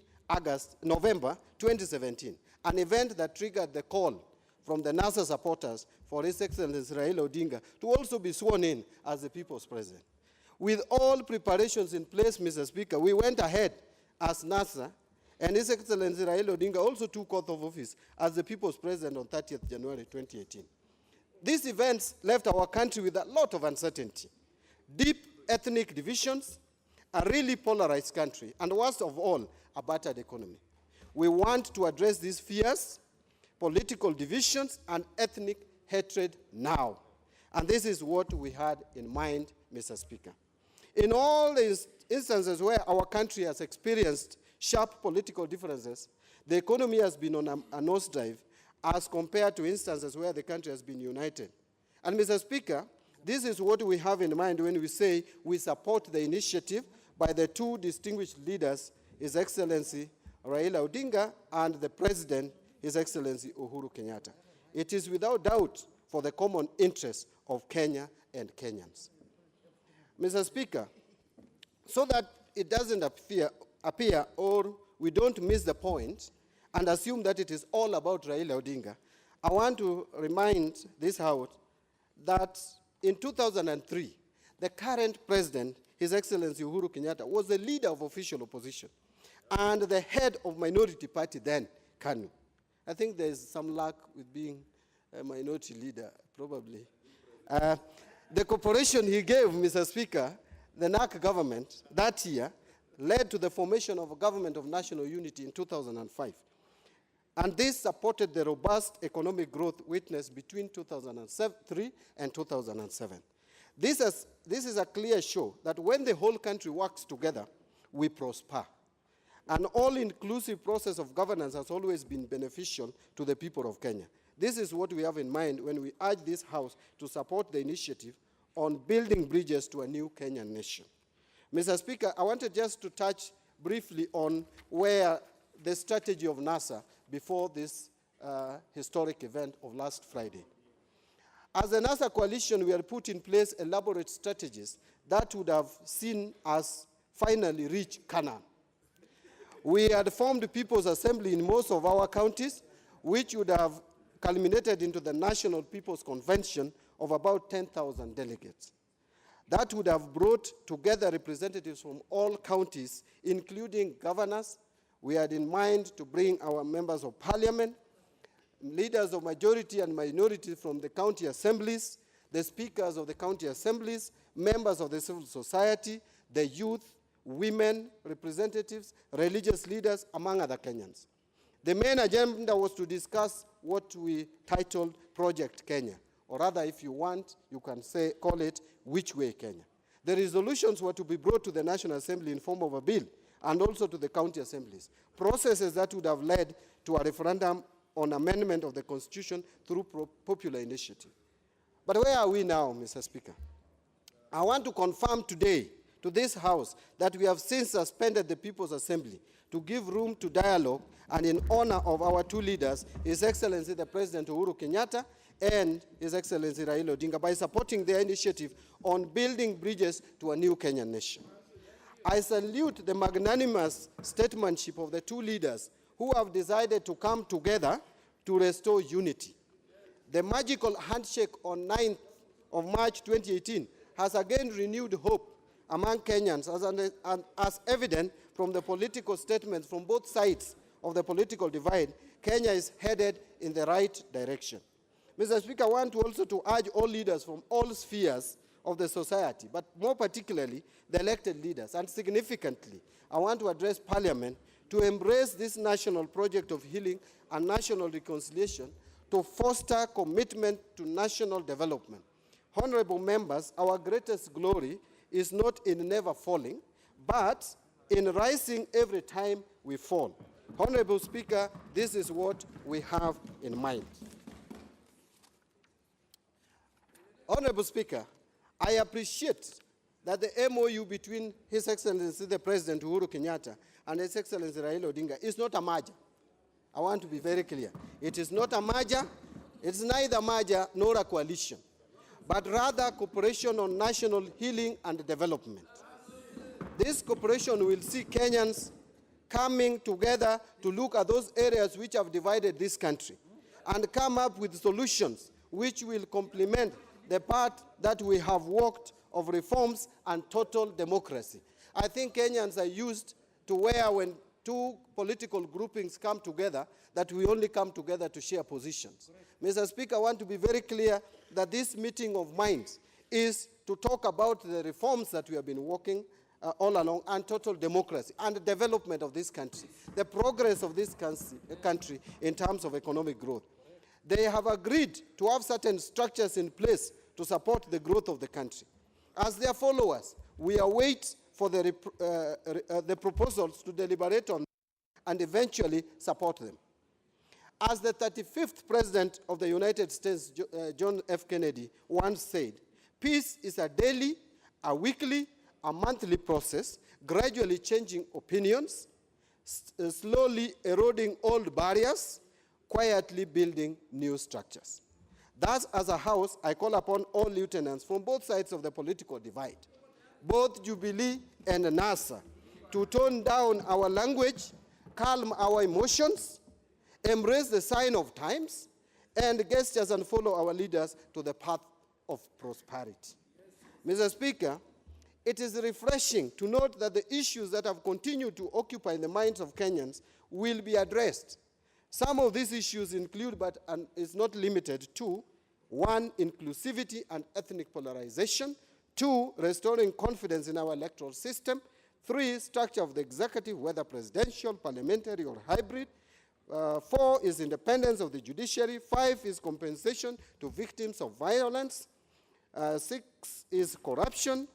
November 2017, an event that triggered the call from the NASA supporters for His Excellency Raila Odinga to also be sworn in as the People's President. With all preparations in place, Mr. Speaker, we went ahead as NASA, and His Excellency Raila Odinga also took oath of office as the People's President on 30th January 2018. These events left our country with a lot of uncertainty, deep ethnic divisions, a really polarized country, and worst of all, a battered economy. We want to address these fears, political divisions, and ethnic hatred now. And this is what we had in mind, Mr. Speaker. In all these instances where our country has experienced sharp political differences, the economy has been on a nosedive as compared to instances where the country has been united. And Mr. Speaker, This is what we have in mind when we say we support the initiative by the two distinguished leaders, His Excellency Raila Odinga and the President, His Excellency Uhuru Kenyatta. It is without doubt for the common interest of Kenya and Kenyans. Mr. Speaker, so that it doesn't appear or we don't miss the point and assume that it is all about Raila Odinga, I want to remind this House that in 2003, the current president, His Excellency Uhuru Kenyatta, was the leader of official opposition and the head of minority party then, KANU. I think there's some luck with being a minority leader, probably. The cooperation he gave, Mr. Speaker, the NAC government that year led to the formation of a government of national unity in 2005. And this supported the robust economic growth witnessed between 2003 and 2007. This is a clear show that when the whole country works together, we prosper. An all-inclusive process of governance has always been beneficial to the people of Kenya. This is what we have in mind when we urge this House to support the initiative on building bridges to a new Kenyan nation. Mr. Speaker, I wanted just to touch briefly on where the strategy of NASA before this historic event of last Friday. As a NASA coalition, we had put in place elaborate strategies that would have seen us finally reach Canaan. We had formed People's Assembly in most of our counties, which would have culminated into the National People's Convention of about 10,000 delegates. That would have brought together representatives from all counties, including governors. We had in mind to bring our members of parliament, leaders of majority and minority from the county assemblies, the speakers of the county assemblies, members of the civil society, the youth, women, representatives, religious leaders, among other Kenyans. The main agenda was to discuss what we titled Project Kenya, or rather, if you want, you can call it Which Way Kenya. The resolutions were to be brought to the National Assembly in form of a bill and also to the county assemblies, processes that would have led to a referendum on amendment of the Constitution through popular initiative. But where are we now, Mr. Speaker? I want to confirm today to this House that we have since suspended the People's Assembly to give room to dialogue and in honor of our two leaders, His Excellency the President Uhuru Kenyatta and His Excellency Raila Odinga, by supporting their initiative on building bridges to a new Kenyan nation. I salute the magnanimous statesmanship of the two leaders who have decided to come together to restore unity. The magical handshake on 9th of March 2018 has again renewed hope among Kenyans, as evident from the political statements from both sides of the political divide. Kenya is headed in the right direction. Mr. Speaker, I want also to urge all leaders from all spheres of the society, but more particularly the elected leaders, and significantly, I want to address Parliament to embrace this national project of healing and national reconciliation to foster commitment to national development. Honorable members, our greatest glory is not in never falling, but in rising every time we fall. Honorable Speaker, this is what we have in mind. Honorable Speaker, I appreciate that the MOU between His Excellency the President Uhuru Kenyatta and His Excellency Raila Odinga is not a merger. I want to be very clear. It is not a merger. It's neither merger nor a coalition, but rather cooperation on national healing and development. This cooperation will see Kenyans coming together to look at those areas which have divided this country and come up with solutions which will complement the part that we have worked of reforms and total democracy. I think Kenyans are used to where when two political groupings come together, that we only come together to share positions. Mr. Speaker, I want to be very clear that this meeting of minds is to talk about the reforms that we have been working all along and total democracy and the development of this country, the progress of this country in terms of economic growth. They have agreed to have certain structures in place to support the growth of the country. As their followers, we await for the proposals to deliberate on and eventually support them. As the 35th President of the United States, John F. Kennedy, once said, Peace is a daily, a weekly, a monthly process, gradually changing opinions, slowly eroding old barriers, quietly building new structures. Thus, as a House, I call upon all lieutenants from both sides of the political divide, both Jubilee and NASA, to tone down our language, calm our emotions, embrace the sign of times, and gestures and follow our leaders to the path of prosperity. Mr. Speaker, it is refreshing to note that the issues that have continued to occupy the minds of Kenyans will be addressed. Some of these issues include, but is not limited to, 1, inclusivity and ethnic polarization, 2, restoring confidence in our electoral system, 3, structure of the executive, whether presidential, parliamentary, or hybrid, 4 is independence of the judiciary, 5 is compensation to victims of violence, 6 is corruption,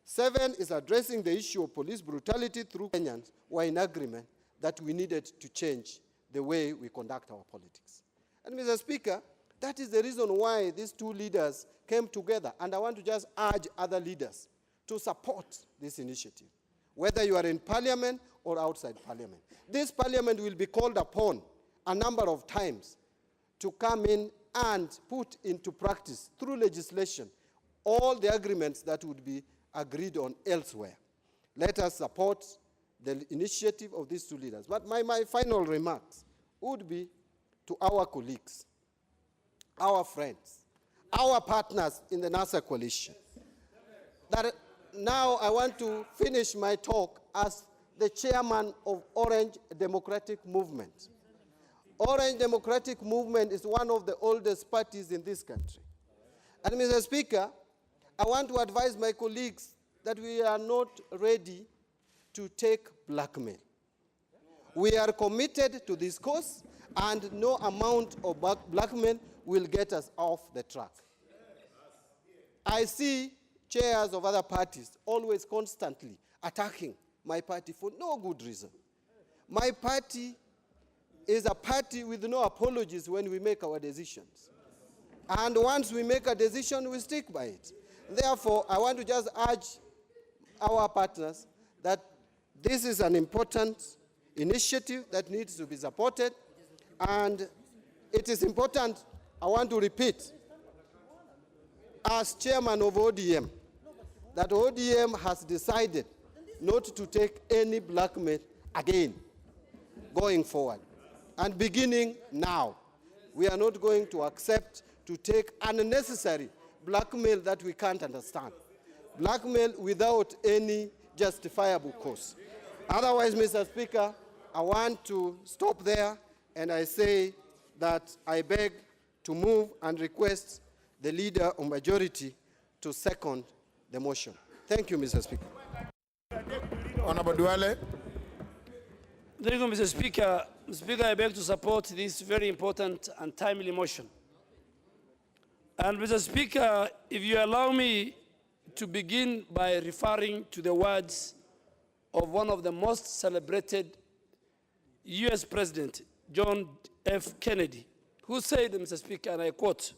7 is addressing the issue of police brutality through Kenyans were in agreement that we needed to change the way we conduct our politics. And Mr. Speaker, that is the reason why these two leaders came together, and I want to just urge other leaders to support this initiative, whether you are in parliament or outside parliament. This parliament will be called upon a number of times to come in and put into practice through legislation all the agreements that would be agreed on elsewhere. Let us support the initiative of these two leaders. But my final remarks would be to our colleagues, our friends, our partners in the NASA coalition, that now I want to finish my talk as the chairman of Orange Democratic Movement. Orange Democratic Movement is one of the oldest parties in this country. And Mr. Speaker, I want to advise my colleagues that we are not ready to take blackmail. We are committed to this cause, and no amount of blackmail will get us off the track. I see chairs of other parties always constantly attacking my party for no good reason. My party is a party with no apologies when we make our decisions. And once we make a decision, we stick by it. Therefore, I want to just urge our partners that this is an important initiative that needs to be supported. And it is important, I want to repeat, as chairman of ODM, that ODM has decided not to take any blackmail again going forward. And beginning now, we are not going to accept to take unnecessary blackmail that we can't understand. Blackmail without any justifiable cause. Otherwise, Mr. Speaker, I want to stop there, and I say that I beg to move and request the leader of majority to second the motion. Thank you, Mr. Speaker. Honorable Duale. Thank you, Mr. Speaker. Mr. Speaker, I beg to support this very important and timely motion. And Mr. Speaker, if you allow me to begin by referring to the words of one of the most celebrated US President, John F. Kennedy, who said, Mr. Speaker, and I quote,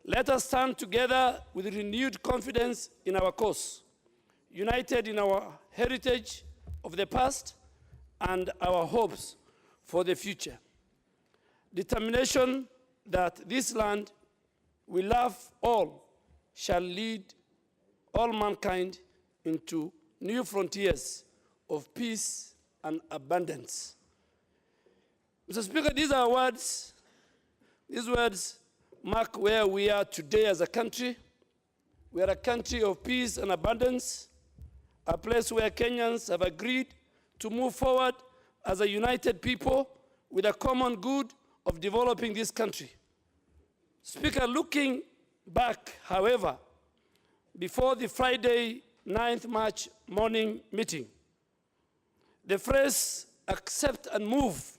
"Let us stand together with renewed confidence in our cause, united in our heritage of the past and our hopes for the future. Determination that this land we love all shall lead all mankind into new frontiers of peace and abundance." Mr. Speaker, these words mark where we are today as a country. We are a country of peace and abundance, a place where Kenyans have agreed to move forward as a united people with a common good of developing this country. Speaker, looking back, however, before the Friday 9th March morning meeting, the phrase "accept and move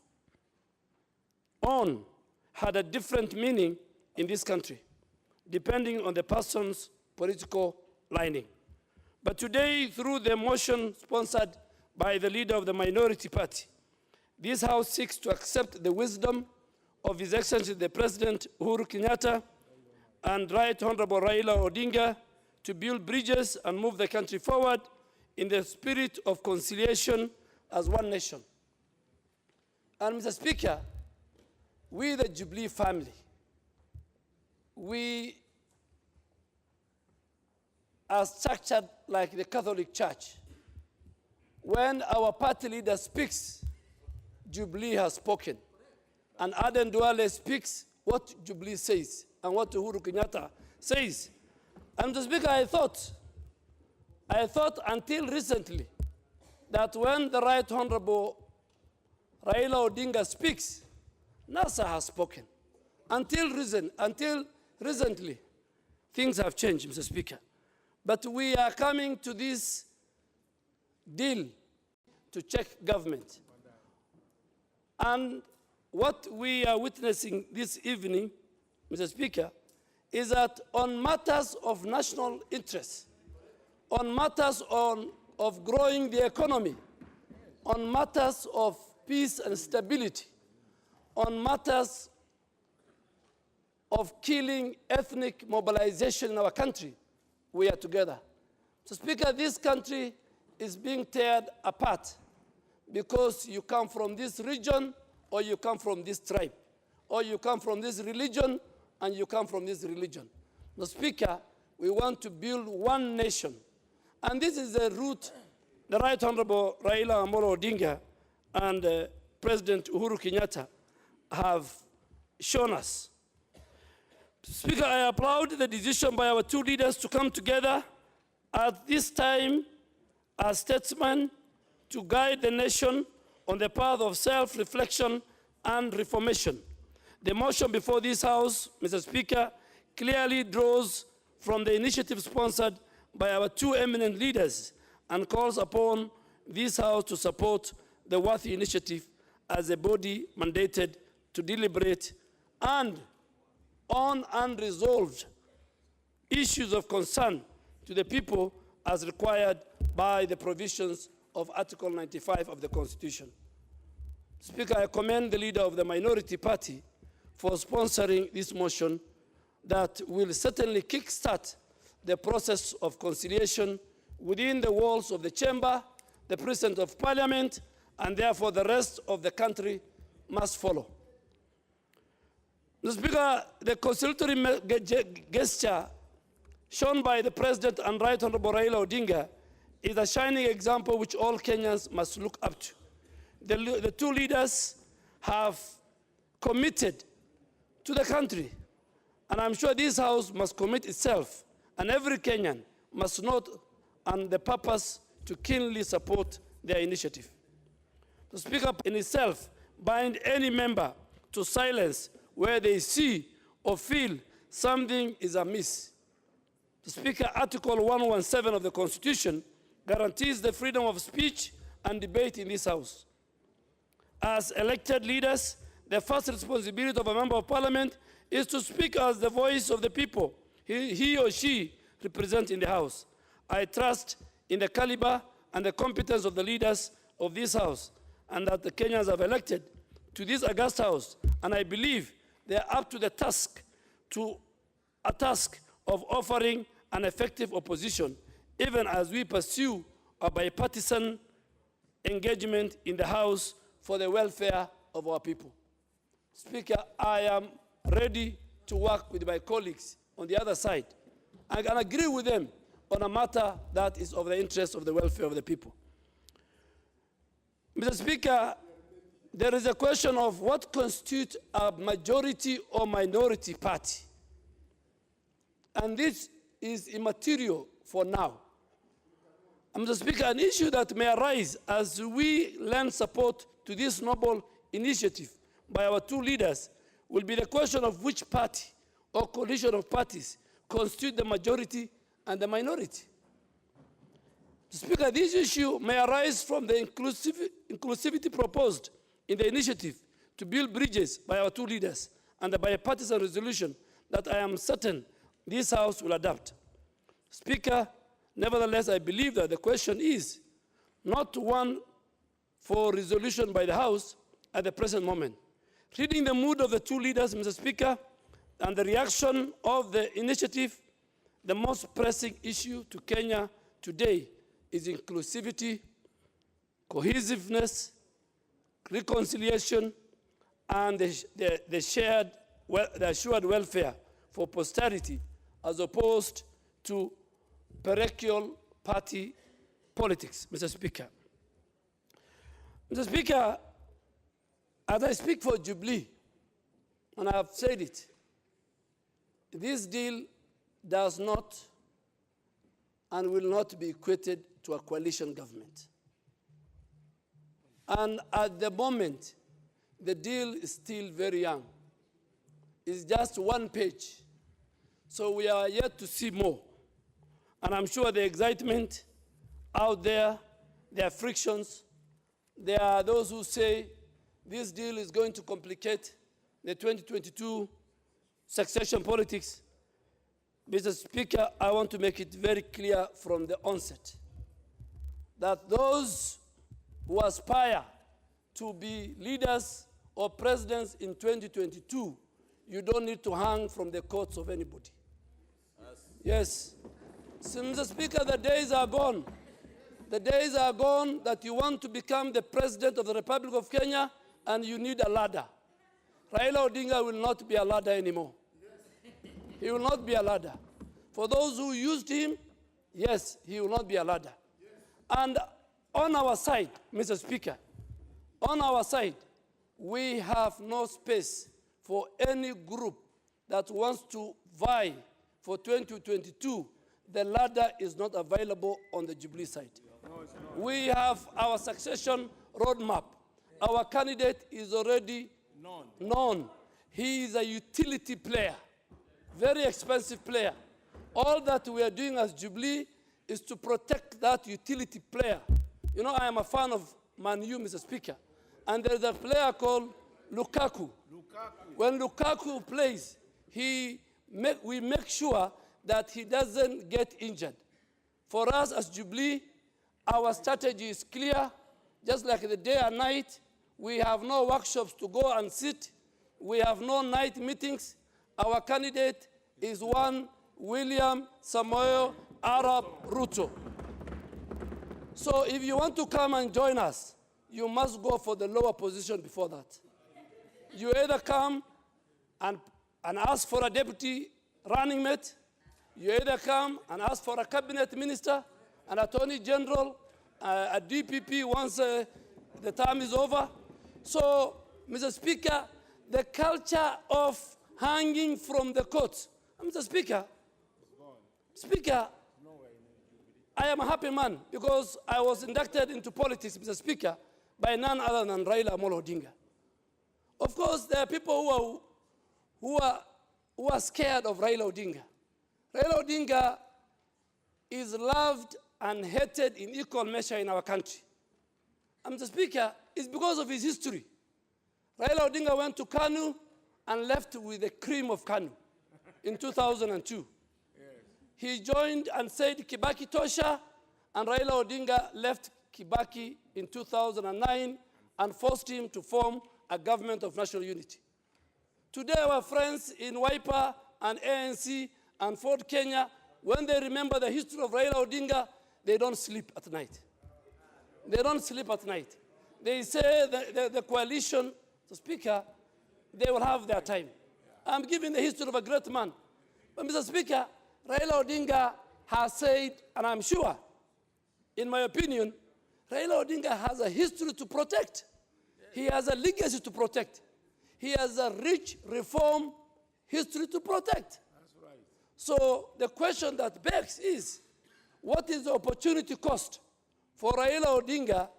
on" had a different meaning in this country, depending on the person's political lining. But today, through the motion sponsored by the leader of the minority party, this House seeks to accept the wisdom of His Excellency the President Uhuru Kenyatta and Right Honorable Raila Odinga to build bridges and move the country forward in the spirit of conciliation as one nation. And Mr. Speaker, we the Jubilee family, we are structured like the Catholic Church. When our party leader speaks, Jubilee has spoken. And Aden Duale speaks what Jubilee says and what Uhuru Kenyatta says. And Mr. Speaker, I thought until recently that when the Right Honorable Raila Odinga speaks, NASA has spoken. Until recently, things have changed, Mr. Speaker. But we are coming to this deal to check government. And what we are witnessing this evening, Mr. Speaker, is that on matters of national interest, on matters of growing the economy, on matters of peace and stability, on matters of killing ethnic mobilization in our country, we are together. So, Speaker, this country is being torn apart because you come from this region or you come from this tribe, or you come from this religion and you come from this religion. Mr. Speaker, we want to build one nation. And this is the route the Right Honorable Raila Amolo Odinga and President Uhuru Kenyatta have shown us. Speaker, I applaud the decision by our two leaders to come together at this time as statesmen to guide the nation on the path of self-reflection and reformation. The motion before this House, Mr. Speaker, clearly draws from the initiative sponsored by our two eminent leaders and calls upon this House to support the worthy initiative as a body mandated to deliberate and on unresolved issues of concern to the people as required by the provisions of Article 95 of the Constitution. Speaker, I commend the leader of the minority party for sponsoring this motion that will certainly kickstart the process of conciliation within the walls of the chamber, the President of Parliament, and therefore the rest of the country must follow. Mr. Speaker, the conciliatory gesture shown by the President and Right Honorable Raila Odinga is a shining example which all Kenyans must look up to. The two leaders have committed to the country, and I'm sure this House must commit itself, and every Kenyan must note on the purpose to keenly support their initiative. The Speaker in itself bind any member to silence where they see or feel something is amiss. The Speaker, Article 117 of the Constitution guarantees the freedom of speech and debate in this House. As elected leaders, the first responsibility of a member of Parliament is to speak as the voice of the people he or she represents in the House. I trust in the caliber and the competence of the leaders of this House, and that the Kenyans have elected to this august House, and I believe they are up to the task of offering an effective opposition, even as we pursue a bipartisan engagement in the House for the welfare of our people. Speaker, I am ready to work with my colleagues on the other side. I can agree with them on a matter that is of the interest of the welfare of the people. Mr. Speaker, there is a question of what constitutes a majority or minority party. And this is immaterial for now. Mr. Speaker, an issue that may arise as we lend support to this noble initiative by our two leaders will be the question of which party or coalition of parties constitute the majority and the minority. Mr. Speaker, this issue may arise from the inclusivity proposed in the initiative to build bridges by our two leaders and the bipartisan resolution that I am certain this House will adopt. Speaker, nevertheless, I believe that the question is not one for resolution by the House at the present moment. Reading the mood of the two leaders, Mr. Speaker, and the reaction of the initiative, the most pressing issue to Kenya today is inclusivity, cohesiveness, reconciliation, and the assured welfare for posterity, as opposed to parochial party politics, Mr. Speaker. Mr. Speaker, as I speak for Jubilee, and I have said it, this deal does not and will not be equated to a coalition government. And at the moment, the deal is still very young. It's just one page. So we are yet to see more. And I'm sure the excitement out there, there are frictions. There are those who say this deal is going to complicate the 2022 succession politics. Mr. Speaker, I want to make it very clear from the onset that those who aspire to be leaders or presidents in 2022, you don't need to hang from the coats of anybody. Yes. So, Mr. Speaker, the days are gone. The days are gone that you want to become the president of the Republic of Kenya and you need a ladder. Raila Odinga will not be a ladder anymore. He will not be a ladder. For those who used him, yes, he will not be a ladder. And on our side, Mr. Speaker, on our side, we have no space for any group that wants to vie for 2022. The ladder is not available on the Jubilee side. We have our succession roadmap. Our candidate is already known. He is a utility player, very expensive player. All that we are doing as Jubilee is to protect that utility player. You know, I am a fan of Man U, Mr. Speaker. And there's a player called Lukaku. When Lukaku plays, we make sure that he doesn't get injured. For us as Jubilee, our strategy is clear. Just like the day and night, we have no workshops to go and sit. We have no night meetings. Our candidate is one William Samoei Arap Ruto. So if you want to come and join us, you must go for the lower position before that. You either come and ask for a deputy running mate, you either come and ask for a cabinet minister, an attorney general, a DPP once the term is over. So, Mr. Speaker, the culture of hanging from the courts. Mr. Speaker, I am a happy man because I was inducted into politics, Mr. Speaker, by none other than Raila Amolo Odinga. Of course, there are people who are scared of Raila Odinga. Raila Odinga is loved and hated in equal measure in our country. And Mr. Speaker, it's because of his history. Raila Odinga went to Kanu and left with the cream of Kanu in 2002. He joined and said Kibaki Tosha, and Raila Odinga left Kibaki in 2009 and forced him to form a government of national unity. Today, our friends in Wiper and ANC and Ford Kenya, when they remember the history of Raila Odinga, they don't sleep at night. They don't sleep at night. They say the coalition, the Speaker, they will have their time. I'm giving the history of a great man. But Mr. Speaker, Raila Odinga has said, and I'm sure, in my opinion, Raila Odinga has a history to protect. He has a legacy to protect. He has a rich reform history to protect. That's right. So the question that begs is, what is the opportunity cost for Raila Odinga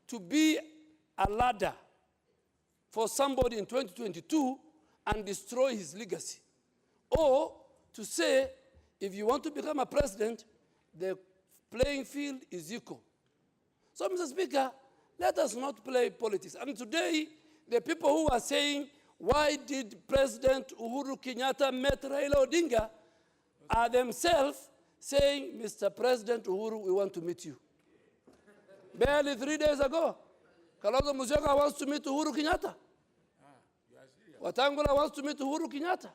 to be a ladder for somebody in 2022 and destroy his legacy? Or to say, if you want to become a president, the playing field is equal. So, Mr. Speaker, let us not play politics. And today, the people who are saying, why did President Uhuru Kenyatta meet Raila Odinga, are themselves saying, Mr. President Uhuru, we want to meet you. Barely 3 days ago, Kalonzo Musyoka wants to meet Uhuru Kenyatta. Watangula wants to meet Uhuru Kenyatta.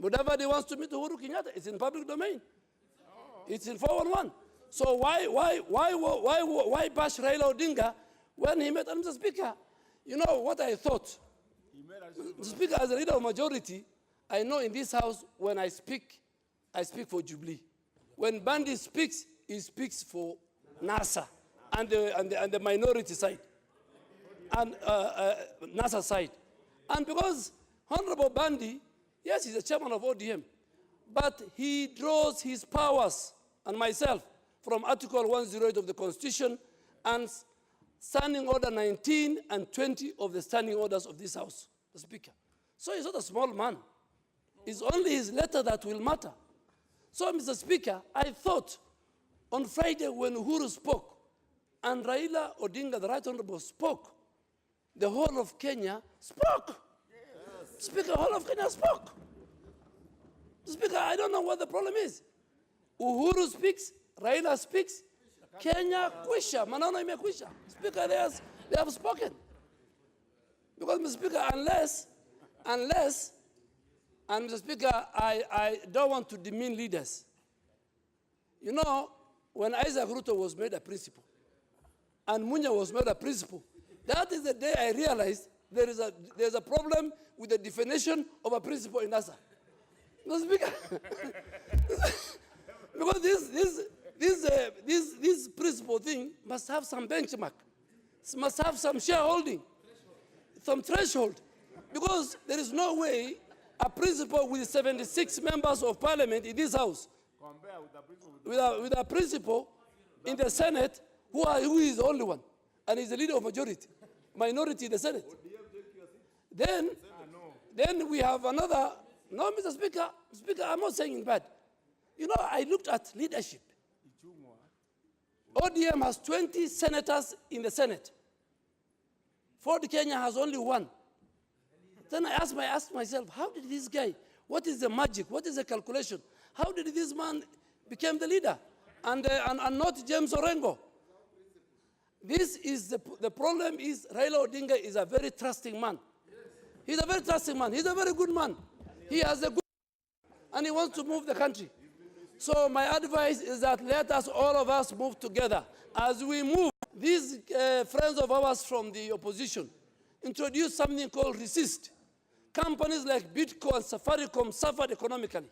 Mudavadi wants to meet Uhuru Kenyatta. It's in public domain. It's in 411. So why bash Raila Odinga when he met Mr. Speaker? You know what I thought? Mr. Speaker, as a leader of majority, I know in this house when I speak for Jubilee. When Bandi speaks, he speaks for NASA and the minority side and NASA side. And because Honorable Bandi, yes, he's the chairman of ODM, but he draws his powers and myself from Article 108 of the Constitution and Standing Order 19 and 20 of the Standing Orders of this House, the Speaker. So he's not a small man. It's only his letter that will matter. So, Mr. Speaker, I thought on Friday when Uhuru spoke and Raila Odinga, the Right Honorable, spoke, the whole of Kenya spoke. Yes. Speaker, the whole of Kenya spoke. Speaker, I don't know what the problem is. Uhuru speaks, Raila speaks, Kenya kwisha, manano imekwisha. Speaker, they have spoken. Because, Mr. Speaker, unless, and Mr. Speaker, I don't want to demean leaders. You know, when Isaac Ruto was made a principal, and Munya was made a principal, that is the day I realized there's a problem with the definition of a principal in NASA. Mr. Speaker, because this principal thing must have some benchmark, must have some shareholding, some threshold, because there is no way a principal with 76 members of parliament in this house, with a principal in the Senate who is the only one, and is the leader of minority in the Senate. Then we have another, no, Mr. Speaker, I'm not saying bad. You know, I looked at leadership. ODM has 20 senators in the Senate. Ford Kenya has only 1. Then I asked myself, how did this guy, what is the magic, what is the calculation? How did this man become the leader and not James Orengo? This is the problem is Raila Odinga is a very trusting man. He's a very trusting man. He's a very good man. He has a good, and he wants to move the country. So my advice is that let us, all of us, move together. As we move, these friends of ours from the opposition introduced something called resist. Companies like Bitco and Safaricom suffered economically.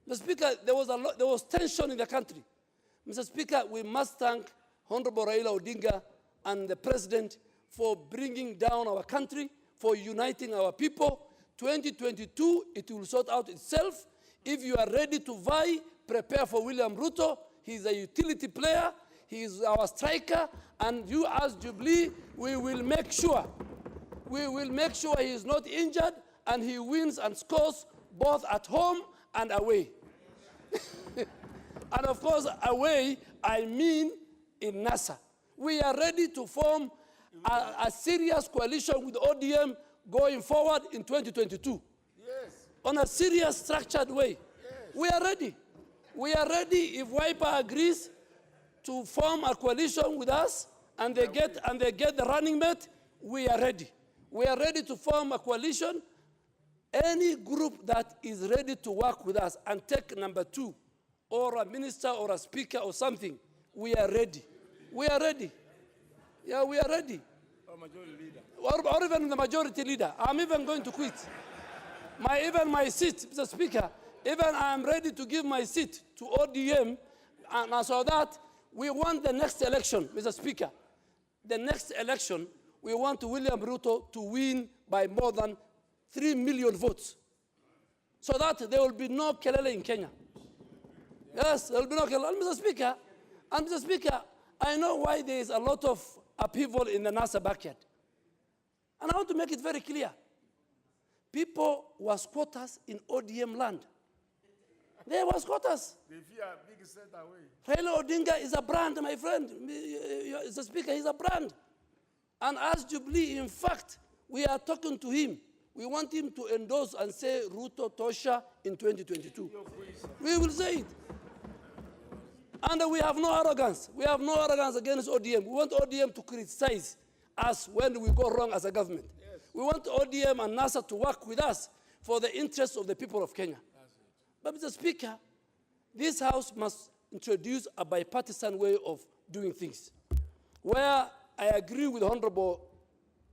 Mr. Speaker, there was tension in the country. Mr. Speaker, we must thank Honorable Raila Odinga and the President for bringing down our country, for uniting our people. 2022, it will sort out itself. If you are ready to vie, prepare for William Ruto. He's a utility player. He is our striker. And you as Jubilee, we will make sure he is not injured and he wins and scores both at home and away. And of course, away, I mean in NASA. We are ready to form a serious coalition with ODM going forward in 2022. Yes. On a serious, structured way. Yes. We are ready. We are ready if Wiper agrees to form a coalition with us and they get the running mate, we are ready. We are ready to form a coalition. Any group that is ready to work with us and take number 2, or a minister or a speaker or something, we are ready. We are ready. Yeah, we are ready. Or majority leader. Or even the majority leader. I'm even going to quit. Even my seat, Mr. Speaker, even I am ready to give my seat to ODM, and so that we want the next election, Mr. Speaker. The next election, we want William Ruto to win by more than 3 million votes, so that there will be no kelele in Kenya. Yes, there will be no kelele. And Mr. Speaker, I know why there is a lot of upheaval in the NASA backyard. And I want to make it very clear. People were squatters in ODM land. They were squatters. Raila Odinga is a brand, my friend. Mr. Speaker, he's a brand. And as Jubilee, in fact, we are talking to him. We want him to endorse and say Ruto Tosha in 2022. We will say it. And we have no arrogance. We have no arrogance against ODM. We want ODM to criticize us when we go wrong as a government. Yes. We want ODM and NASA to work with us for the interests of the people of Kenya. But Mr. Speaker, this House must introduce a bipartisan way of doing things, where I agree with Honorable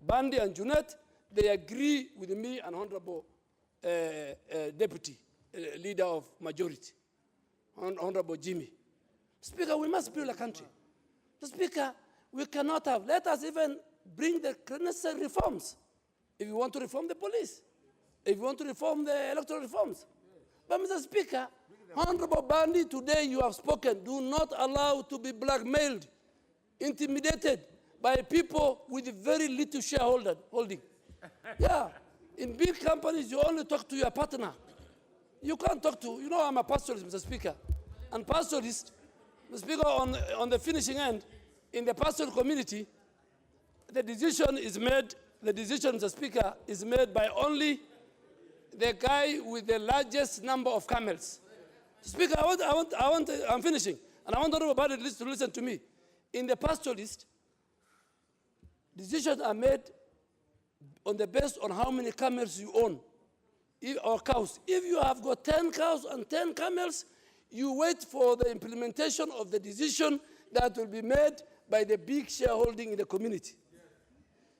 Bandi and Junet, they agree with me and Honorable Deputy Leader of Majority, Honorable Jimmy. Speaker, we must build a country. The Speaker, we cannot have, let us even bring the necessary reforms. If you want to reform the police, if you want to reform the electoral reforms. But Mr. Speaker, Honorable Bandi, today you have spoken, do not allow to be blackmailed, intimidated by people with very little shareholding. Yeah, in big companies, you only talk to your partner. You can't talk to, you know, I'm a pastoralist, Mr. Speaker. And pastoralist, Mr. Speaker, on the finishing end, in the pastoral community, the decision is made, Mr. Speaker, is made by only the guy with the largest number of camels. Speaker, I'm finishing, and I want everybody to listen to me. In the pastoralist, decisions are made on the basis on how many camels you own, or cows. If you have got 10 cows and 10 camels, you wait for the implementation of the decision that will be made by the big shareholding in the community.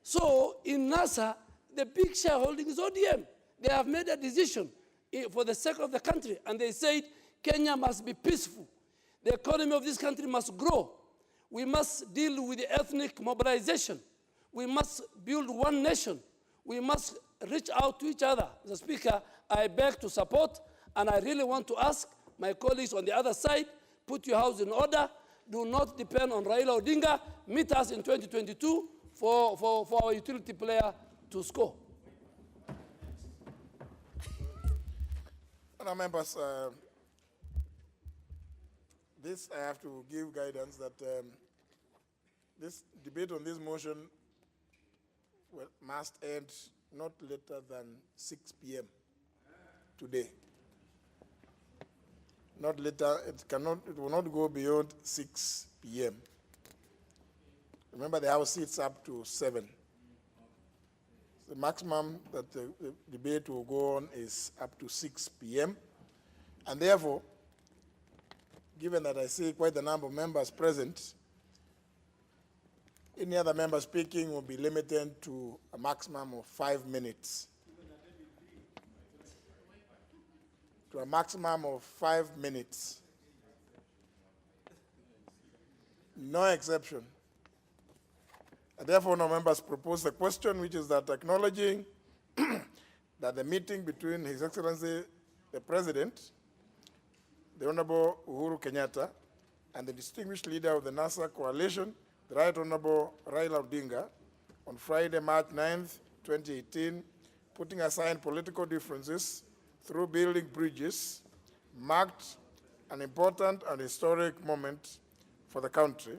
So in NASA, the big shareholding is ODM. They have made a decision for the sake of the country, and they said Kenya must be peaceful. The economy of this country must grow. We must deal with the ethnic mobilization. We must build one nation. We must reach out to each other. Mr. Speaker, I beg to support, and I really want to ask my colleagues on the other side, put your house in order. Do not depend on Raila Odinga. Meet us in 2022 for our utility player to score. Honourable members, this I have to give guidance that this debate on this motion must end not later than 6 p.m. today. Not later, it will not go beyond 6 p.m. Remember, the House sits up to 7. The maximum that the debate will go on is up to 6 p.m. And therefore, given that I see quite a number of members present, any other member speaking will be limited to a maximum of 5 minutes. To a maximum of 5 minutes. No exception. And therefore, no members propose a question, which is that acknowledging that the meeting between His Excellency the President, the Honorable Uhuru Kenyatta, and the distinguished leader of the NASA coalition, the Right Honorable Raila Odinga, on Friday, March 9th, 2018, putting aside political differences through building bridges, marked an important and historic moment for the country,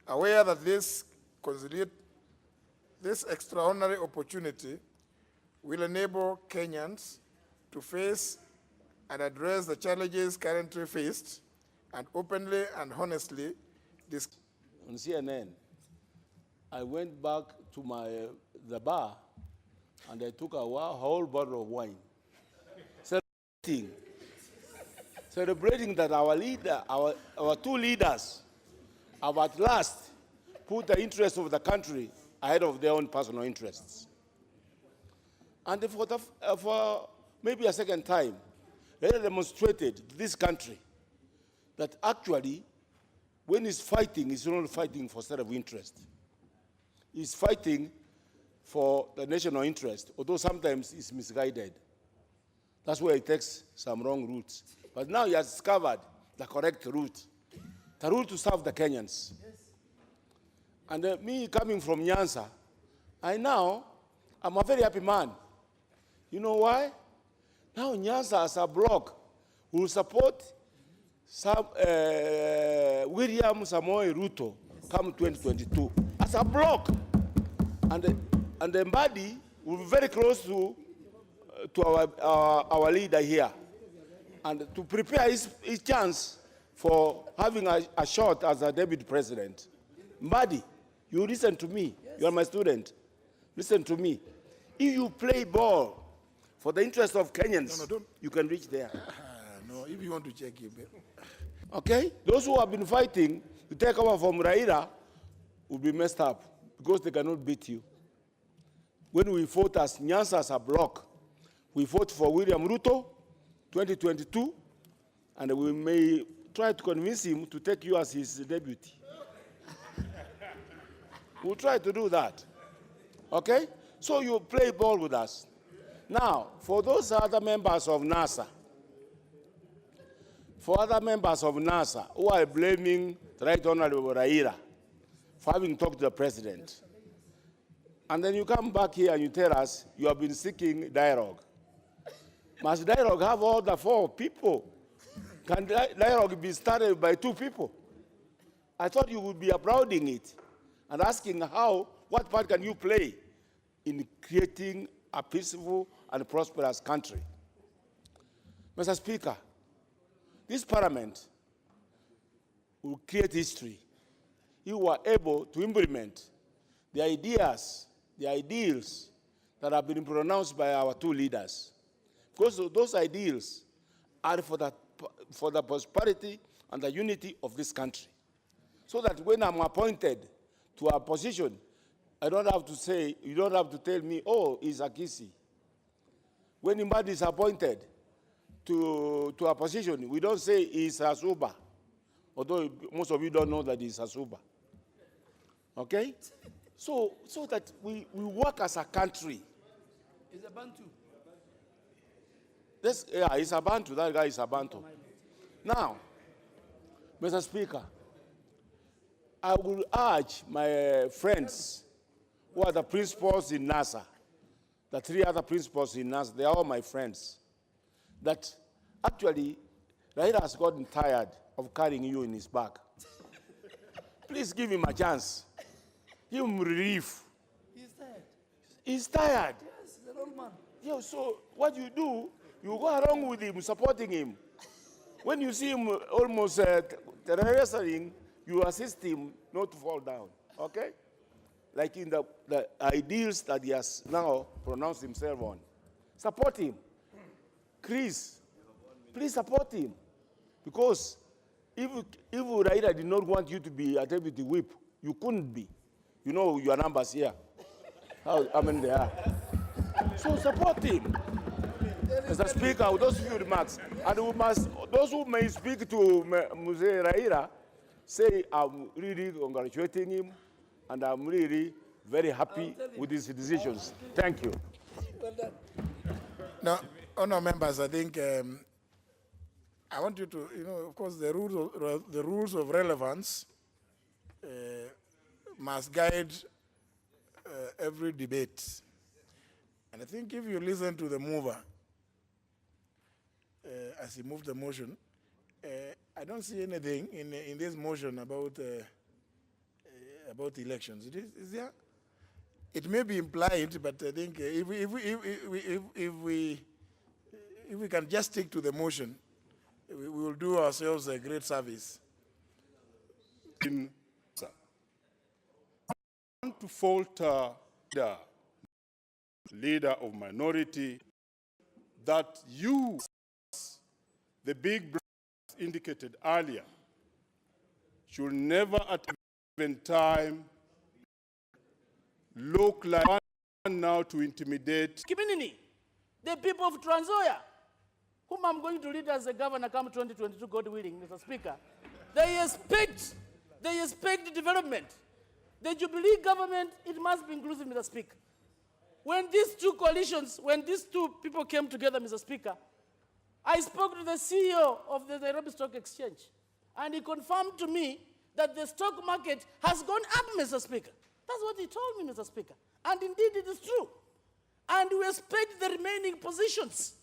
aware that this extraordinary opportunity will enable Kenyans to face and address the challenges currently faced and openly and honestly discuss. On CNN, I went back to the bar and I took a whole bottle of wine. Celebrating that our leader, our two leaders have at last put the interests of the country ahead of their own personal interests. And for maybe a second time, they demonstrated to this country that actually, when he's fighting, he's not fighting for self-interest. He's fighting for the national interest, although sometimes it's misguided. That's where he takes some wrong routes. But now he has discovered the correct route, the route to serve the Kenyans. Yes. And me coming from Nyanza, I'm a very happy man. You know why? Now Nyanza as a bloc will support William Samoei Ruto come 2022 as a bloc. And the Mbadi will be very close to our leader here, and to prepare his chance for having a shot as a deputy president. Mbadi, you listen to me. Yes. You are my student. Listen to me. If you play ball For the interest of Kenyans, don't. you can reach there. No, if you want to check it. Okay? Those who have been fighting to take over from Raila will be messed up because they cannot beat you. When we fought as Nyanza as a bloc, we fought for William Ruto, 2022, and we may try to convince him to take you as his deputy. We'll try to do that. Okay? So you play ball with us. Now, for those other members of NASA, who are blaming the Right Honorable Raila for having talked to the president, and then you come back here and you tell us you have been seeking dialogue. Must dialogue have all the 4 people? Can dialogue be started by 2 people? I thought you would be applauding it and asking what part can you play in creating a peaceful and prosperous country? Mr. Speaker, this parliament will create history. You were able to implement the ideas, the ideals that have been pronounced by our 2 leaders. Because those ideals are for the prosperity and the unity of this country. So that when I'm appointed to a position, I don't have to say, you don't have to tell me, oh, he's a Kisi. When anybody is appointed to a position, we don't say he's a Suba, although most of you don't know that he's a Suba. Okay? So that we work as a country. Is a Bantu. He's a Bantu. That guy is a Bantu. Now, Mr. Speaker, I will urge my friends who are the principals in NASA, the 3 other principals in NASA, they are all my friends, that actually Raila has gotten tired of carrying you in his back. Please give him a chance. Give him relief. He's tired. He's tired. Yes, he's an old man. Yeah, so what you do, you go along with him, supporting him. When you see him almost terrorizing, you assist him not to fall down, okay? Like in the ideals that he has now pronounced himself on. Support him. Chris, please support him. Because if Raila did not want you to be a deputy whip, you couldn't be. You know your numbers here, how many they are. So support him. Mr. Speaker, with those few remarks, and those who may speak to Muse Raila, say I'm really congratulating him, and I'm really very happy with his decisions. Thank you. Well done. Now, honour members, I think I want you to, of course, the rules of relevance must guide every debate. And I think if you listen to the mover, as he moved the motion, I don't see anything in this motion about elections. Is there? It may be implied, but I think if we can just stick to the motion, we will do ourselves a great service. I want to falter the leader of minority that you, the big brothers indicated earlier, should never at any time look like one now to intimidate. Community, the people of Trans Nzoia, whom I'm going to lead as a governor come 2022, God willing, Mr. Speaker, they expect development. The Jubilee government, it must be inclusive, Mr. Speaker. When these 2 coalitions, when these 2 people came together, Mr. Speaker, I spoke to the CEO of the Nairobi Stock Exchange, and he confirmed to me that the stock market has gone up, Mr. Speaker. That's what he told me, Mr. Speaker. And indeed, it is true. And we expect the remaining positions.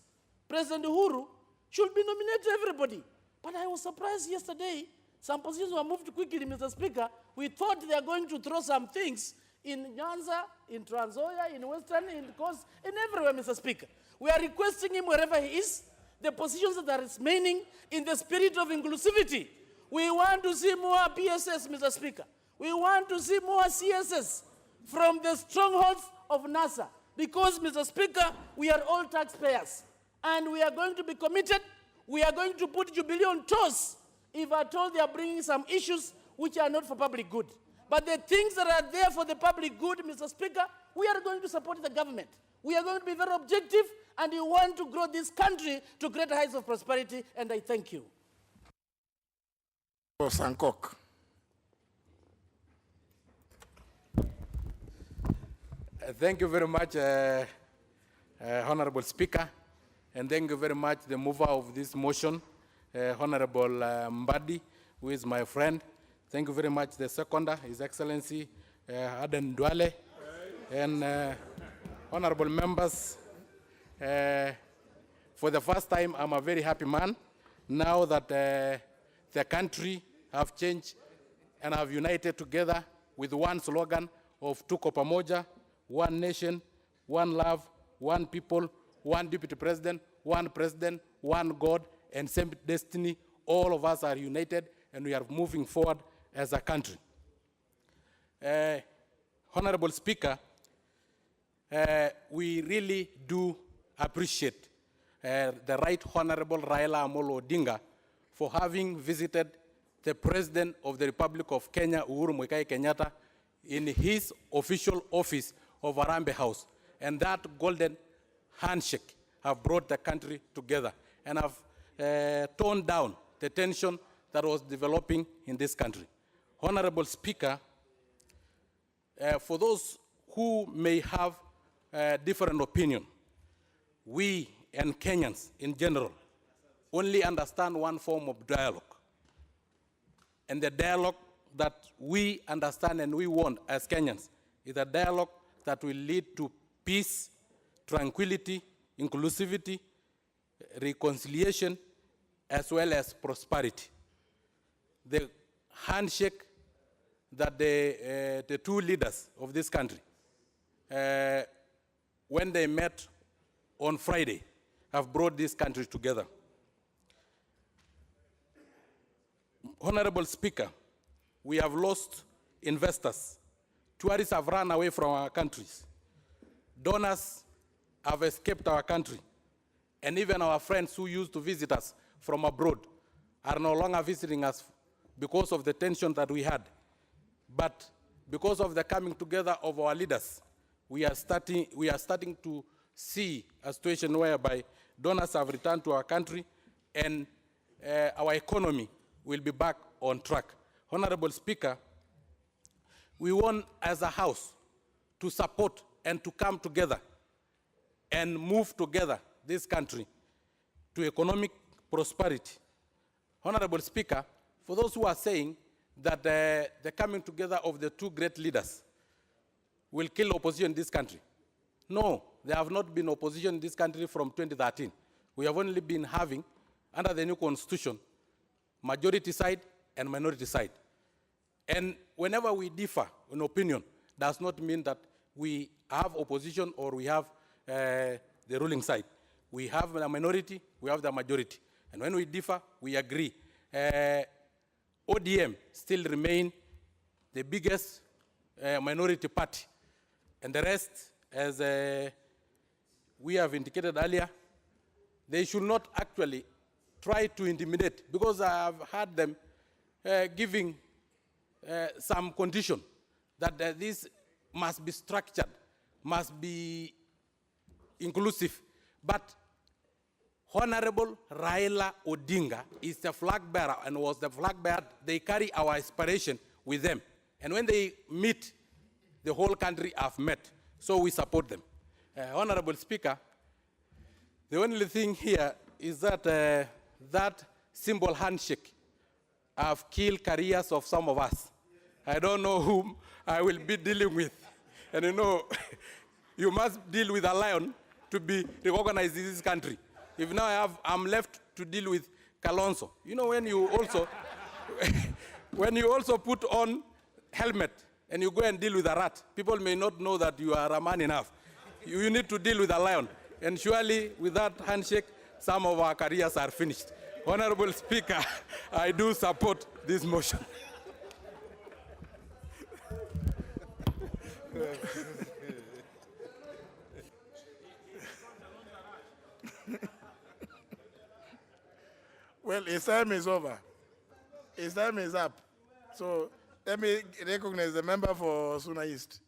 President Uhuru should be nominated to everybody. But I was surprised yesterday, some positions were moved quickly, Mr. Speaker. We thought they are going to throw some things in Nyanza, in Trans Nzoia, in Western, in Coast, in everywhere, Mr. Speaker. We are requesting him wherever he is, the positions that are remaining in the spirit of inclusivity. We want to see more PSS, Mr. Speaker. We want to see more CSS from the strongholds of NASA. Because, Mr. Speaker, we are all taxpayers, and we are going to be committed. We are going to put Jubilee on toes if at all they are bringing some issues which are not for public good. But the things that are there for the public good, Mr. Speaker, we are going to support the government. We are going to be very objective, and we want to grow this country to greater heights of prosperity, and I thank you. Sankok. Thank you very much, Honorable Speaker, and thank you very much, the mover of this motion, Honorable Mbadi, who is my friend. Thank you very much, the seconder, His Excellency Aden Duale, and honorable members. For the first time, I'm a very happy man now that the country have changed and have united together with one slogan of Tuko Pamoja, one nation, one love, one people, one deputy president, one God, and same destiny. All of us are united, and we are moving forward as a country. Honorable Speaker, we really do appreciate the Right Honorable Raila Amolo Odinga for having visited the President of the Republic of Kenya, Uhuru Muigai Kenyatta, in his official office of Harambee House. And that golden handshake have brought the country together and have toned down the tension that was developing in this country. Honorable Speaker, for those who may have different opinion, we and Kenyans in general only understand one form of dialogue. And the dialogue that we understand and we want as Kenyans is a dialogue that will lead to peace, tranquility, inclusivity, reconciliation, as well as prosperity. The handshake that the two leaders of this country, when they met on Friday, have brought this country together. Honorable Speaker, we have lost investors. Tourists have run away from our countries. Donors have escaped our country. And even our friends who used to visit us from abroad are no longer visiting us because of the tension that we had. But because of the coming together of our leaders, we are starting to see a situation whereby donors have returned to our country and our economy will be back on track. Honorable Speaker, we want as a House to support and to come together and move together this country to economic prosperity. Honorable Speaker, for those who are saying that the coming together of the two great leaders will kill opposition in this country. No, there have not been opposition in this country from 2013. We have only been having, under the new constitution, majority side and minority side. And whenever we differ in opinion, does not mean that we have opposition or we have the ruling side. We have the minority, we have the majority. And when we differ, we agree. ODM still remain the biggest minority party. And the rest, as we have indicated earlier, they should not actually try to intimidate, because I have heard them giving some condition that this must be structured, must be inclusive. But Honorable Raila Odinga is the flag bearer and was the flag bearer. They carry our aspiration with them. And when they meet, the whole country have met. So we support them. Honorable Speaker, the only thing here is that that simple handshake have killed careers of some of us. I don't know whom I will be dealing with. And you know, you must deal with a lion to be recognized in this country. If now I'm left to deal with Kalonzo. You know, when you also, when you also put on helmet and you go and deal with a rat, people may not know that you are a man enough. You need to deal with a lion. And surely with that handshake, some of our careers are finished. Honorable Speaker, I do support this motion. Well, his time is over. His time is up. So let me recognize the member for Suna East.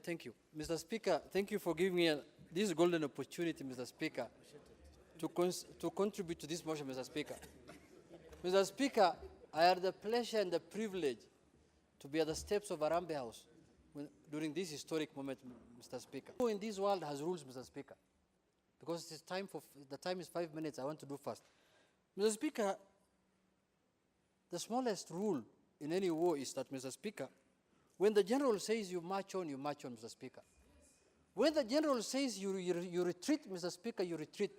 Thank you. Mr. Speaker, thank you for giving me this golden opportunity, Mr. Speaker, to contribute to this motion, Mr. Speaker. Mr. Speaker, I had the pleasure and the privilege to be at the steps of Arambe House during this historic moment, Mr. Speaker. Who in this world has rules, Mr. Speaker? Because it's time the time is 5 minutes, I want to do fast. Mr. Speaker, the smallest rule in any war is that, Mr. Speaker, when the general says you march on, Mr. Speaker. When the general says you retreat, Mr. Speaker, you retreat.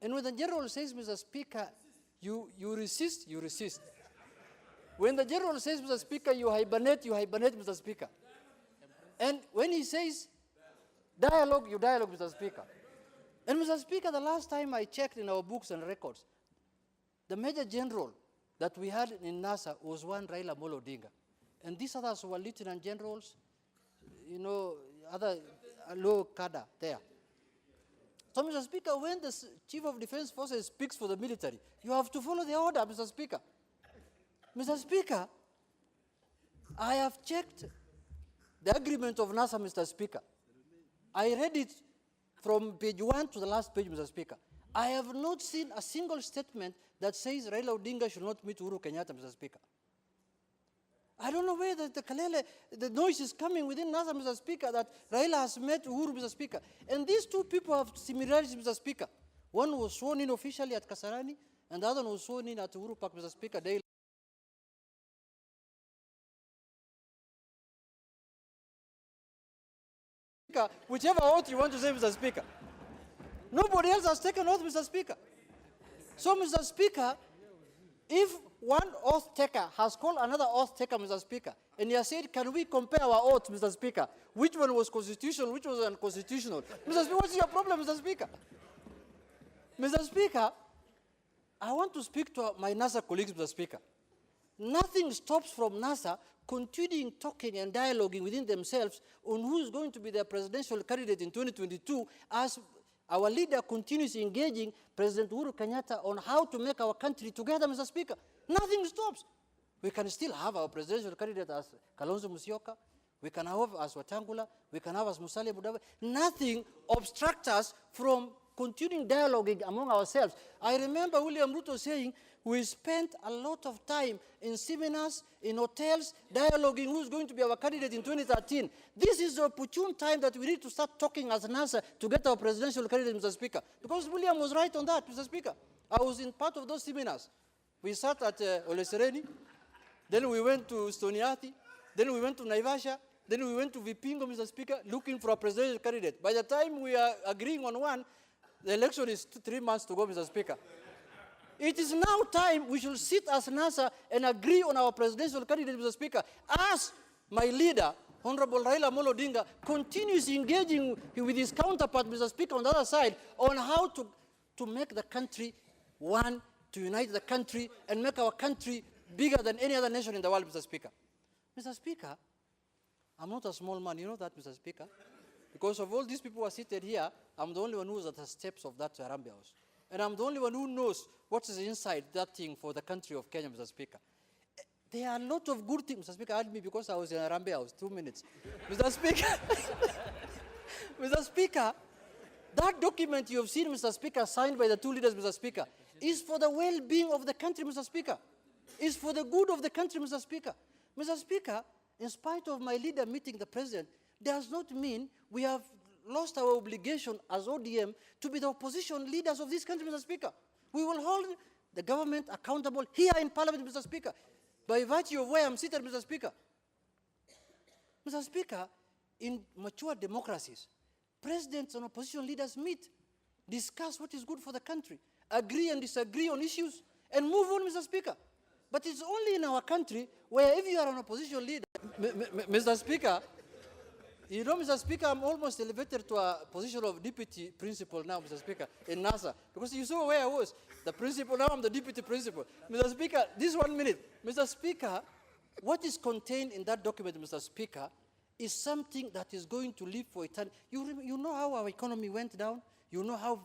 And when the general says, Mr. Speaker, you resist, you resist. When the general says, Mr. Speaker, you hibernate, Mr. Speaker. And when he says dialogue, you dialogue, Mr. Speaker. And Mr. Speaker, the last time I checked in our books and records, the Major General that we had in NASA was one Raila Amolo Odinga. And these others were lieutenant generals, you know, other low cadre there. So, Mr. Speaker, when the Chief of Defense Forces speaks for the military, you have to follow the order, Mr. Speaker. Mr. Speaker, I have checked the agreement of NASA, Mr. Speaker. I read it from page 1 to the last page, Mr. Speaker. I have not seen a single statement that says Raila Odinga should not meet Uhuru Kenyatta, Mr. Speaker. I don't know where the noise is coming within NASA, Mr. Speaker, that Raila has met Uhuru, Mr. Speaker. And these two people have similarities, Mr. Speaker. One was sworn in officially at Kasarani, and the other one was sworn in at Uhuru Park, Mr. Speaker. Whichever oath you want to say, Mr. Speaker. Nobody else has taken oath, Mr. Speaker. So, Mr. Speaker, if one oath taker has called another oath taker, Mr. Speaker, and he has said, can we compare our oaths, Mr. Speaker? Which one was constitutional, which was unconstitutional? Mr. Speaker, what's your problem, Mr. Speaker? Mr. Speaker, I want to speak to my NASA colleagues, Mr. Speaker. Nothing stops from NASA continuing talking and dialoguing within themselves on who is going to be their presidential candidate in 2022 as our leader continues engaging President Uhuru Kenyatta on how to make our country together, Mr. Speaker. Nothing stops. We can still have our presidential candidate as Kalonzo Musyoka. We can have as Wetangula. We can have as Musalia Mudavadi. Nothing obstructs us from continuing dialoguing among ourselves. I remember William Ruto saying, we spent a lot of time in seminars, in hotels, dialoguing who's going to be our candidate in 2013. This is the opportune time that we need to start talking as NASA to get our presidential candidate, Mr. Speaker. Because William was right on that, Mr. Speaker. I was in part of those seminars. We sat at Ole Sereni, then we went to Stoniati, then we went to Naivasha, then we went to Vipingo, Mr. Speaker, looking for a presidential candidate. By the time we are agreeing on one, the election is 3 months to go, Mr. Speaker. It is now time we should sit as NASA and agree on our presidential candidate, Mr. Speaker. As my leader, Honorable Raila Amolo Odinga, continues engaging with his counterpart, Mr. Speaker, on the other side, on how to make the country one, to unite the country, and make our country bigger than any other nation in the world, Mr. Speaker. Mr. Speaker, I'm not a small man, you know that, Mr. Speaker? Because of all these people who are seated here, I'm the only one who is at the steps of that Harambee House. And I'm the only one who knows what is inside that thing for the country of Kenya, Mr. Speaker. There are a lot of good things, Mr. Speaker. Add me because I was in Harambee House, 2 minutes. Mr. Speaker, Mr. Speaker, that document you have seen, Mr. Speaker, signed by the two leaders, Mr. Speaker, is for the well-being of the country, Mr. Speaker. Is for the good of the country, Mr. Speaker. Mr. Speaker, in spite of my leader meeting the president, does not mean we have lost our obligation as ODM to be the opposition leaders of this country, Mr. Speaker. We will hold the government accountable here in Parliament, Mr. Speaker, by virtue of where I'm seated, Mr. Speaker. Mr. Speaker, in mature democracies, presidents and opposition leaders meet, discuss what is good for the country, agree and disagree on issues, and move on, Mr. Speaker. But it's only in our country where if you are an opposition leader, Mr. Speaker, You know, Mr. Speaker, I'm almost elevated to a position of deputy principal now, Mr. Speaker, in NASA. Because you saw where I was. The principal, now I'm the deputy principal. Mr. Speaker, this 1 minute. Mr. Speaker, what is contained in that document, Mr. Speaker, is something that is going to live for eternity. You know how our economy went down? You know how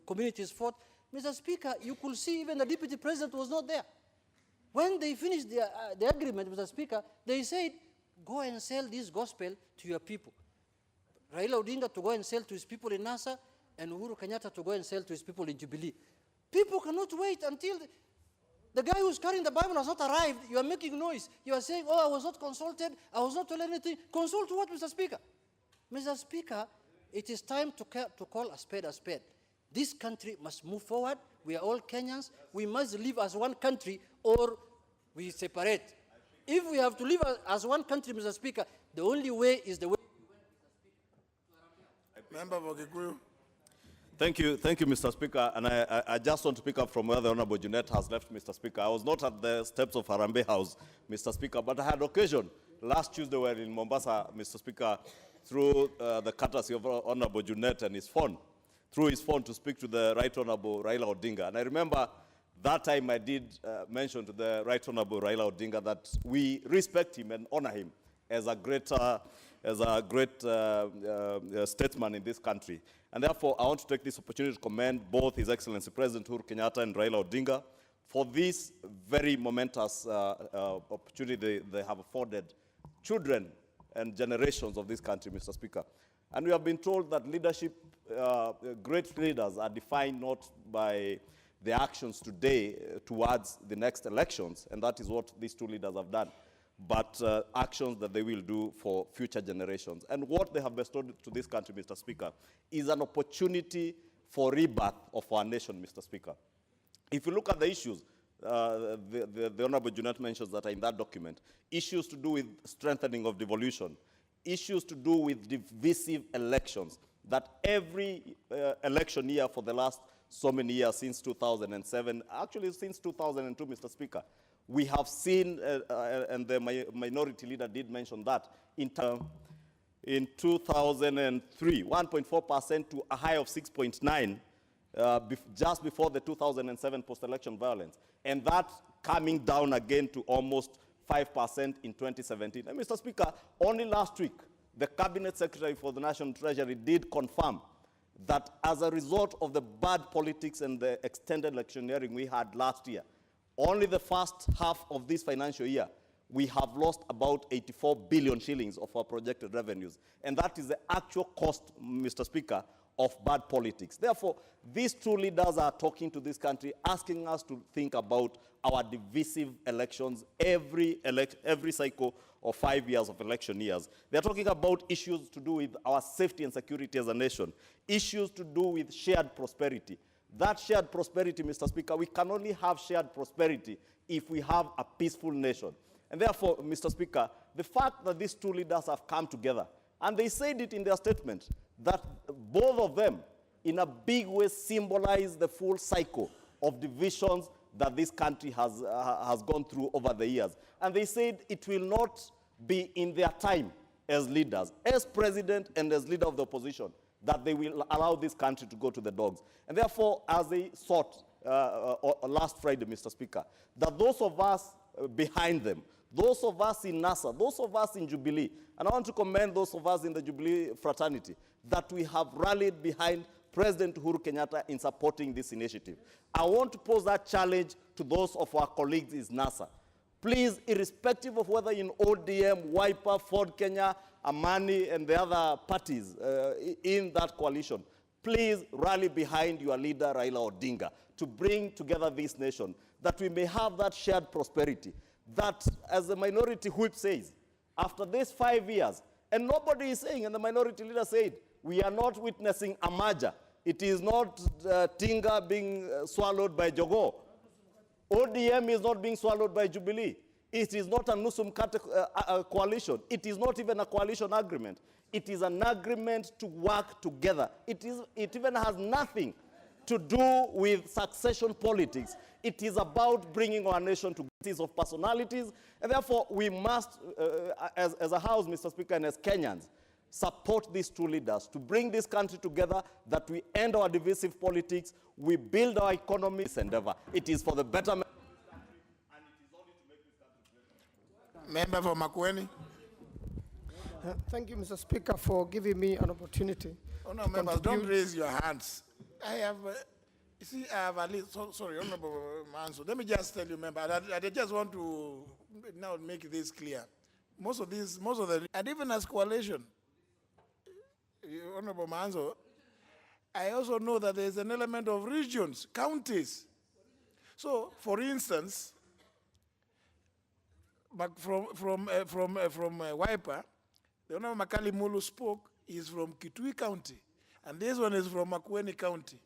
communities fought? Mr. Speaker, you could see even the deputy president was not there. When they finished the agreement, Mr. Speaker, they said, go and sell this gospel to your people. Raila Odinga to go and sell to his people in NASA, and Uhuru Kenyatta to go and sell to his people in Jubilee. People cannot wait until the guy who's carrying the Bible has not arrived. You are making noise. You are saying, oh, I was not consulted. I was not told anything. Consult what, Mr. Speaker? Mr. Speaker, it is time to call a spade a spade. This country must move forward. We are all Kenyans. We must live as one country or we separate. If we have to live as one country, Mr. Speaker, the only way is the way. Member for Kikuyu. Thank you, Mr. Speaker. And I just want to pick up from where the Honorable Junet has left, Mr. Speaker. I was not at the steps of Harambee House, Mr. Speaker, but I had occasion. Last Tuesday, we were in Mombasa, Mr. Speaker, through the courtesy of Honorable Junet and his phone, through his phone to speak to the Right Honorable Raila Odinga. And I remember that time I did mention to the Right Honorable Raila Odinga that we respect him and honor him as a great statesman in this country. And therefore, I want to take this opportunity to commend both His Excellency President Uhuru Kenyatta and Raila Odinga for this very momentous opportunity they have afforded children and generations of this country, Mr. Speaker. And we have been told that leadership, great leaders are defined not by the actions today towards the next elections, and that is what these two leaders have done, but actions that they will do for future generations. And what they have bestowed to this country, Mr. Speaker, is an opportunity for rebirth of our nation, Mr. Speaker. If you look at the issues, the Honorable Junet mentions that are in that document, issues to do with strengthening of devolution, issues to do with divisive elections, that every election year for the last so many years, since 2007, actually since 2002, Mr. Speaker, we have seen, and the minority leader did mention that, in 2003, 1.4% to a high of 6.9%, just before the 2007 post-election violence, and that coming down again to almost 5% in 2017. And Mr. Speaker, only last week, the Cabinet Secretary for the National Treasury did confirm that as a result of the bad politics and the extended electioneering we had last year, only the first half of this financial year, we have lost about 84 billion shillings of our projected revenues. And that is the actual cost, Mr. Speaker, of bad politics. Therefore, these two leaders are talking to this country, asking us to think about our divisive elections every cycle of 5 years of election years. They're talking about issues to do with our safety and security as a nation, issues to do with shared prosperity. That shared prosperity, Mr. Speaker, we can only have shared prosperity if we have a peaceful nation. And therefore, Mr. Speaker, the fact that these two leaders have come together, and they said it in their statement, that both of them, in a big way, symbolize the full cycle of divisions that this country has gone through over the years. And they said it will not be in their time as leaders, as president and as leader of the opposition, that they will allow this country to go to the dogs. And therefore, as they sought last Friday, Mr. Speaker, that those of us behind them, those of us in NASA, those of us in Jubilee, and I want to commend those of us in the Jubilee fraternity, that we have rallied behind President Uhuru Kenyatta in supporting this initiative. I want to pose that challenge to those of our colleagues in NASA. Please, irrespective of whether in ODM, Wiper, Ford Kenya, Amani, and the other parties in that coalition, please rally behind your leader, Raila Odinga, to bring together this nation, that we may have that shared prosperity, that, as the minority whip says, after these 5 years, and nobody is saying, and the minority leader said, we are not witnessing a merger. It is not Tinga being swallowed by Jogo. ODM is not being swallowed by Jubilee. It is not a Nusum coalition. It is not even a coalition agreement. It is an agreement to work together. It even has nothing to do with succession politics. It is about bringing our nation to cities of personalities, and therefore we must, as a House, Mr. Speaker, and as Kenyans, support these two leaders to bring this country together, that we end our divisive politics, we build our economy, this endeavor. It is for the betterment. Member for Makueni. Thank you, Mr. Speaker, for giving me an opportunity. Oh, no, members, don't raise your hands. I have, you see, I have at least, sorry, Honorable Manso, let me just tell you, member, I just want to now make this clear. Most of the, and even as coalition, Honorable Manso, I also know that there's an element of regions, counties. So, for instance, but from Wiper, the Honorable Makali Mulu spoke, is from Kitui County, and this one is from Makueni County.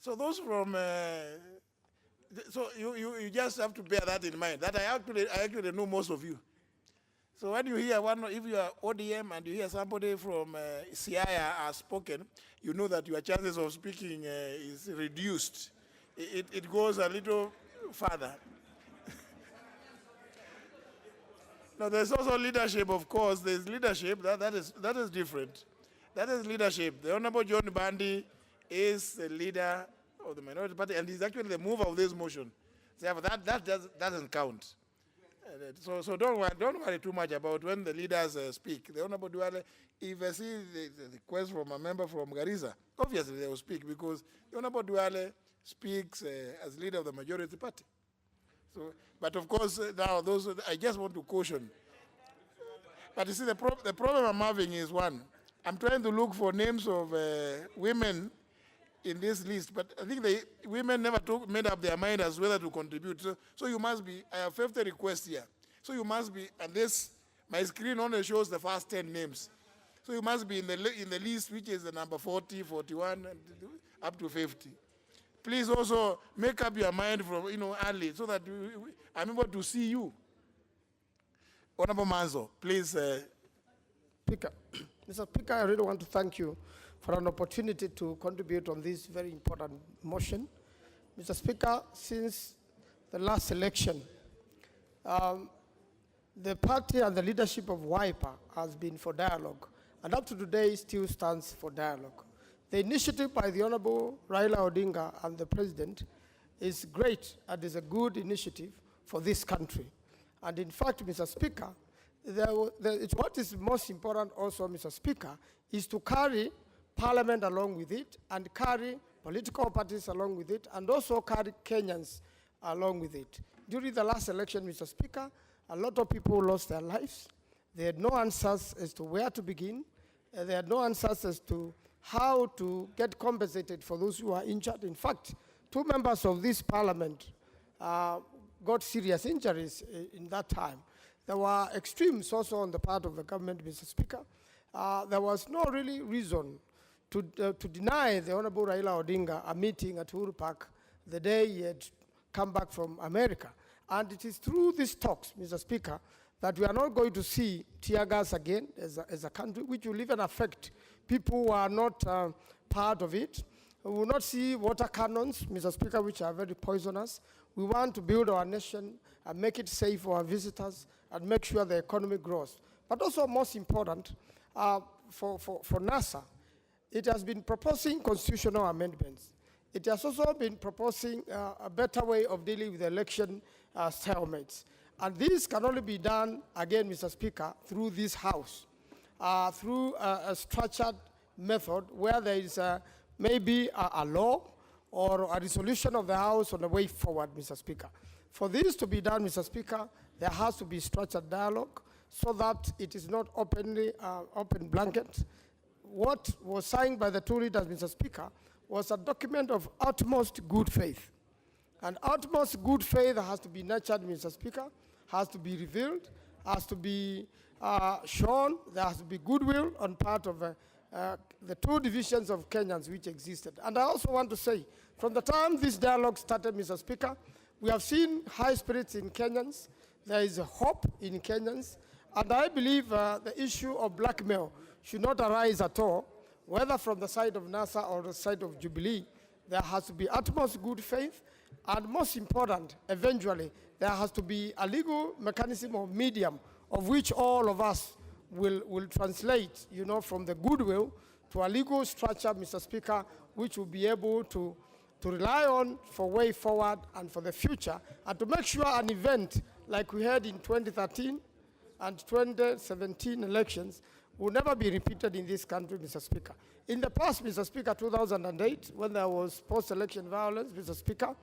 So those from, so you just have to bear that in mind, that I actually know most of you. So when you hear one, if you are ODM and you hear somebody from Siaya has spoken, you know that your chances of speaking is reduced. It goes a little further. Now, there's also leadership, of course. There's leadership, that is different. That is leadership. The Honorable John Bandi is the leader of the minority party, and he's actually the mover of this motion. So that doesn't count. So don't worry too much about when the leaders speak. The Honorable Duale, if I see the request from a member from Garissa, obviously they will speak, because the Honorable Duale speaks as leader of the majority party. So, but of course, now I just want to caution. But you see, the problem I'm having is one. I'm trying to look for names of women in this list, but I think the women never made up their mind as whether to contribute. So you must be. I have 50 requests here. So you must be, and my screen only shows the first 10 names. So you must be in the list, which is the number 40, 41, and up to 50. Please also make up your mind from early, so that I'm able to see you. Honorable Manzo, please. Speaker. Mr. Speaker, I really want to thank you for an opportunity to contribute on this very important motion. Mr. Speaker, since the last election, the party and the leadership of WIPA has been for dialogue, and up to today still stands for dialogue. The initiative by the Honorable Raila Odinga and the President is great and is a good initiative for this country. And in fact, Mr. Speaker, what is most important also, Mr. Speaker, is to carry Parliament along with it, and carry political parties along with it, and also carry Kenyans along with it. During the last election, Mr. Speaker, a lot of people lost their lives. They had no answers as to where to begin. They had no answers as to how to get compensated for those who are injured. In fact, 2 members of this Parliament got serious injuries in that time. There were extremes also on the part of the government, Mr. Speaker. There was no really reason to deny the Honorable Raila Odinga a meeting at Uhuru Park the day he had come back from America. And it is through these talks, Mr. Speaker, that we are not going to see tear gas again as a country, which will even affect people who are not part of it. We will not see water cannons, Mr. Speaker, which are very poisonous. We want to build our nation and make it safe for our visitors and make sure the economy grows. But also, most important, for NASA, it has been proposing constitutional amendments. It has also been proposing a better way of dealing with election stalemates. And this can only be done, again, Mr. Speaker, through this House, through a structured method where there is maybe a law or a resolution of the House on the way forward, Mr. Speaker. For this to be done, Mr. Speaker, there has to be structured dialogue so that it is not open blanket. What was signed by the 2 leaders, Mr. Speaker, was a document of utmost good faith. And utmost good faith has to be nurtured, Mr. Speaker, has to be revealed, has to be shown, there has to be goodwill on part of the 2 divisions of Kenyans which existed. And I also want to say, from the time this dialogue started, Mr. Speaker, we have seen high spirits in Kenyans, there is a hope in Kenyans, and I believe the issue of blackmail should not arise at all, whether from the side of NASA or the side of Jubilee. There has to be utmost good faith, and most important, eventually, there has to be a legal mechanism or medium of which all of us will translate, you know, from the goodwill to a legal structure, Mr. Speaker, which will be able to rely on for way forward and for the future, and to make sure an event like we had in 2013 and 2017 elections will never be repeated in this country, Mr. Speaker. In the past, Mr. Speaker, 2008, when there was post-election violence, Mr. Speaker,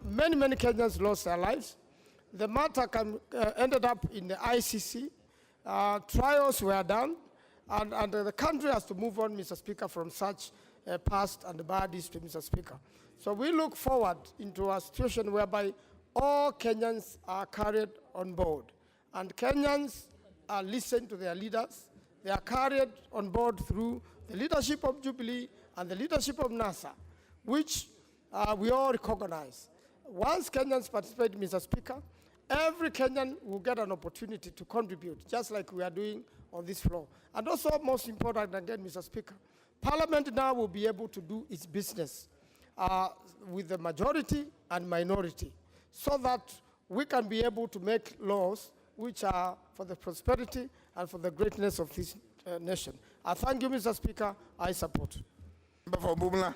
many Kenyans lost their lives. The matter ended up in the ICC. Trials were done, and the country has to move on, Mr. Speaker, from such past and bad history, Mr. Speaker. So we look forward into a situation whereby all Kenyans are carried on board, and Kenyans listen to their leaders. They are carried on board through the leadership of Jubilee and the leadership of NASA, which we all recognize. Once Kenyans participate, Mr. Speaker, every Kenyan will get an opportunity to contribute, just like we are doing on this floor. And also, most important again, Mr. Speaker, Parliament now will be able to do its business with the majority and minority, so that we can be able to make laws which are for the prosperity and for the greatness of this nation. I thank you, Mr. Speaker. I support. Member for Bumula.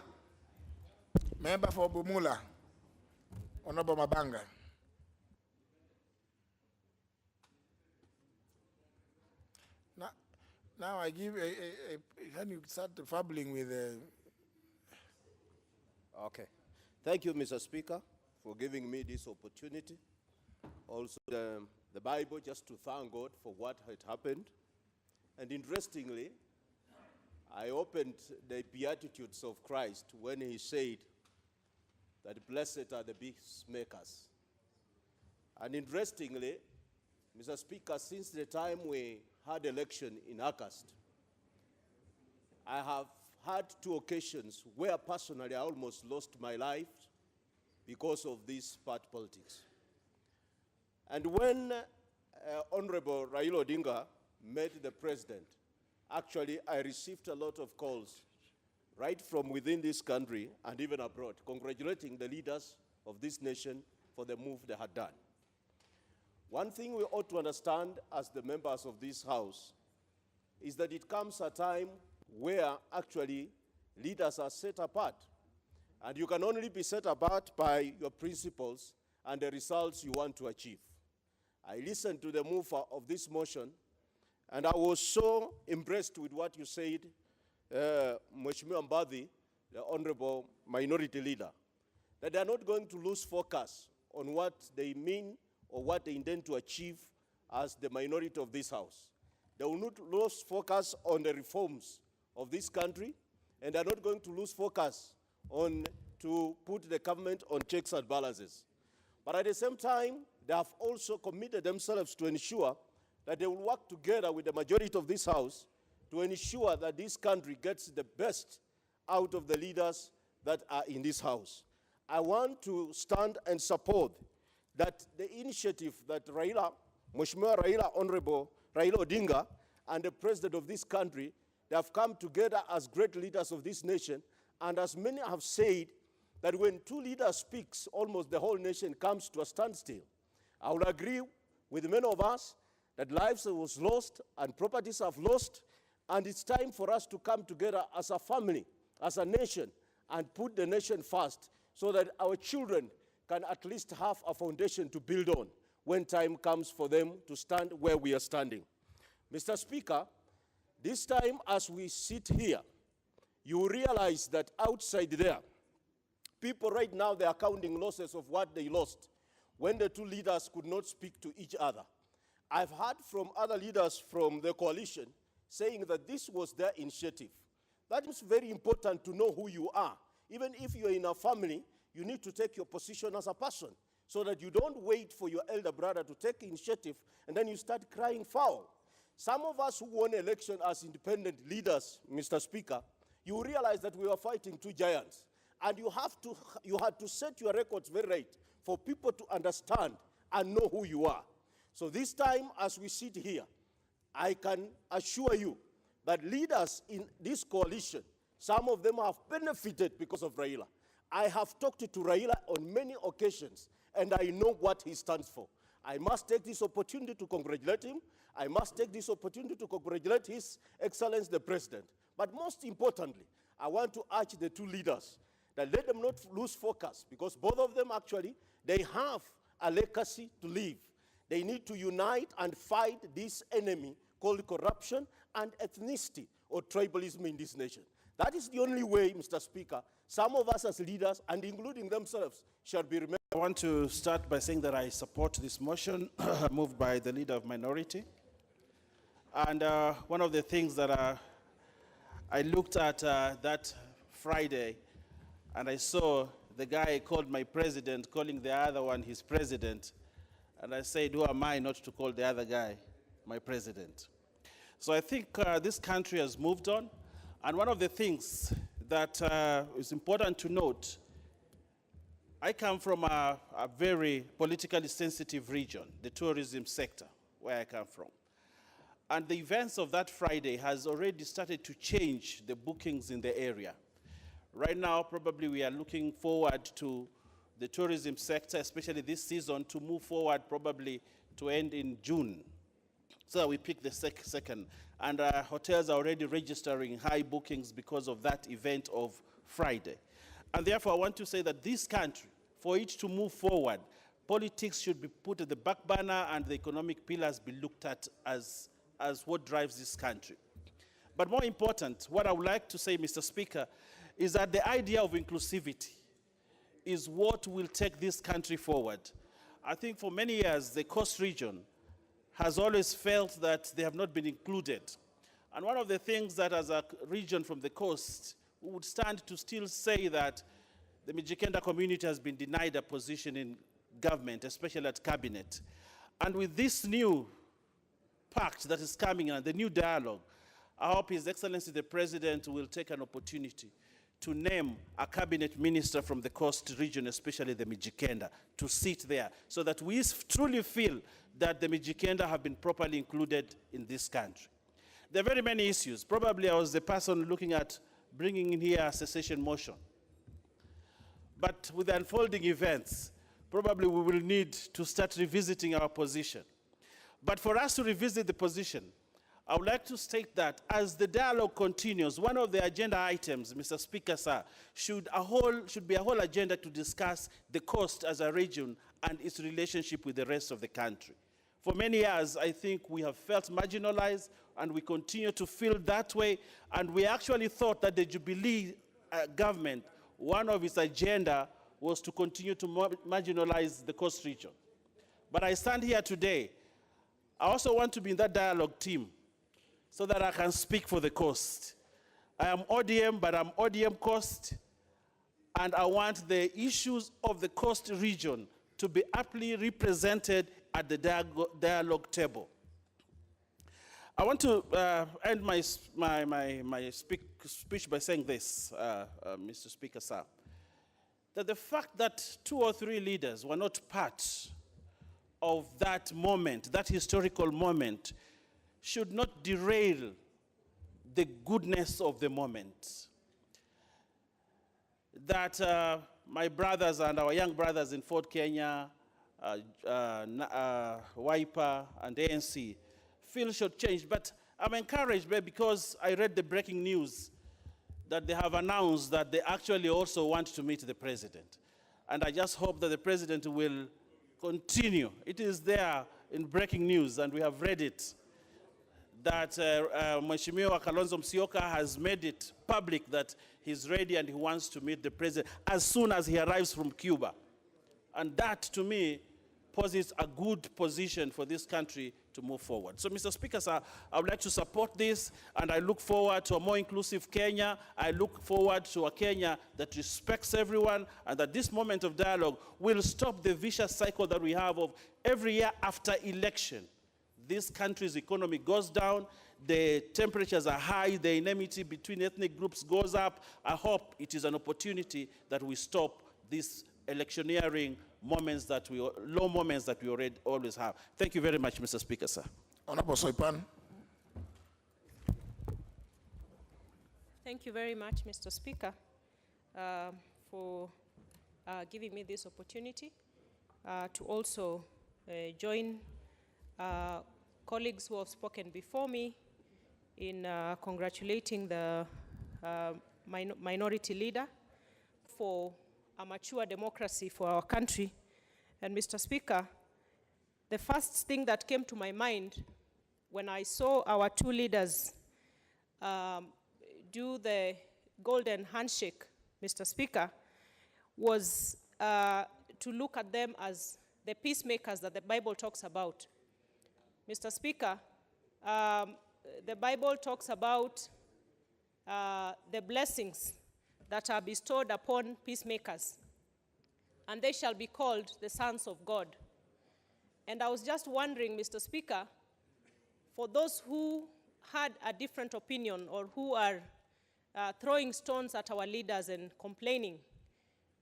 Member for Bumula. Honorable Mabanga. Now I give can you start fabbling with Okay. Thank you, Mr. Speaker, for giving me this opportunity. Also, the Bible, just to thank God for what had happened. And interestingly, I opened the Beatitudes of Christ when he said that blessed are the peacemakers. And interestingly, Mr. Speaker, since the time we had election in August, I have had 2 occasions where personally I almost lost my life because of this party politics. And when Honorable Raila Odinga met the president, actually I received a lot of calls right from within this country and even abroad, congratulating the leaders of this nation for the move they had done. One thing we ought to understand as the members of this House is that it comes a time where actually leaders are set apart. And you can only be set apart by your principles and the results you want to achieve. I listened to the mover of this motion, and I was so impressed with what you said, Mheshimiwa Mbadi, the Honorable Minority Leader, that they are not going to lose focus on what they mean or what they intend to achieve as the minority of this House. They will not lose focus on the reforms of this country, and they are not going to lose focus on to put the government on checks and balances. But at the same time, they have also committed themselves to ensure that they will work together with the majority of this House to ensure that this country gets the best out of the leaders that are in this House. I want to stand and support that the initiative that Mheshimiwa Raila, Honorable Raila Odinga, and the president of this country, they have come together as great leaders of this nation, and as many have said, that when 2 leaders speak, almost the whole nation comes to a standstill. I will agree with many of us that lives was lost and properties have lost, and it's time for us to come together as a family, as a nation, and put the nation first, so that our children can at least have a foundation to build on when time comes for them to stand where we are standing. Mr. Speaker, this time as we sit here, you realize that outside there, people right now, they are counting losses of what they lost when the 2 leaders could not speak to each other. I've heard from other leaders from the coalition saying that this was their initiative. That is very important to know who you are. Even if you're in a family, you need to take your position as a person so that you don't wait for your elder brother to take initiative and then you start crying foul. Some of us who won election as independent leaders, Mr. Speaker, you realize that we were fighting 2 giants. And you had to set your records very right for people to understand and know who you are. So this time, as we sit here, I can assure you that leaders in this coalition, some of them have benefited because of Raila. I have talked to Raila on many occasions, and I know what he stands for. I must take this opportunity to congratulate him. I must take this opportunity to congratulate His Excellency the President. But most importantly, I want to urge the two leaders that let them not lose focus, because both of them actually, they have a legacy to leave. They need to unite and fight this enemy called corruption and ethnicity or tribalism in this nation. That is the only way, Mr. Speaker, some of us as leaders, and including themselves, shall be remembered. I want to start by saying that I support this motion moved by the Leader of Minority. And one of the things that I looked at that Friday, and I saw the guy called my president calling the other one his president, and I said, who am I not to call the other guy my president? So I think this country has moved on, and one of the things that is important to note, I come from a very politically sensitive region, the tourism sector, where I come from. And the events of that Friday has already started to change the bookings in the area. Right now, probably we are looking forward to the tourism sector, especially this season, to move forward probably to end in June. So we pick the second. And hotels are already registering high bookings because of that event of Friday. And therefore, I want to say that this country, for it to move forward, politics should be put at the back burner and the economic pillars be looked at as what drives this country. But more important, what I would like to say, Mr. Speaker, is that the idea of inclusivity is what will take this country forward. I think for many years, the coast region has always felt that they have not been included. And one of the things that as a region from the coast, we would stand to still say that the Mijikenda community has been denied a position in government, especially at cabinet. And with this new pact that is coming and the new dialogue, I hope His Excellency the President will take an opportunity to name a cabinet minister from the coast region, especially the Mijikenda, to sit there so that we truly feel that the Mijikenda have been properly included in this country. There are very many issues. Probably I was the person looking at bringing in here a cessation motion. But with the unfolding events, probably we will need to start revisiting our position. But for us to revisit the position, I would like to state that as the dialogue continues, one of the agenda items, Mr. Speaker, sir, should be a whole agenda to discuss the coast as a region and its relationship with the rest of the country. For many years, I think we have felt marginalized, and we continue to feel that way, and we actually thought that the Jubilee government, one of its agenda was to continue to marginalize the coast region. But I stand here today, I also want to be in that dialogue team so that I can speak for the coast. I am ODM, but I'm ODM coast, and I want the issues of the coast region to be aptly represented at the dialogue table. I want to end my speech by saying this, Mr. Speaker, sir, that the fact that 2 or 3 leaders were not part of that moment, that historical moment, should not derail the goodness of the moment. That my brothers and our young brothers in Fort Kenya, Wiper and ANC feel shortchanged, but I'm encouraged because I read the breaking news that they have announced that they actually also want to meet the president. And I just hope that the president will continue. It is there in breaking news, and we have read it, that Mheshimiwa Kalonzo Musyoka has made it public that he's ready and he wants to meet the president as soon as he arrives from Cuba. And that, to me, poses a good position for this country to move forward. So, Mr. Speaker, sir, I would like to support this, and I look forward to a more inclusive Kenya. I look forward to a Kenya that respects everyone, and that this moment of dialogue will stop the vicious cycle that we have of every year after election, this country's economy goes down, the temperatures are high, the enmity between ethnic groups goes up. I hope it is an opportunity that we stop these electioneering moments low moments that we always have. Thank you very much, Mr. Speaker, sir. Honorable Soipan. Thank you very much, Mr. Speaker, for giving me this opportunity to also join colleagues who have spoken before me in congratulating the minority leader for a mature democracy for our country. And Mr. Speaker, the first thing that came to my mind when I saw our two leaders do the golden handshake, Mr. Speaker, was to look at them as the peacemakers that the Bible talks about. Mr. Speaker, the Bible talks about the blessings that are bestowed upon peacemakers, and they shall be called the sons of God. And I was just wondering, Mr. Speaker, for those who had a different opinion or who are throwing stones at our leaders and complaining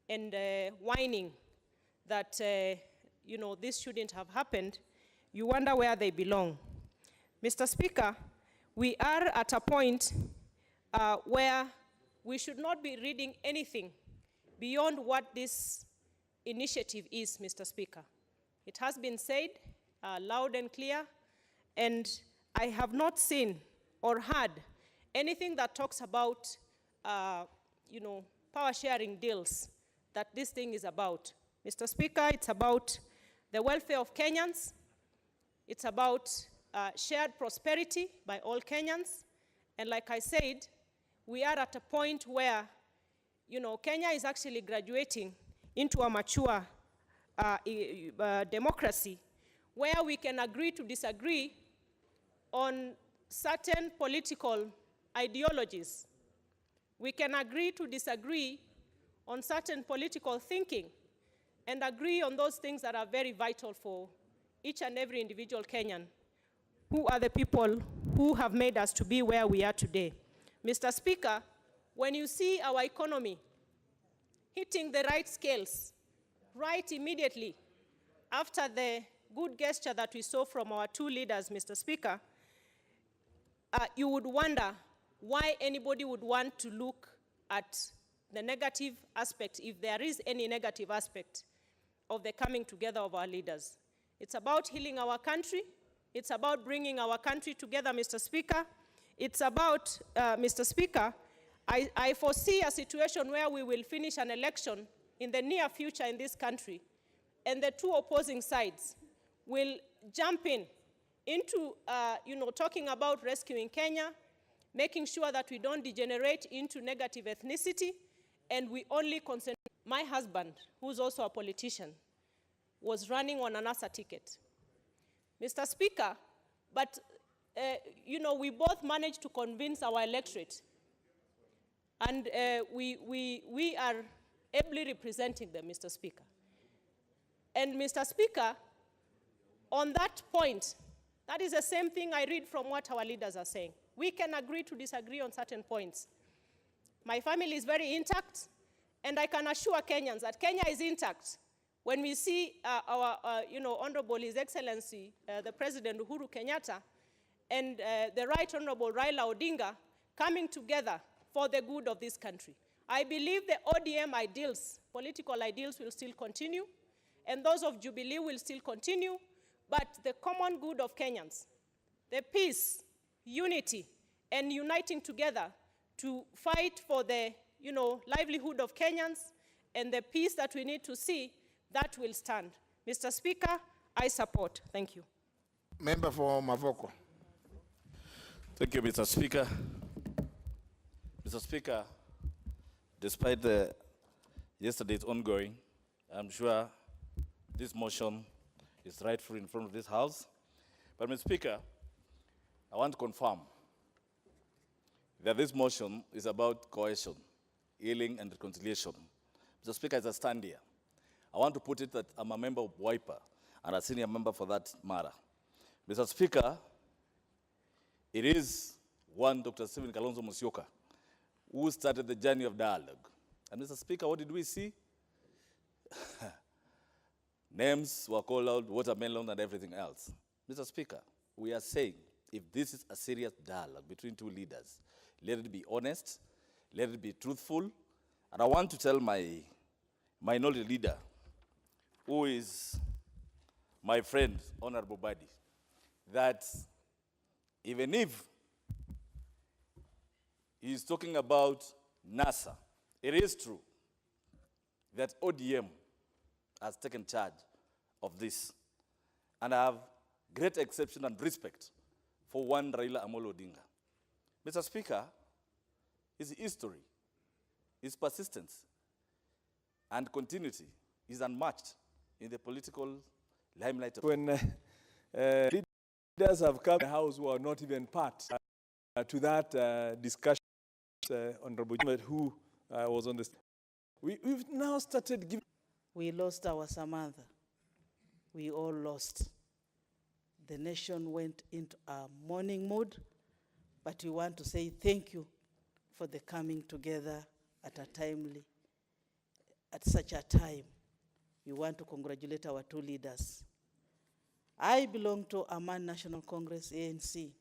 and whining that, this shouldn't have happened, you wonder where they belong. Mr. Speaker, we are at a point where we should not be reading anything beyond what this initiative is, Mr. Speaker. It has been said loud and clear, and I have not seen or heard anything that talks about, power-sharing deals that this thing is about. Mr. Speaker, it's about the welfare of Kenyans. It's about shared prosperity by all Kenyans. And like I said, we are at a point where, Kenya is actually graduating into a mature democracy where we can agree to disagree on certain political ideologies. We can agree to disagree on certain political thinking and agree on those things that are very vital for each and every individual Kenyan, who are the people who have made us to be where we are today. Mr. Speaker, when you see our economy hitting the right scales right immediately after the good gesture that we saw from our two leaders, Mr. Speaker, you would wonder why anybody would want to look at the negative aspect, if there is any negative aspect of the coming together of our leaders. It's about healing our country. It's about bringing our country together, Mr. Speaker. It's about, Mr. Speaker, I foresee a situation where we will finish an election in the near future in this country, and the two opposing sides will jump into talking about rescuing Kenya, making sure that we don't degenerate into negative ethnicity, and we only concentrate. My husband, who's also a politician, was running on an NASA ticket. Mr. Speaker, but, we both managed to convince our electorate, and we are ably representing them, Mr. Speaker. And Mr. Speaker, on that point, that is the same thing I read from what our leaders are saying. We can agree to disagree on certain points. My family is very intact, and I can assure Kenyans that Kenya is intact when we see our, Honorable His Excellency, the President Uhuru Kenyatta, and the Right Honorable Raila Odinga coming together for the good of this country. I believe the ODM ideals, political ideals, will still continue, and those of Jubilee will still continue, but the common good of Kenyans, the peace, unity, and uniting together to fight for the, livelihood of Kenyans and the peace that we need to see, that will stand. Mr. Speaker, I support. Thank you. Member for Mavoko. Thank you, Mr. Speaker. Mr. Speaker, despite yesterday's ongoing, I'm sure this motion is rightful in front of this House. But, Mr. Speaker, I want to confirm that this motion is about cohesion, healing, and reconciliation. Mr. Speaker, as I stand here, I want to put it that I'm a member of WIPA and a senior member for that matter. Mr. Speaker, it is one Dr. Stephen Kalonzo Musyoka who started the journey of dialogue. And Mr. Speaker, what did we see? Names were called out, watermelon and everything else. Mr. Speaker, we are saying if this is a serious dialogue between two leaders, let it be honest, let it be truthful. And I want to tell my minority leader, who is my friend, Honorable Badi, that even if he's talking about NASA, it is true that ODM has taken charge of this. And I have great exception and respect for one Raila Amolo Odinga. Mr. Speaker, his history, his persistence, and continuity is unmatched in the political limelight. When leaders have come to the House who are not even part to that discussion, Honorable Jimmet, who was on this, we've now started giving. We lost our Samantha. We all lost. The nation went into a mourning mood, but we want to say thank you for the coming together at such a time. We want to congratulate our two leaders. I belong to Aman National Congress, ANC,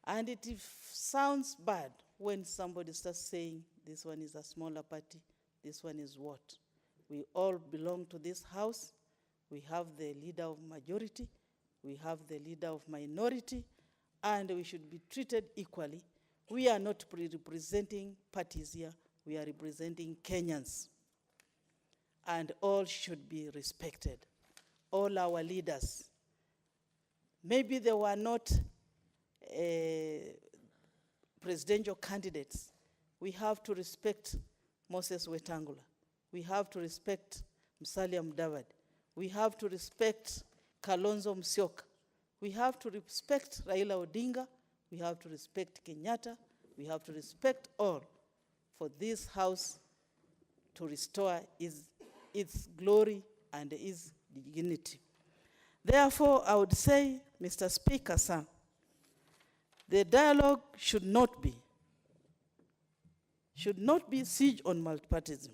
and it sounds bad when somebody starts saying this one is a smaller party, this one is what. We all belong to this house. We have the leader of majority, we have the leader of minority, and we should be treated equally. We are not representing parties here, we are representing Kenyans. And all should be respected. All our leaders. Maybe they were not presidential candidates. We have to respect Moses Wetangula. We have to respect Musalia Mudavadi. We have to respect Kalonzo Musyoka. We have to respect Raila Odinga. We have to respect Kenyatta. We have to respect all for this house to restore its glory and its dignity. Therefore, I would say, Mr. Speaker, sir, the dialogue should not be siege on multipartyism.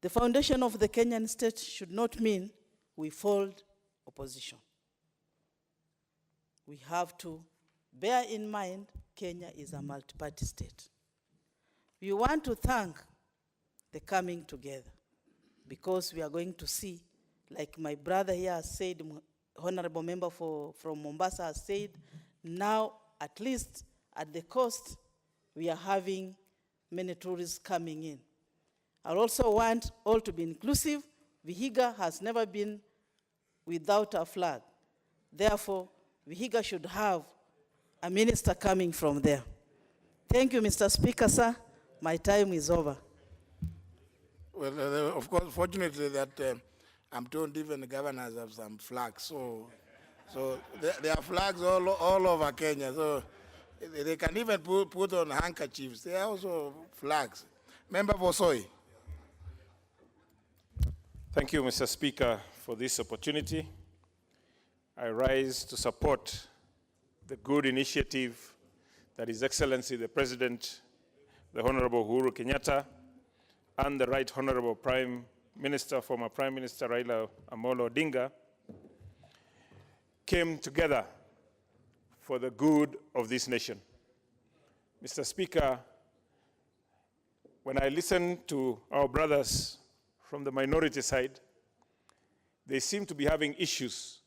The foundation of the Kenyan state should not mean we fold opposition. We have to bear in mind Kenya is a multi-party state. We want to thank the coming together because we are going to see, like my brother here has said, honorable member from Mombasa has said, now at least at the coast we are having many tourists coming in. I also want all to be inclusive. Vihiga has never been without a flag. Therefore, Vihiga should have a minister coming from there. Thank you, Mr. Speaker, sir. My time is over. Well, of course, fortunately that I'm told even the governors have some flags. So there are flags all over Kenya. So they can even put on handkerchiefs. They are also flags. Member Bosoi. Thank you, Mr. Speaker, for this opportunity. I rise to support the good initiative that His Excellency the President, the Honorable Uhuru Kenyatta, and the Right Honorable Prime Minister, former Prime Minister Raila Amolo Odinga, came together for the good of this nation. Mr. Speaker, when I listen to our brothers from the minority side, they seem to be having issues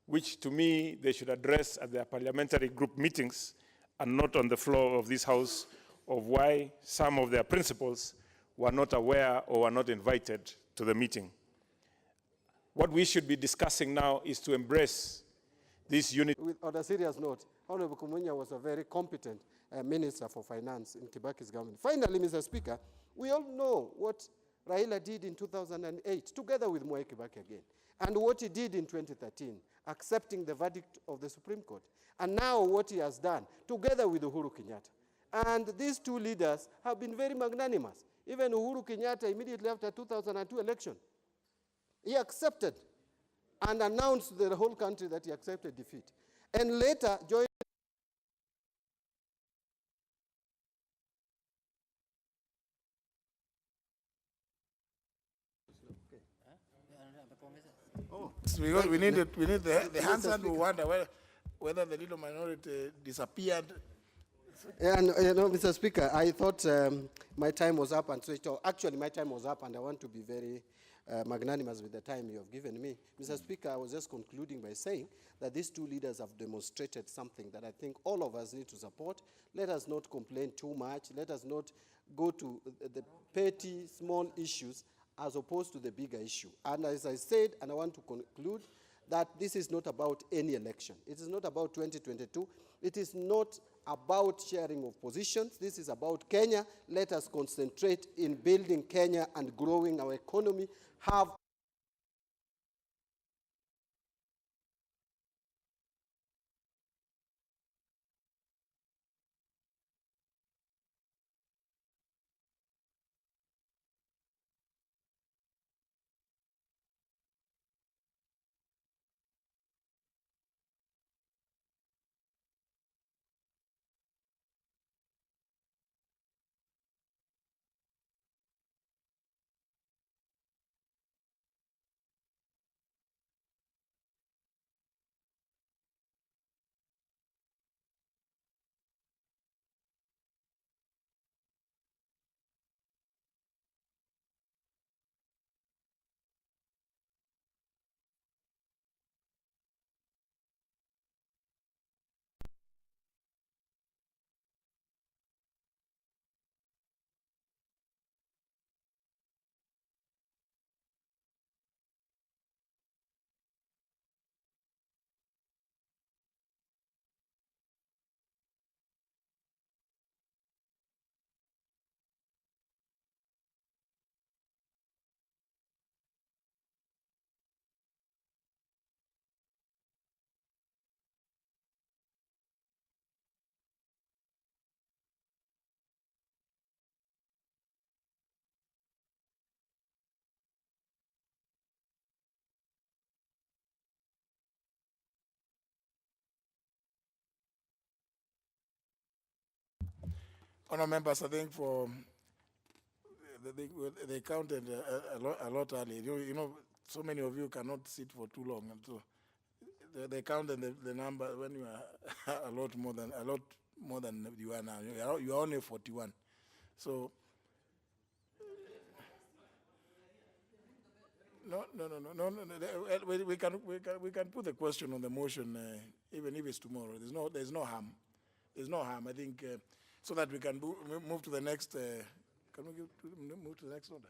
which to me they should address at their parliamentary group meetings and not on the floor of this house, of why some of their principals were not aware or were not invited to the meeting. What we should be discussing now is to embrace this unity. On a serious note, Honorable Kumunya was a very competent Minister for Finance in Kibaki's government. Finally, Mr. Speaker, we all know what Raila did in 2008, together with Mwai Kibaki again, and what he did in 2013, accepting the verdict of the Supreme Court, and now what he has done, together with Uhuru Kenyatta. And these two leaders have been very magnanimous. Even Uhuru Kenyatta, immediately after 2002 election, he accepted and announced to the whole country that he accepted defeat. And later joined because we need the answer to wonder whether the little minority disappeared. And Mr. Speaker, I thought my time was up, and so actually my time was up, and I want to be very magnanimous with the time you have given me. Mr. Speaker, I was just concluding by saying that these two leaders have demonstrated something that I think all of us need to support. Let us not complain too much. Let us not go to the petty, small issues as opposed to the bigger issue. And as I said, and I want to conclude, that this is not about any election. It is not about 2022. It is not about sharing of positions. This is about Kenya. Let us concentrate in building Kenya and growing our economy. Have Honour members, I think for they counted a lot early. You know, so many of you cannot sit for too long, and so they counted the number when you are a lot more than you are now. You are only 41. So no. We can put the question on the motion even if it's tomorrow. There's no harm. There's no harm. I think so that we can move to the next. Can we move to the next order?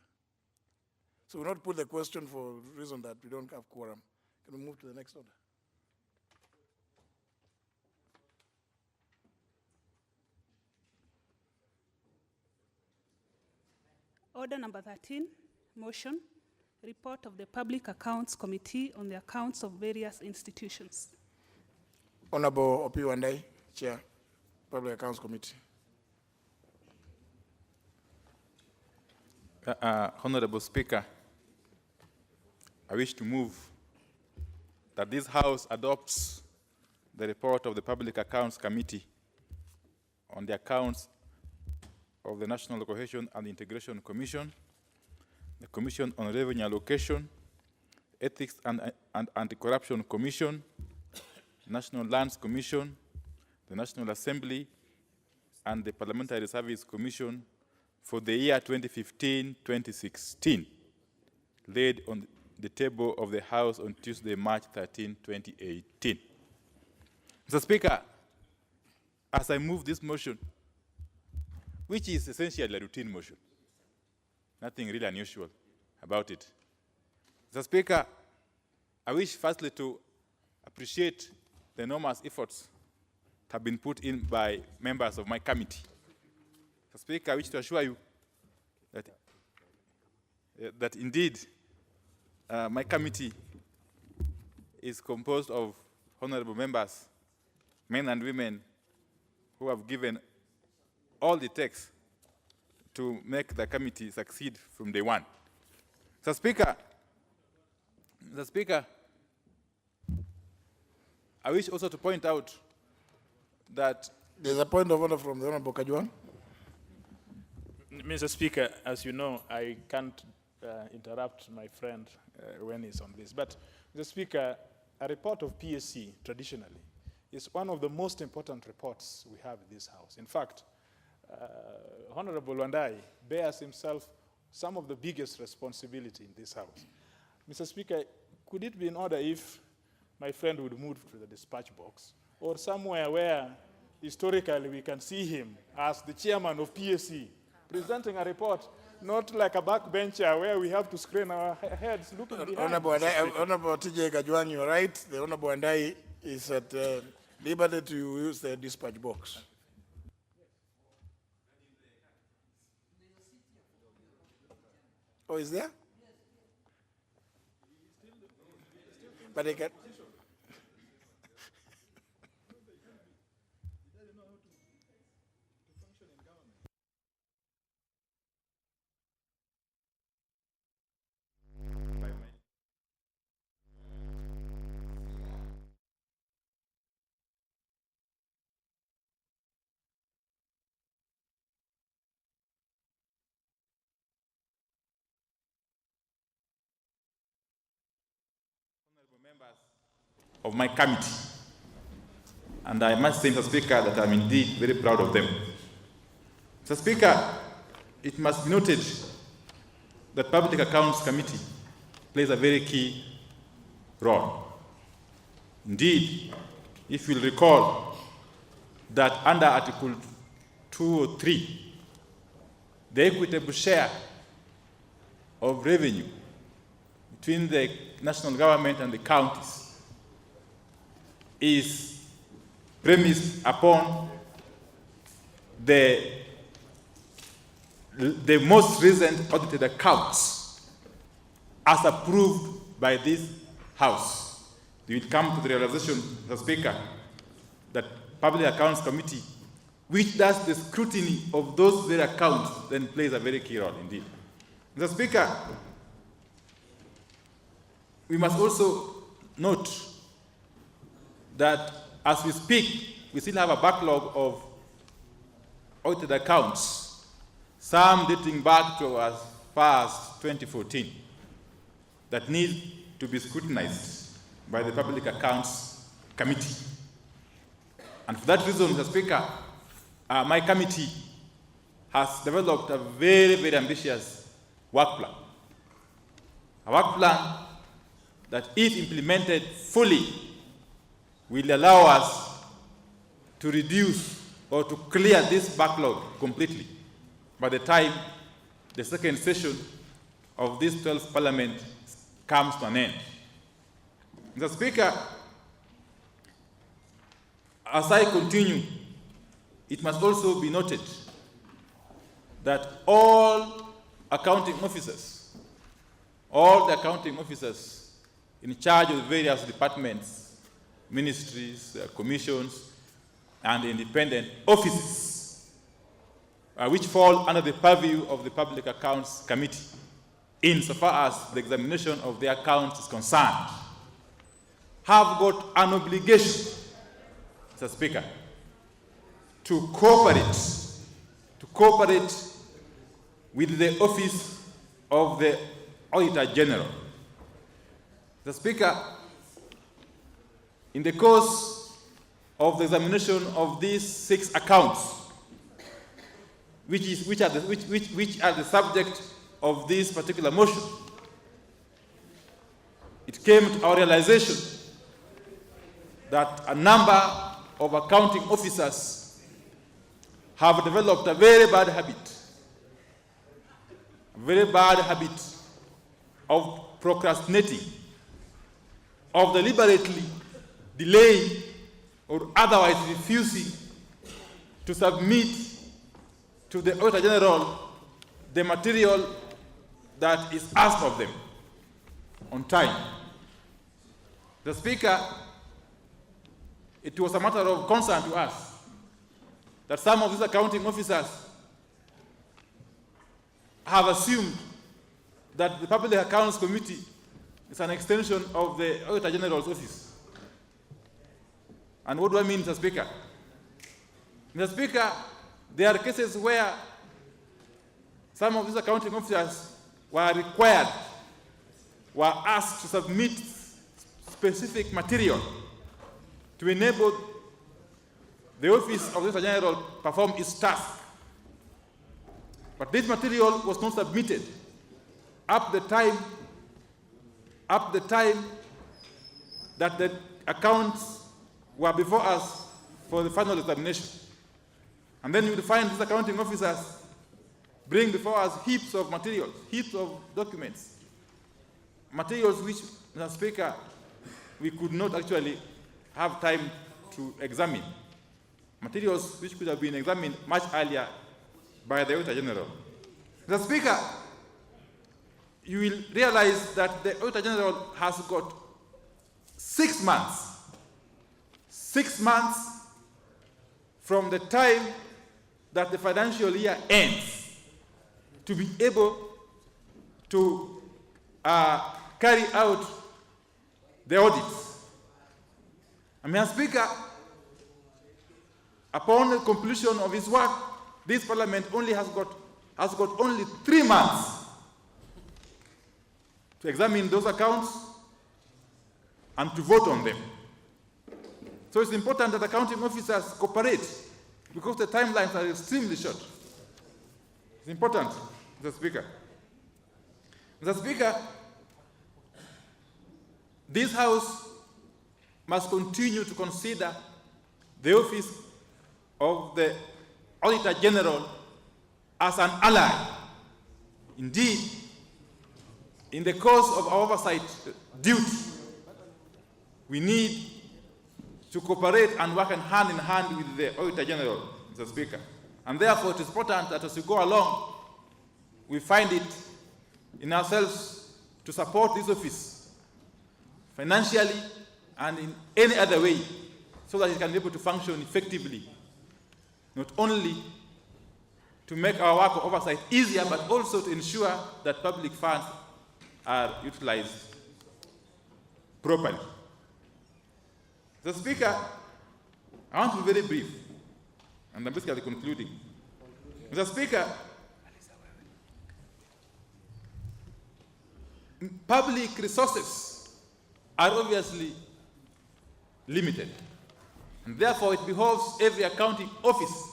So we not put the question for reason that we don't have quorum. Can we move to the next order? Order number 13, motion, report of the Public Accounts Committee on the accounts of various institutions. Honorable Opi Wandai, Chair, Public Accounts Committee. Honorable Speaker, I wish to move that this House adopts the report of the Public Accounts Committee on the accounts of the National Cohesion and Integration Commission, the Commission on Revenue Allocation, Ethics and Anti-Corruption Commission, National Lands Commission, the National Assembly, and the Parliamentary Service Commission for the year 2015-2016, laid on the table of the House on Tuesday, March 13, 2018. Mr. Speaker, as I move this motion, which is essentially a routine motion, nothing really unusual about it. Mr. Speaker, I wish firstly to appreciate the enormous efforts that have been put in by members of my committee. Mr. Speaker, I wish to assure you that indeed my committee is composed of honorable members, men and women, who have given all it takes to make the committee succeed from day one. Mr. Speaker, I wish also to point out that there's a point of order from the Honorable Kajwan. Mr. Speaker, as you know, I can't interrupt my friend when he's on this. But, Mr. Speaker, a report of PSC, traditionally, is one of the most important reports we have in this House. In fact, Honorable Wandai bears himself some of the biggest responsibility in this House. Mr. Speaker, could it be in order if my friend would move to the dispatch box or somewhere where historically we can see him as the chairman of PSC presenting a report, not like a backbencher where we have to screen our heads looking behind. Honorable TJ Kajwang, you're right. The Honorable Andai is at liberty to use the dispatch box. Oh, is there? But they can. Of my committee. And I must say, Mr. Speaker, that I'm indeed very proud of them. Mr. Speaker, it must be noted that Public Accounts Committee plays a very key role. Indeed, if you'll recall that under Article 203, the equitable share of revenue between the national government and the counties is premised upon the most recent audited accounts as approved by this House. You will come to the realization, Mr. Speaker, that Public Accounts Committee, which does the scrutiny of those very accounts, then plays a very key role indeed. Mr. Speaker, we must also note that as we speak, we still have a backlog of audited accounts, some dating back to as far as 2014, that need to be scrutinized by the Public Accounts Committee. And for that reason, Mr. Speaker, my committee has developed a very, very ambitious work plan. A work plan that, if implemented fully, will allow us to reduce or to clear this backlog completely by the time the second session of this 12th Parliament comes to an end. Mr. Speaker, as I continue, it must also be noted that all accounting officers, all the accounting officers in charge of various departments, ministries, commissions, and independent offices, which fall under the purview of the Public Accounts Committee, insofar as the examination of their accounts is concerned, have got an obligation, Mr. Speaker, to cooperate with the Office of the Auditor General. Mr. Speaker, in the course of the examination of these 6 accounts, which are the subject of this particular motion, it came to our realization that a number of accounting officers have developed a very bad habit of procrastinating, of deliberately delaying or otherwise refusing to submit to the Auditor General the material that is asked of them on time. The Speaker, it was a matter of concern to us that some of these accounting officers have assumed that the Public Accounts Committee is an extension of the Auditor General's office. And what do I mean, Mr. Speaker? Mr. Speaker, there are cases where some of these accounting officers were asked to submit specific material to enable the Office of the Auditor General perform its task. But this material was not submitted up the time that the accounts were before us for the final examination. And then you would find these accounting officers bring before us heaps of materials, heaps of documents, materials which, Mr. Speaker, we could not actually have time to examine. Materials which could have been examined much earlier by the Auditor General. Mr. Speaker, you will realize that the Auditor General has got 6 months. 6 months from the time that the financial year ends to be able to carry out the audits. And Mr. Speaker, upon the completion of his work, this Parliament only has got only 3 months to examine those accounts and to vote on them. So it's important that accounting officers cooperate because the timelines are extremely short. It's important, Mr. Speaker. Mr. Speaker, this House must continue to consider the office of the Auditor General as an ally. Indeed, in the course of our oversight duty, we need to cooperate and work hand in hand with the Auditor General, Mr. Speaker. And therefore, it is important that as we go along, we find it in ourselves to support this office financially and in any other way so that it can be able to function effectively, not only to make our work of oversight easier, but also to ensure that public funds are utilized properly. Mr. Speaker, I want to be very brief, and I'm basically concluding. Mr. Speaker, public resources are obviously limited, and therefore it behoves every accounting office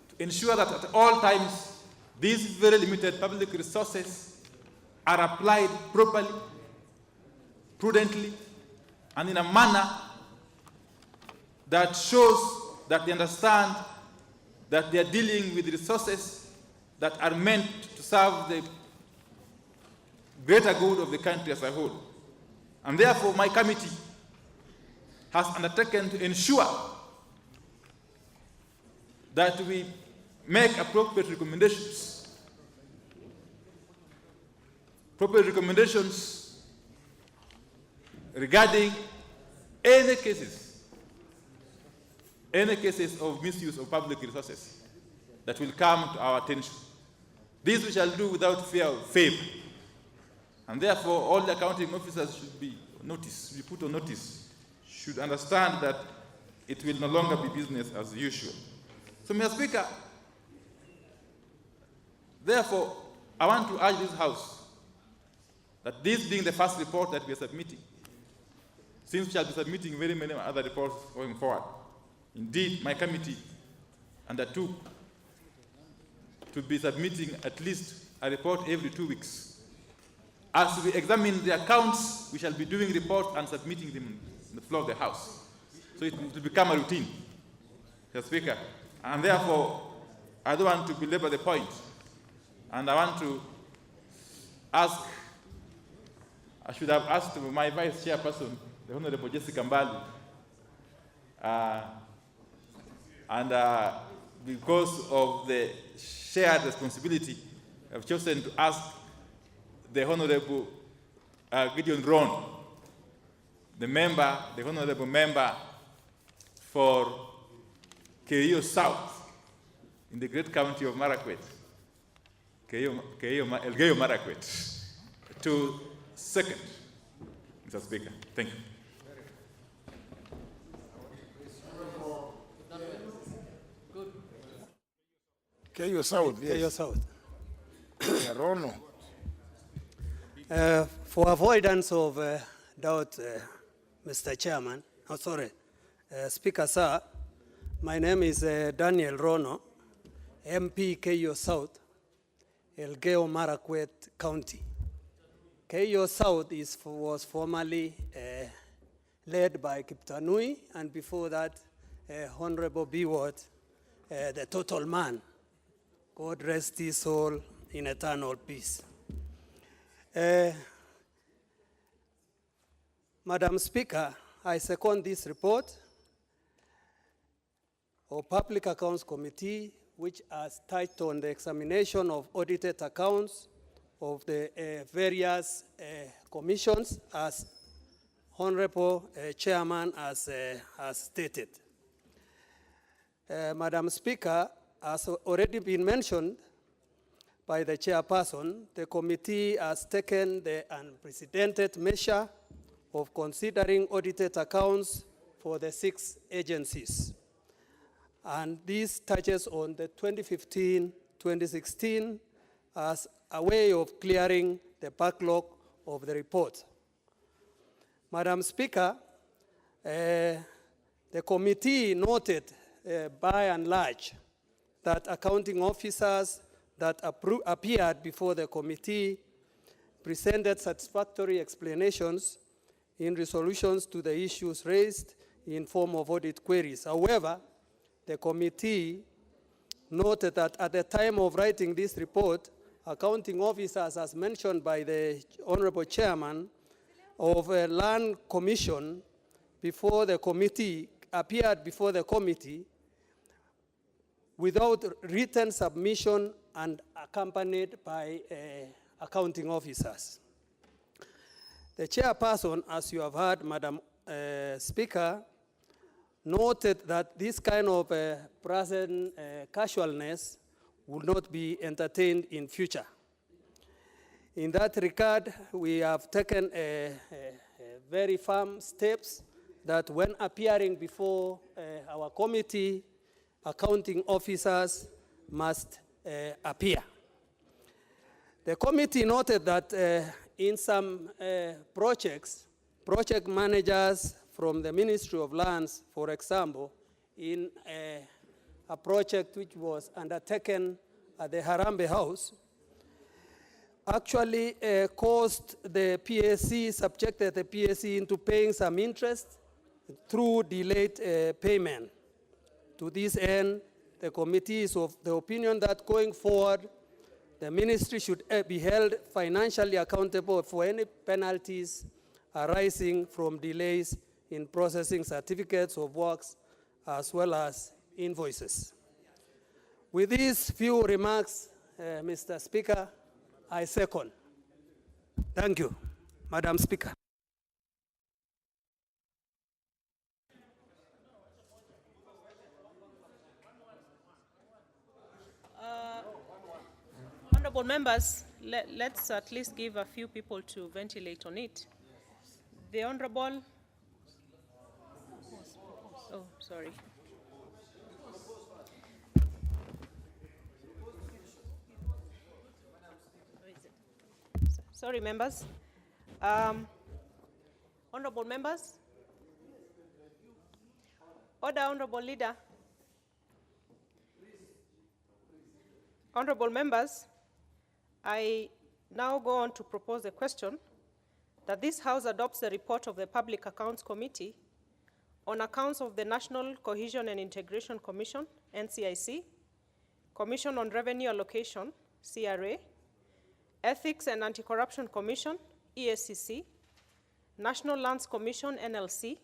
to ensure that at all times these very limited public resources are applied properly, prudently, and in a manner that shows that they understand that they are dealing with resources that are meant to serve the greater good of the country as a whole. And therefore, my committee has undertaken to ensure that we make appropriate recommendations regarding any cases of misuse of public resources that will come to our attention. This we shall do without fear of favor. And therefore, all the accounting officers should be put on notice, should understand that it will no longer be business as usual. So, Mr. Speaker, therefore, I want to urge this House that this being the first report that we are submitting, since we shall be submitting very many other reports going forward, indeed, my committee undertook to be submitting at least a report every 2 weeks. As we examine the accounts, we shall be doing reports and submitting them on the floor of the House. So it will become a routine, Mr. Speaker. And therefore, I don't want to belabor the point. And I want to ask, I should have asked my vice chairperson, the Honorable Jessica Mbali, because of the shared responsibility, I've chosen to ask the Honorable Gideon Ron, the Honorable Member for Keio South in the great county of Marakwet, Elgeyo Marakwet, to second, Mr. Speaker. Thank you. Keio South, yes. Keio South. Rono. For avoidance of doubt, Mr. Chairman, Speaker, sir, my name is Daniel Rono, MP Keio South, Elgeyo Marakwet County. Keio South was formerly led by Kiptanui, and before that, Honorable Biwott, the total man. God rest his soul in eternal peace. Madam Speaker, I second this report of Public Accounts Committee, which has touched on the examination of audited accounts of the various commissions, as Honorable Chairman has stated. Madam Speaker, as already been mentioned by the chairperson, the committee has taken the unprecedented measure of considering audited accounts for the 6 agencies. And this touches on the 2015-2016 as a way of clearing the backlog of the report. Madam Speaker, the committee noted by and large that accounting officers that appeared before the committee presented satisfactory explanations in resolutions to the issues raised in form of audit queries. However, the committee noted that at the time of writing this report, accounting officers, as mentioned by the Honorable Chairman of a Land Commission, before the committee, appeared before the committee without written submission and accompanied by accounting officers. The chairperson, as you have heard, Madam Speaker, noted that this kind of present casualness will not be entertained in future. In that regard, we have taken very firm steps that when appearing before our committee, accounting officers must appear. The committee noted that in some projects, project managers from the Ministry of Lands, for example, in a project which was undertaken at the Harambee House, actually caused the PSC, subjected the PSC into paying some interest through delayed payment. To this end, the committee is of the opinion that going forward, the ministry should be held financially accountable for any penalties arising from delays in processing certificates of works as well as invoices. With these few remarks, Mr. Speaker, I second. Thank you, Madam Speaker. Honorable members, let's at least give a few people to ventilate on it. The Honorable, oh, sorry. Sorry, members. Honorable members. Order, Honorable Leader. Honorable members, I now go on to propose a question that this House adopts the report of the Public Accounts Committee on accounts of the National Cohesion and Integration Commission, NCIC, Commission on Revenue Allocation, CRA, Ethics and Anti-Corruption Commission, ESCC, National Lands Commission, NLC,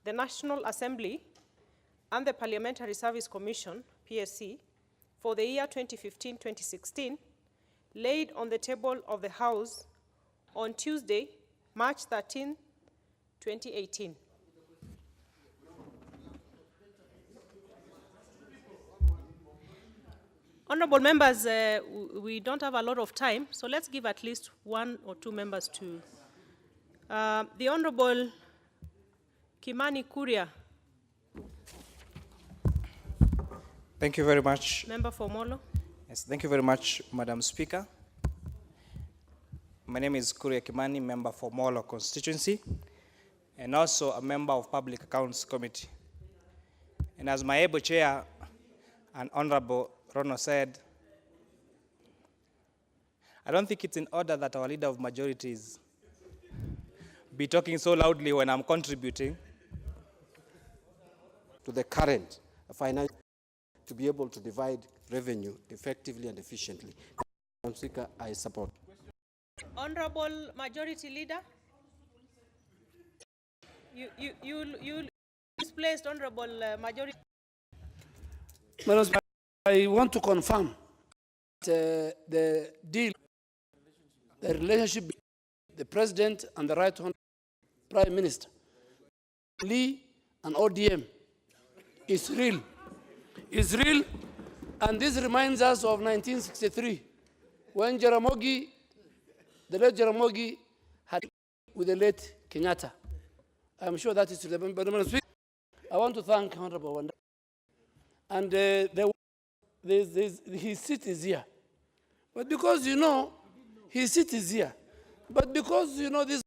the National Assembly, and the Parliamentary Service Commission, PSC, for the year 2015-2016, laid on the table of the House on Tuesday, March 13, 2018. Honorable members, we don't have a lot of time, so let's give at least 1 or 2 members to. The Honorable Kimani Kuria. Thank you very much. Member for Molo. Yes, thank you very much, Madam Speaker. My name is Kuria Kimani, member for Molo constituency, and also a member of Public Accounts Committee. And as my able chair and Honorable Rono said, I don't think it's in order that our leader of majorities be talking so loudly when I'm contributing to the current financial to be able to divide revenue effectively and efficiently. Madam Speaker, I support. Honorable Majority Leader, you displaced Honorable Majority. Madam Speaker, I want to confirm that, the deal, the relationship between the President and the Right Honourable Prime Minister, Lee and ODM, is real. It's real, and this reminds us of 1963, when Jaramogi, the late Jaramogi, had with the late Kenyatta. I'm sure that is relevant. But I want to thank Honorable Wanda. And his seat is here. But because, you know, his seat is here. But because, you know, this